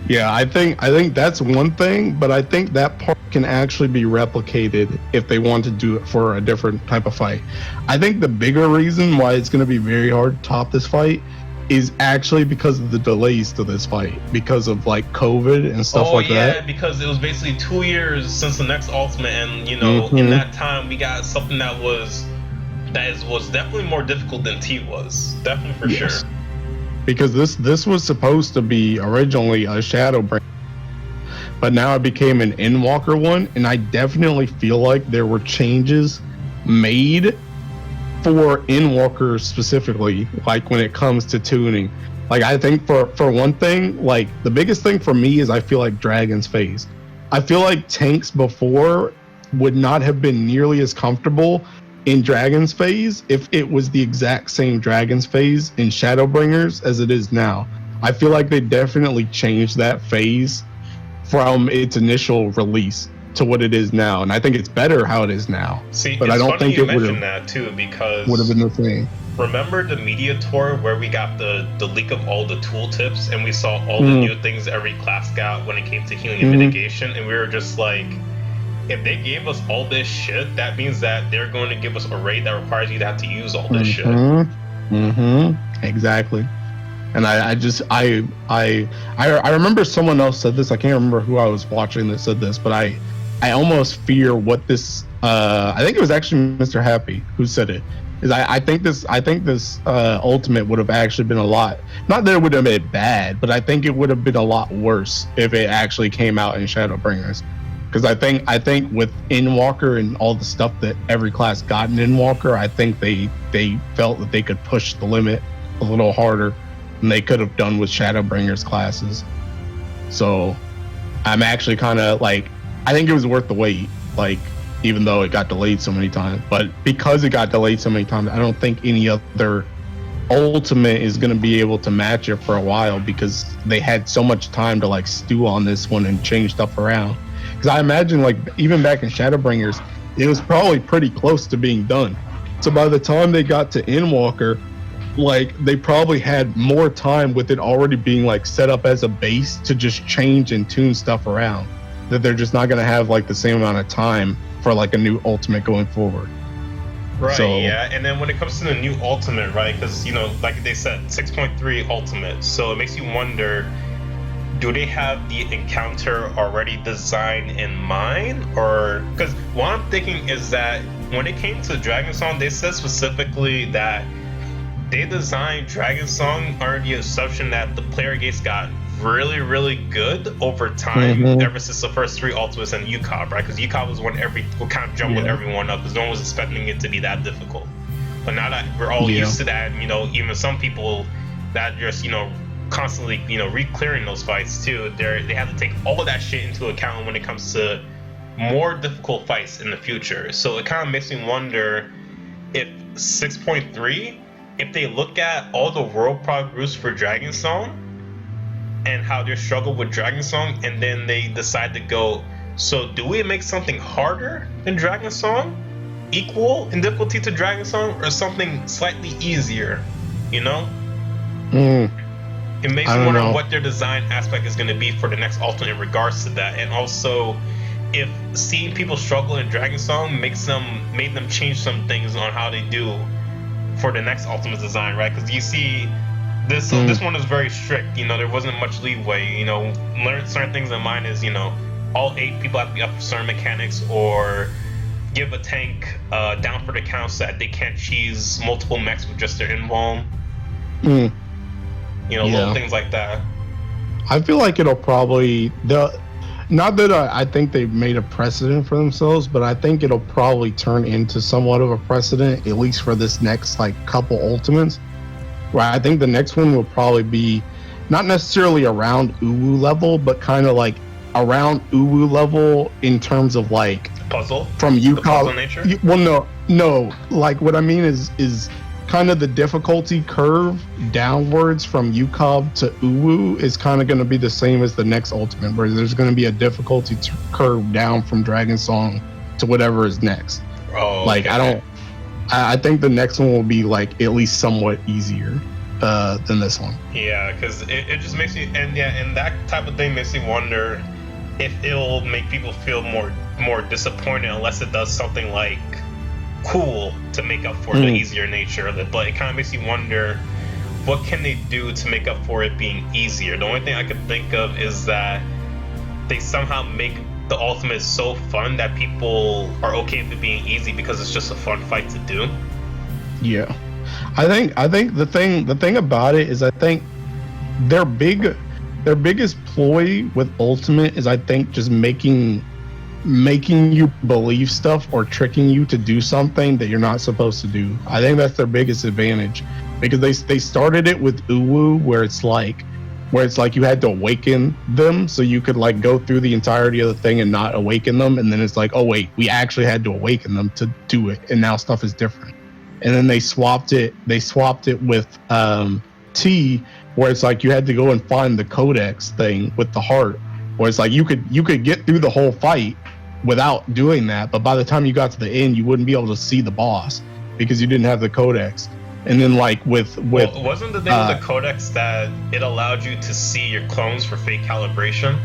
I think that's one thing, but I think that part can actually be replicated if they want to do it for a different type of fight. I think the bigger reason why it's going to be very hard to top this fight is actually because of the delays to this fight, because of like COVID and stuff like that. Yeah, because it was basically 2 years since the next Ultimate, and in that time we got something that was definitely more difficult than T was, definitely for sure. Because this was supposed to be originally a Shadowbringer, but now it became an Endwalker one, and I definitely feel like there were changes made for Endwalkers specifically, like when it comes to tuning. Like, I think for one thing, like the biggest thing for me is I feel like Dragon's Phase. I feel like tanks before would not have been nearly as comfortable in Dragon's Phase if it was the exact same Dragon's Phase in Shadowbringers as it is now. I feel like they definitely changed that phase from its initial release to what it is now, and I think it's better how it is now. See, but it's I don't funny think you it would mentioned that too, because would have been the same. remember the media tour where we got the leak of all the tooltips and we saw all the new things every class got when it came to healing and mitigation, and we were just like, if they gave us all this shit, that means that they're going to give us a raid that requires you to have to use all this shit. Exactly. And I remember someone else said this. I can't remember who I was watching that said this, but I almost fear what this. I think it was actually Mr. Happy who said it. Is I think this ultimate would have actually been a lot. Not that it would have been bad, but I think it would have been a lot worse if it actually came out in Shadowbringers. Because I think with Endwalker and all the stuff that every class got in Endwalker, I think they felt that they could push the limit a little harder than they could have done with Shadowbringers classes. So I'm actually kind of like, I think it was worth the wait, like, even though it got delayed so many times. But because it got delayed so many times, I don't think any other ultimate is going to be able to match it for a while, because they had so much time to like stew on this one and change stuff around. Because I imagine, like, even back in Shadowbringers, it was probably pretty close to being done. So by the time they got to Endwalker, like, they probably had more time with it already being like set up as a base to just change and tune stuff around, that they're just not going to have like the same amount of time for like a new ultimate going forward. Right, so, yeah. And then when it comes to the new ultimate, right, because, you know, like they said, 6.3 ultimate, so it makes you wonder, do they have the encounter already designed in mind? Or, because what I'm thinking is that when it came to Dragonsong, they said specifically that they designed Dragonsong under the assumption that the player gates got really, really good over time, ever since the first 3 ultimates and UCOB, right? Because UCOB was one kind of jumbled everyone up, because no one was expecting it to be that difficult. But now that we're all used to that, you know, even some people that just, you know, constantly, you know, re-clearing those fights too, they have to take all of that shit into account when it comes to more difficult fights in the future. So it kind of makes me wonder if 6.3, if they look at all the world progress for Dragonsong and how they struggle with Dragonsong, and then they decide to go, so do we make something harder than Dragonsong, equal in difficulty to Dragonsong, or something slightly easier, you know? It makes me wonder what their design aspect is going to be for the next ultimate in regards to that. And also, if seeing people struggle in Dragonsong made them change some things on how they do for the next ultimate design, right? Because you see, this one is very strict. You know, there wasn't much leeway. You know, learn certain things in mind is, you know, all 8 people have to be up for certain mechanics, or give a tank down for the count so that they can't cheese multiple mechs with just their invuln. You know, little things like that. I feel like it'll probably, not that I think they've made a precedent for themselves, but I think it'll probably turn into somewhat of a precedent, at least for this next like couple ultimates. Right, I think the next one will probably be not necessarily around Uwu level, but kind of like around Uwu level in terms of like puzzle from UCOB. The puzzle nature? Well, no. Like what I mean is kind of the difficulty curve downwards from UCOB to Uwu is kind of going to be the same as the next ultimate, where there's going to be a difficulty curve down from Dragonsong to whatever is next. Oh, like okay. I think the next one will be like at least somewhat easier than this one. Yeah, because it just makes me, and that type of thing makes me wonder if it'll make people feel more disappointed unless it does something like cool to make up for the easier nature of it. But it kind of makes you wonder, what can they do to make up for it being easier? The only thing I could think of is that they somehow make the ultimate so fun that people are okay with it being easy because it's just a fun fight to do. Yeah, I think the thing about it is, I think their biggest ploy with ultimate is, I think, just making you believe stuff or tricking you to do something that you're not supposed to do. I think that's their biggest advantage, because they started it with Uwu, where it's like you had to awaken them so you could like go through the entirety of the thing and not awaken them, and then it's like, oh wait, we actually had to awaken them to do it, and now stuff is different. And then they swapped it with T, where it's like you had to go and find the codex thing with the heart, where it's like you could get through the whole fight without doing that, but by the time you got to the end, you wouldn't be able to see the boss because you didn't have the codex. And then like with wasn't the thing with the codex that it allowed you to see your clones for fake calibration?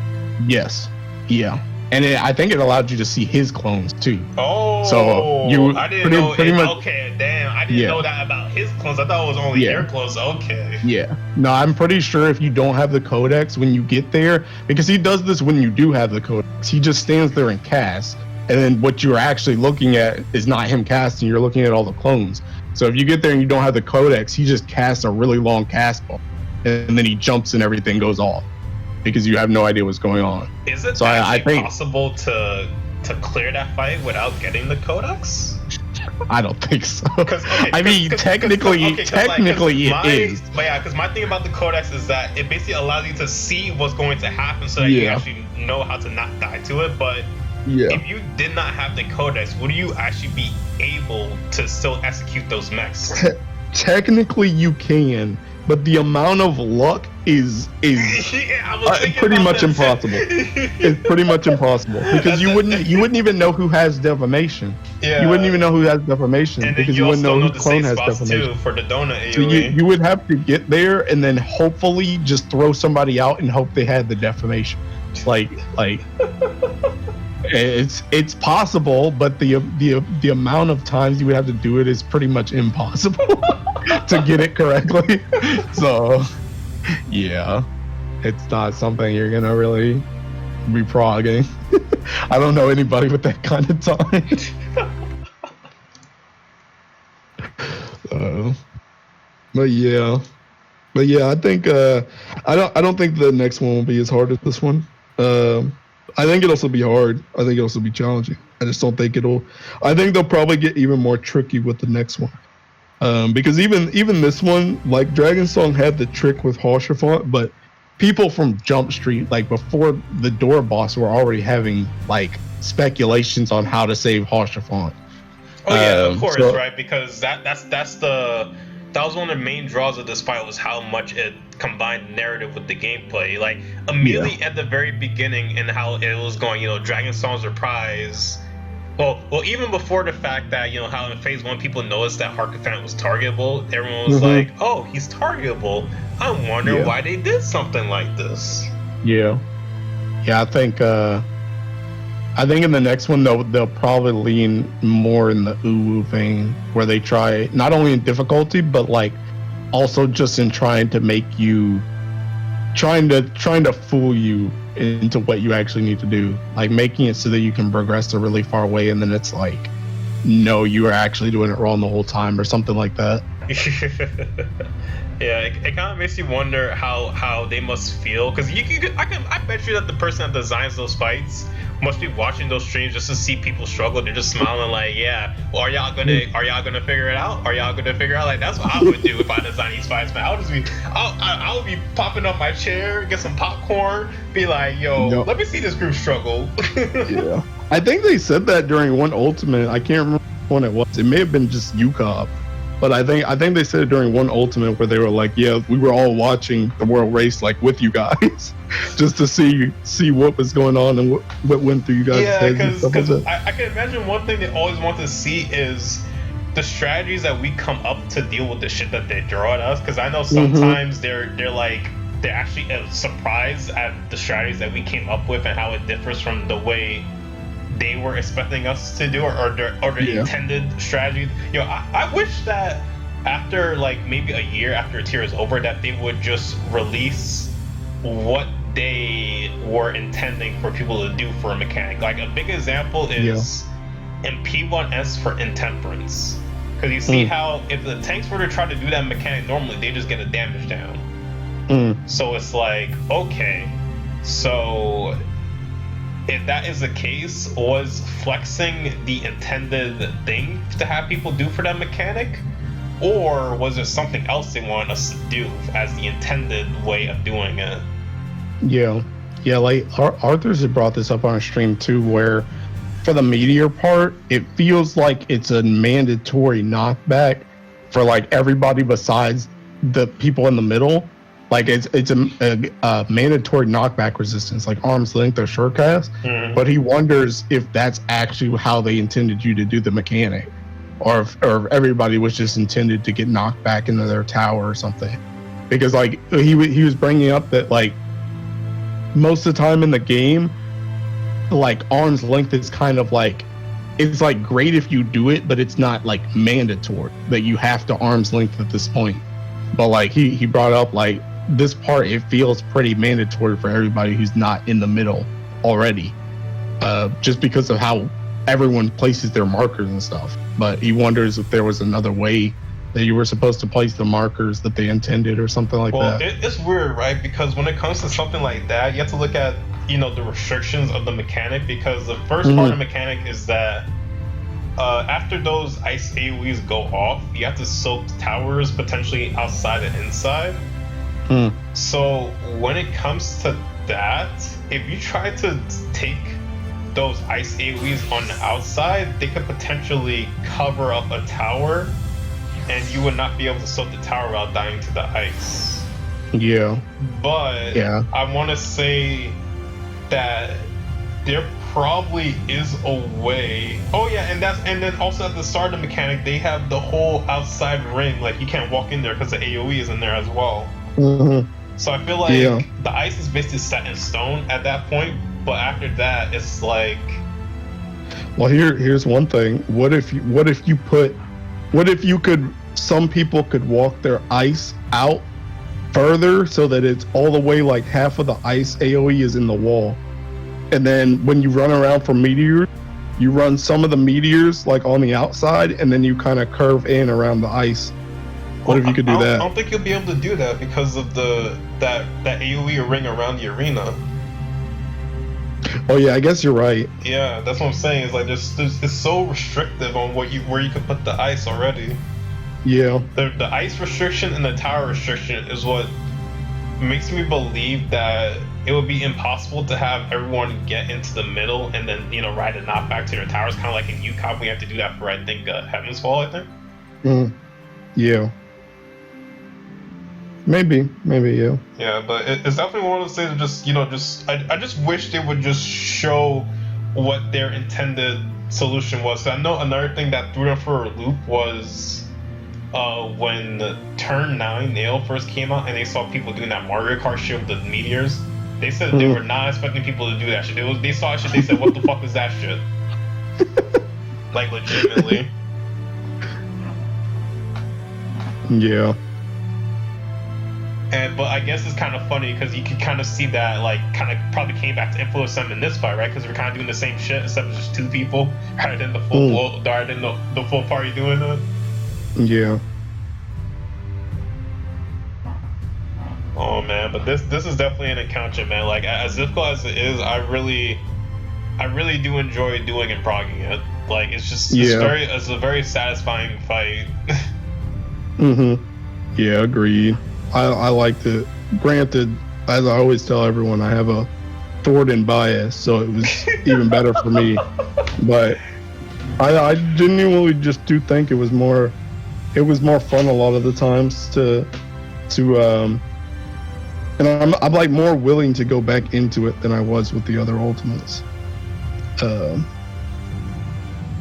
Yes. Yeah. And I think it allowed you to see his clones too. Oh, so I didn't know. Okay, damn, I didn't know that about his clones. I thought it was only their clones. Okay. Yeah. No, I'm pretty sure if you don't have the codex when you get there, because he does this when you do have the codex, he just stands there and casts, and then what you're actually looking at is not him casting. You're looking at all the clones. So if you get there and you don't have the codex, he just casts a really long cast ball, and then he jumps and everything goes off because you have no idea what's going on. Is it I think possible to clear that fight without getting the codex? I don't think so. Technically it is. But yeah, because my thing about the codex is that it basically allows you to see what's going to happen so that you actually know how to not die to it. But if you did not have the codex, would you actually be able to still execute those mechs? Technically you can, but the amount of luck is pretty much impossible. It's pretty much impossible because you wouldn't even know who has deformation. You wouldn't even know who has deformation because you wouldn't know who clone has deformation. For the donut, so you would have to get there and then hopefully just throw somebody out and hope they had the deformation. Like it's possible, but the amount of times you would have to do it is pretty much impossible to get it correctly. So yeah, it's not something you're gonna really be progging. I don't know anybody with that kind of time. But yeah, I think I don't think the next one will be as hard as this one. I think it'll also be hard. I think it'll also be challenging. I just don't think I think they'll probably get even more tricky with the next one. Because even this one, like Dragonsong had the trick with Hausherfont, but people from Jump Street, like before the door boss, were already having like speculations on how to save Hausherfont. Oh yeah, of course, right? Because that was one of the main draws of this fight, was how much it combined narrative with the gameplay. Like immediately at the very beginning, and how it was going, Dragonsong's Reprise. Well, even before the fact that, how in phase 1 people noticed that Harkafant was targetable, everyone was like, oh, he's targetable. I wonder why they did something like this. Yeah, I think in the next one they'll probably lean more in the uwu vein, where they try not only in difficulty but like also just in trying to make you trying to fool you into what you actually need to do, like making it so that you can progress a really far away and then it's like, no, you were actually doing it wrong the whole time or something like that. Yeah, it kind of makes you wonder how they must feel, because I bet you that the person that designs those fights must be watching those streams just to see people struggle. They're just smiling like, yeah, well, are y'all gonna figure it out? Are y'all gonna figure out? Like, that's what I would do if I designed these fights, man. I would be popping up my chair, get some popcorn, be like, yo, let me see this group struggle. Yeah, I think they said that during one Ultimate. I can't remember when it was. It may have been just UCOP. But I think they said it during one Ultimate where they were like, yeah, we were all watching the world race like with you guys, just to see what was going on and what went through you guys' heads. Yeah, because I can imagine one thing they always want to see is the strategies that we come up to deal with the shit that they throw at us. Because I know sometimes they're actually surprised at the strategies that we came up with and how it differs from the way they were expecting us to do, or the intended strategy. I wish that after like maybe a year after a tier is over, that they would just release what they were intending for people to do for a mechanic. Like a big example is in P1S for Intemperance, because you see how if the tanks were to try to do that mechanic normally, they just get a damage down. So it's like, okay, so if that is the case, was flexing the intended thing to have people do for that mechanic? Or was there something else they want us to do as the intended way of doing it? Yeah, like Arthur's had brought this up on a stream too, where for the meteor part, it feels like it's a mandatory knockback for like everybody besides the people in the middle. Like it's a mandatory knockback resistance, like arm's length or short cast. But he wonders if that's actually how they intended you to do the mechanic, or if everybody was just intended to get knocked back into their tower or something. Because like he was bringing up that like most of the time in the game, like arm's length is kind of like, it's like great if you do it, but it's not like mandatory that you have to arm's length at this point. But like he brought up like this part, it feels pretty mandatory for everybody who's not in the middle already, just because of how everyone places their markers and stuff. But he wonders if there was another way that you were supposed to place the markers that they intended or something like that. It's weird, right? Because when it comes to something like that, you have to look at, you know, the restrictions of the mechanic, because the first part of the mechanic is that after those ice AoEs go off, you have to soak towers potentially outside and inside. So when it comes to that, if you try to take those ice AoEs on the outside, they could potentially cover up a tower, and you would not be able to soak the tower without dying to the ice. Yeah. But yeah. I want to say that there probably is a way. Oh yeah, and then also at the start of the mechanic, they have the whole outside ring. Like you can't walk in there because the AoE is in there as well. So I feel like the ice is basically set in stone at that point. But after that, it's like. Well, here's one thing. What if some people could walk their ice out further so that it's all the way like half of the ice AoE is in the wall, and then when you run around for meteors, you run some of the meteors like on the outside, and then you kind of curve in around the ice. What if you could do that? I don't think you'll be able to do that because of that AoE ring around the arena. Oh yeah, I guess you're right. Yeah, that's what I'm saying. It's like it's so restrictive on where you could put the ice already. Yeah. The ice restriction and the tower restriction is what makes me believe that it would be impossible to have everyone get into the middle and then, you know, ride a knockback to their towers. Kind of like in UCOP, we have to do that for, I think, Heaven's Fall, I think. Yeah. Maybe, yeah. Yeah, but it's definitely one of those things that just, you know, I just wish they would just show what their intended solution was. So I know another thing that threw them for a loop was when Turn 9 Nail first came out and they saw people doing that Mario Kart shit with the meteors. They said they were not expecting people to do that shit. They saw shit, they said, what the fuck is that shit? Like, legitimately. Yeah. But I guess it's kind of funny because you can kind of see that, like, kind of probably came back to influence them in this fight, right? Because we're kind of doing the same shit, except it's just two people rather than the full full party doing it. Yeah. Oh man, but this is definitely an encounter, man. Like, as difficult as it is, I really do enjoy doing and progging it. Like, it's just it's a very satisfying fight. Yeah, agreed. I liked it. Granted, as I always tell everyone, I have a Thornton bias, so it was even better for me. But I genuinely just do think it was more fun a lot of the times to and I'm like more willing to go back into it than I was with the other Ultimates. Yeah,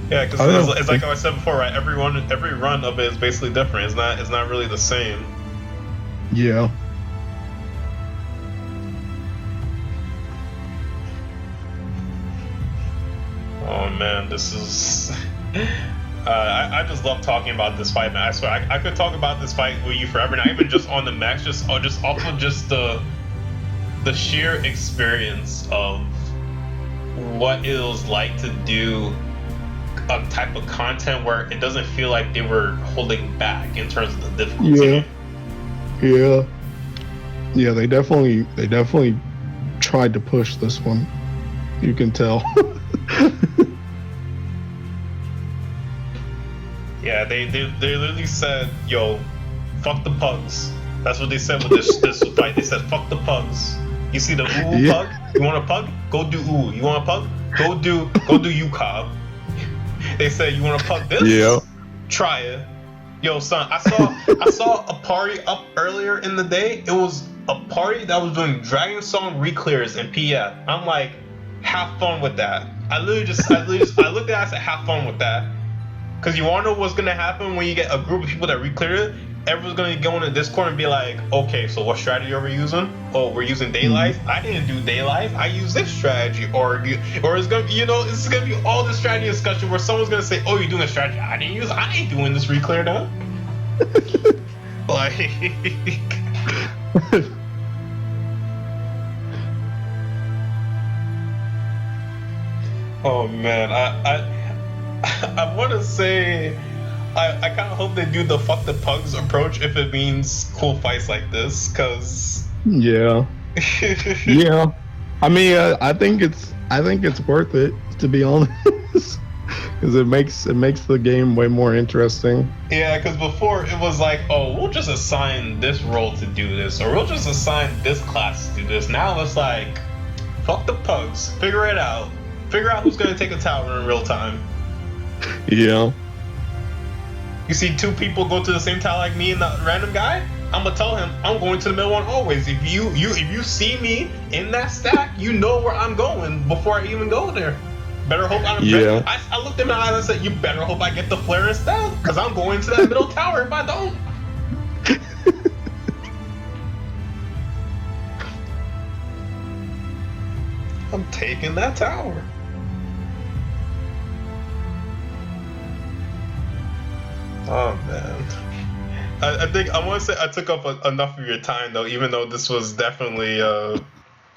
because it's like I said before, right? Every run of it is basically different. It's not really the same. Yeah. Oh man, this is. I just love talking about this fight, man. I swear, I could talk about this fight with you forever. Not even just on the max, just off of just the sheer experience of what it was like to do a type of content where it doesn't feel like they were holding back in terms of the difficulty. Yeah, they definitely tried to push this one. You can tell. Yeah, they literally said, "Yo, fuck the pugs." That's what they said with this fight. They said, "Fuck the pugs." You see the pug? You want a pug? Go do ooh. You want a pug? Go do UCOB. They said, "You want a pug this? Yeah. Try it." Yo, son, I saw a party up earlier in the day. It was a party that was doing Dragonsong reclears in PF. I'm like, have fun with that. I looked at it, I said, have fun with that. Because you want to know what's going to happen when you get a group of people that re-clear it? Everyone's going to go into Discord and be like, okay, so what strategy are we using? Oh, we're using Daylight. I didn't do Daylight. I used this strategy. Or it's going to be, it's going to be all this strategy discussion where someone's going to say, oh, you're doing a strategy I didn't use. I ain't doing this re-clear though. Like... Oh, man. I want to say... I kind of hope they do the fuck the pugs approach if it means cool fights like this, cause yeah. I mean, I think it's worth it, to be honest, because it makes the game way more interesting. Yeah, because before it was like, oh, we'll just assign this role to do this, or we'll just assign this class to do this. Now it's like, fuck the pugs, figure it out, figure out who's gonna take a tower in real time. Yeah. You see two people go to the same tower like me and the random guy, I'm gonna tell him I'm going to the middle one always. If you see me in that stack, you know where I'm going before I even go there. Better hope I don't. Yeah. I looked in my eyes and said, you better hope I get the flare instead, because I'm going to that middle tower if I don't. I'm taking that tower. Oh man, I think I want to say I took up enough of your time though, even though this was definitely a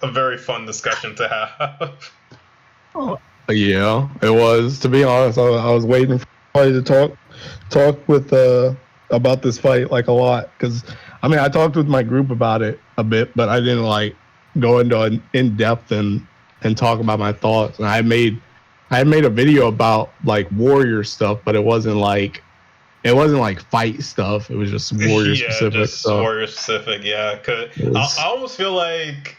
very fun discussion to have. Oh, yeah, it was. To be honest, I was waiting for somebody to talk with about this fight like a lot, because I mean I talked with my group about it a bit, but I didn't like go into in depth and talk about my thoughts. And I had made a video about like warrior stuff, but it wasn't like fight stuff. It was just warrior specific. Just warrior specific. Yeah, cause I almost feel like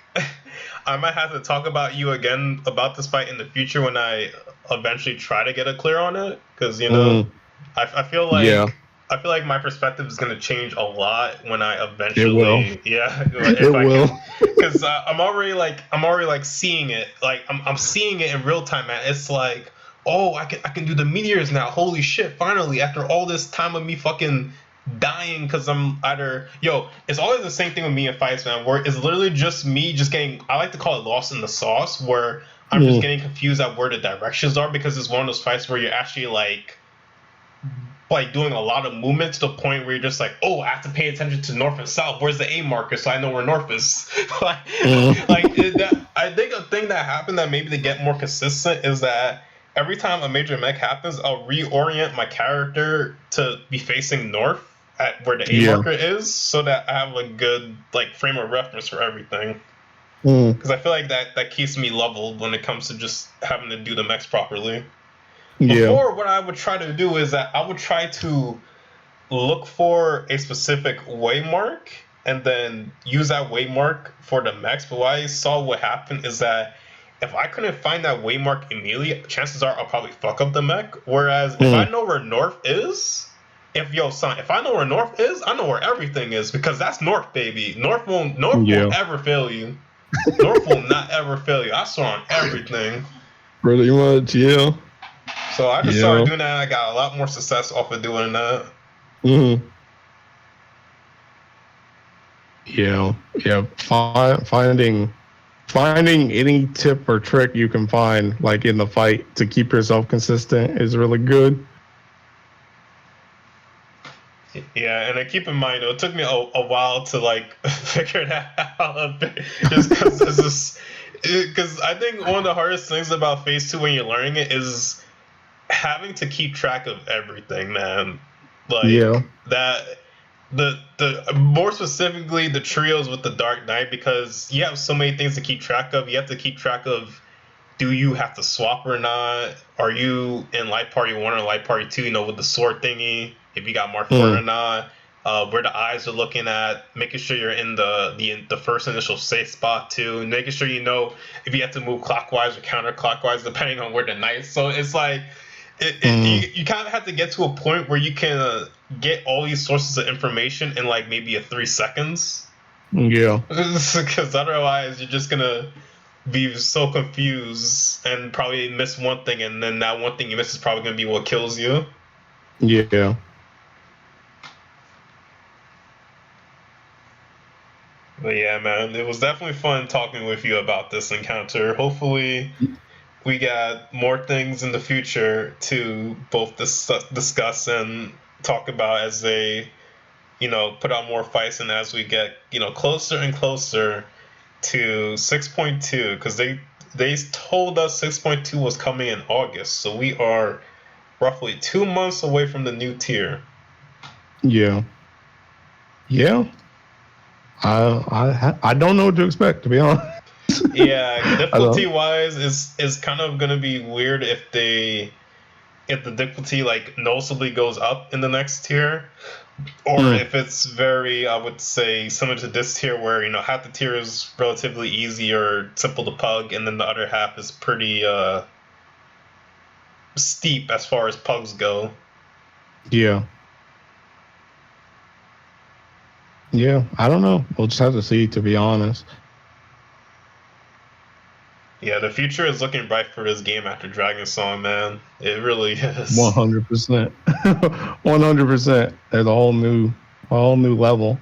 I might have to talk about you again about this fight in the future when I eventually try to get a clear on it. Because I feel like my perspective is gonna change a lot when I eventually. It will. Yeah, it will. Because I'm already seeing it. Like I'm seeing it in real time, man. It's like, oh, I can do the meteors now. Holy shit! Finally, after all this time of me fucking dying, because I'm either it's always the same thing with me in fights, man. Where it's literally just me just getting. I like to call it lost in the sauce, where I'm just getting confused at where the directions are, because it's one of those fights where you're actually like doing a lot of movement to the point where you're just like, oh, I have to pay attention to north and south. Where's the A marker so I know where north is? I think a thing that happened that maybe to get more consistent is that every time a major mech happens, I'll reorient my character to be facing north at where the A marker is, so that I have a good frame of reference for everything. Because I feel like that keeps me leveled when it comes to just having to do the mechs properly. Before, what I would try to do is that I would try to look for a specific waymark and then use that waymark for the mechs. But what I saw what happened is that if I couldn't find that waymark immediately, chances are I'll probably fuck up the mech. Whereas if I know where north is, if I know where north is, I know where everything is, because that's north, baby. North won't ever fail you. North will not ever fail you. I saw on everything. Pretty much, yeah. So I just started doing that, and I got a lot more success off of doing that. Yeah. Finding any tip or trick you can find, in the fight, to keep yourself consistent is really good. Yeah, and keep in mind, it took me a while to figure that out, just because I think one of the hardest things about Phase 2 when you're learning it is having to keep track of everything, man. That the more specifically the trios with the Dark Knight, because you have so many things to keep track of. You have to keep track of, do you have to swap or not? Are you in Light Party 1 or Light Party 2, with the sword thingy, if you got Mark 4 or not? Where the eyes are looking at, making sure you're in the first initial safe spot too, and making sure if you have to move clockwise or counterclockwise depending on where the knight is. So it's like you kind of have to get to a point where you can get all these sources of information in maybe 3 seconds. Yeah. Because otherwise you're just gonna be so confused and probably miss one thing, and then that one thing you miss is probably gonna be what kills you. Yeah. But yeah, man, it was definitely fun talking with you about this encounter. Hopefully, we got more things in the future to both discuss and talk about as they, put out more fights and as we get, closer and closer to 6.2, because they told us 6.2 was coming in August, so we are roughly 2 months away from the new tier. Yeah. Yeah. I don't know what to expect, to be honest. Yeah, difficulty wise is kind of gonna be weird if the difficulty like noticeably goes up in the next tier, or if it's very, I would say, similar to this tier where half the tier is relatively easy or simple to pug, and then the other half is pretty steep as far as pugs go. Yeah. Yeah, I don't know. We'll just have to see, to be honest. Yeah, the future is looking bright for this game after Dragonsong, man. It really is. 100%. 100%. There's a whole new level.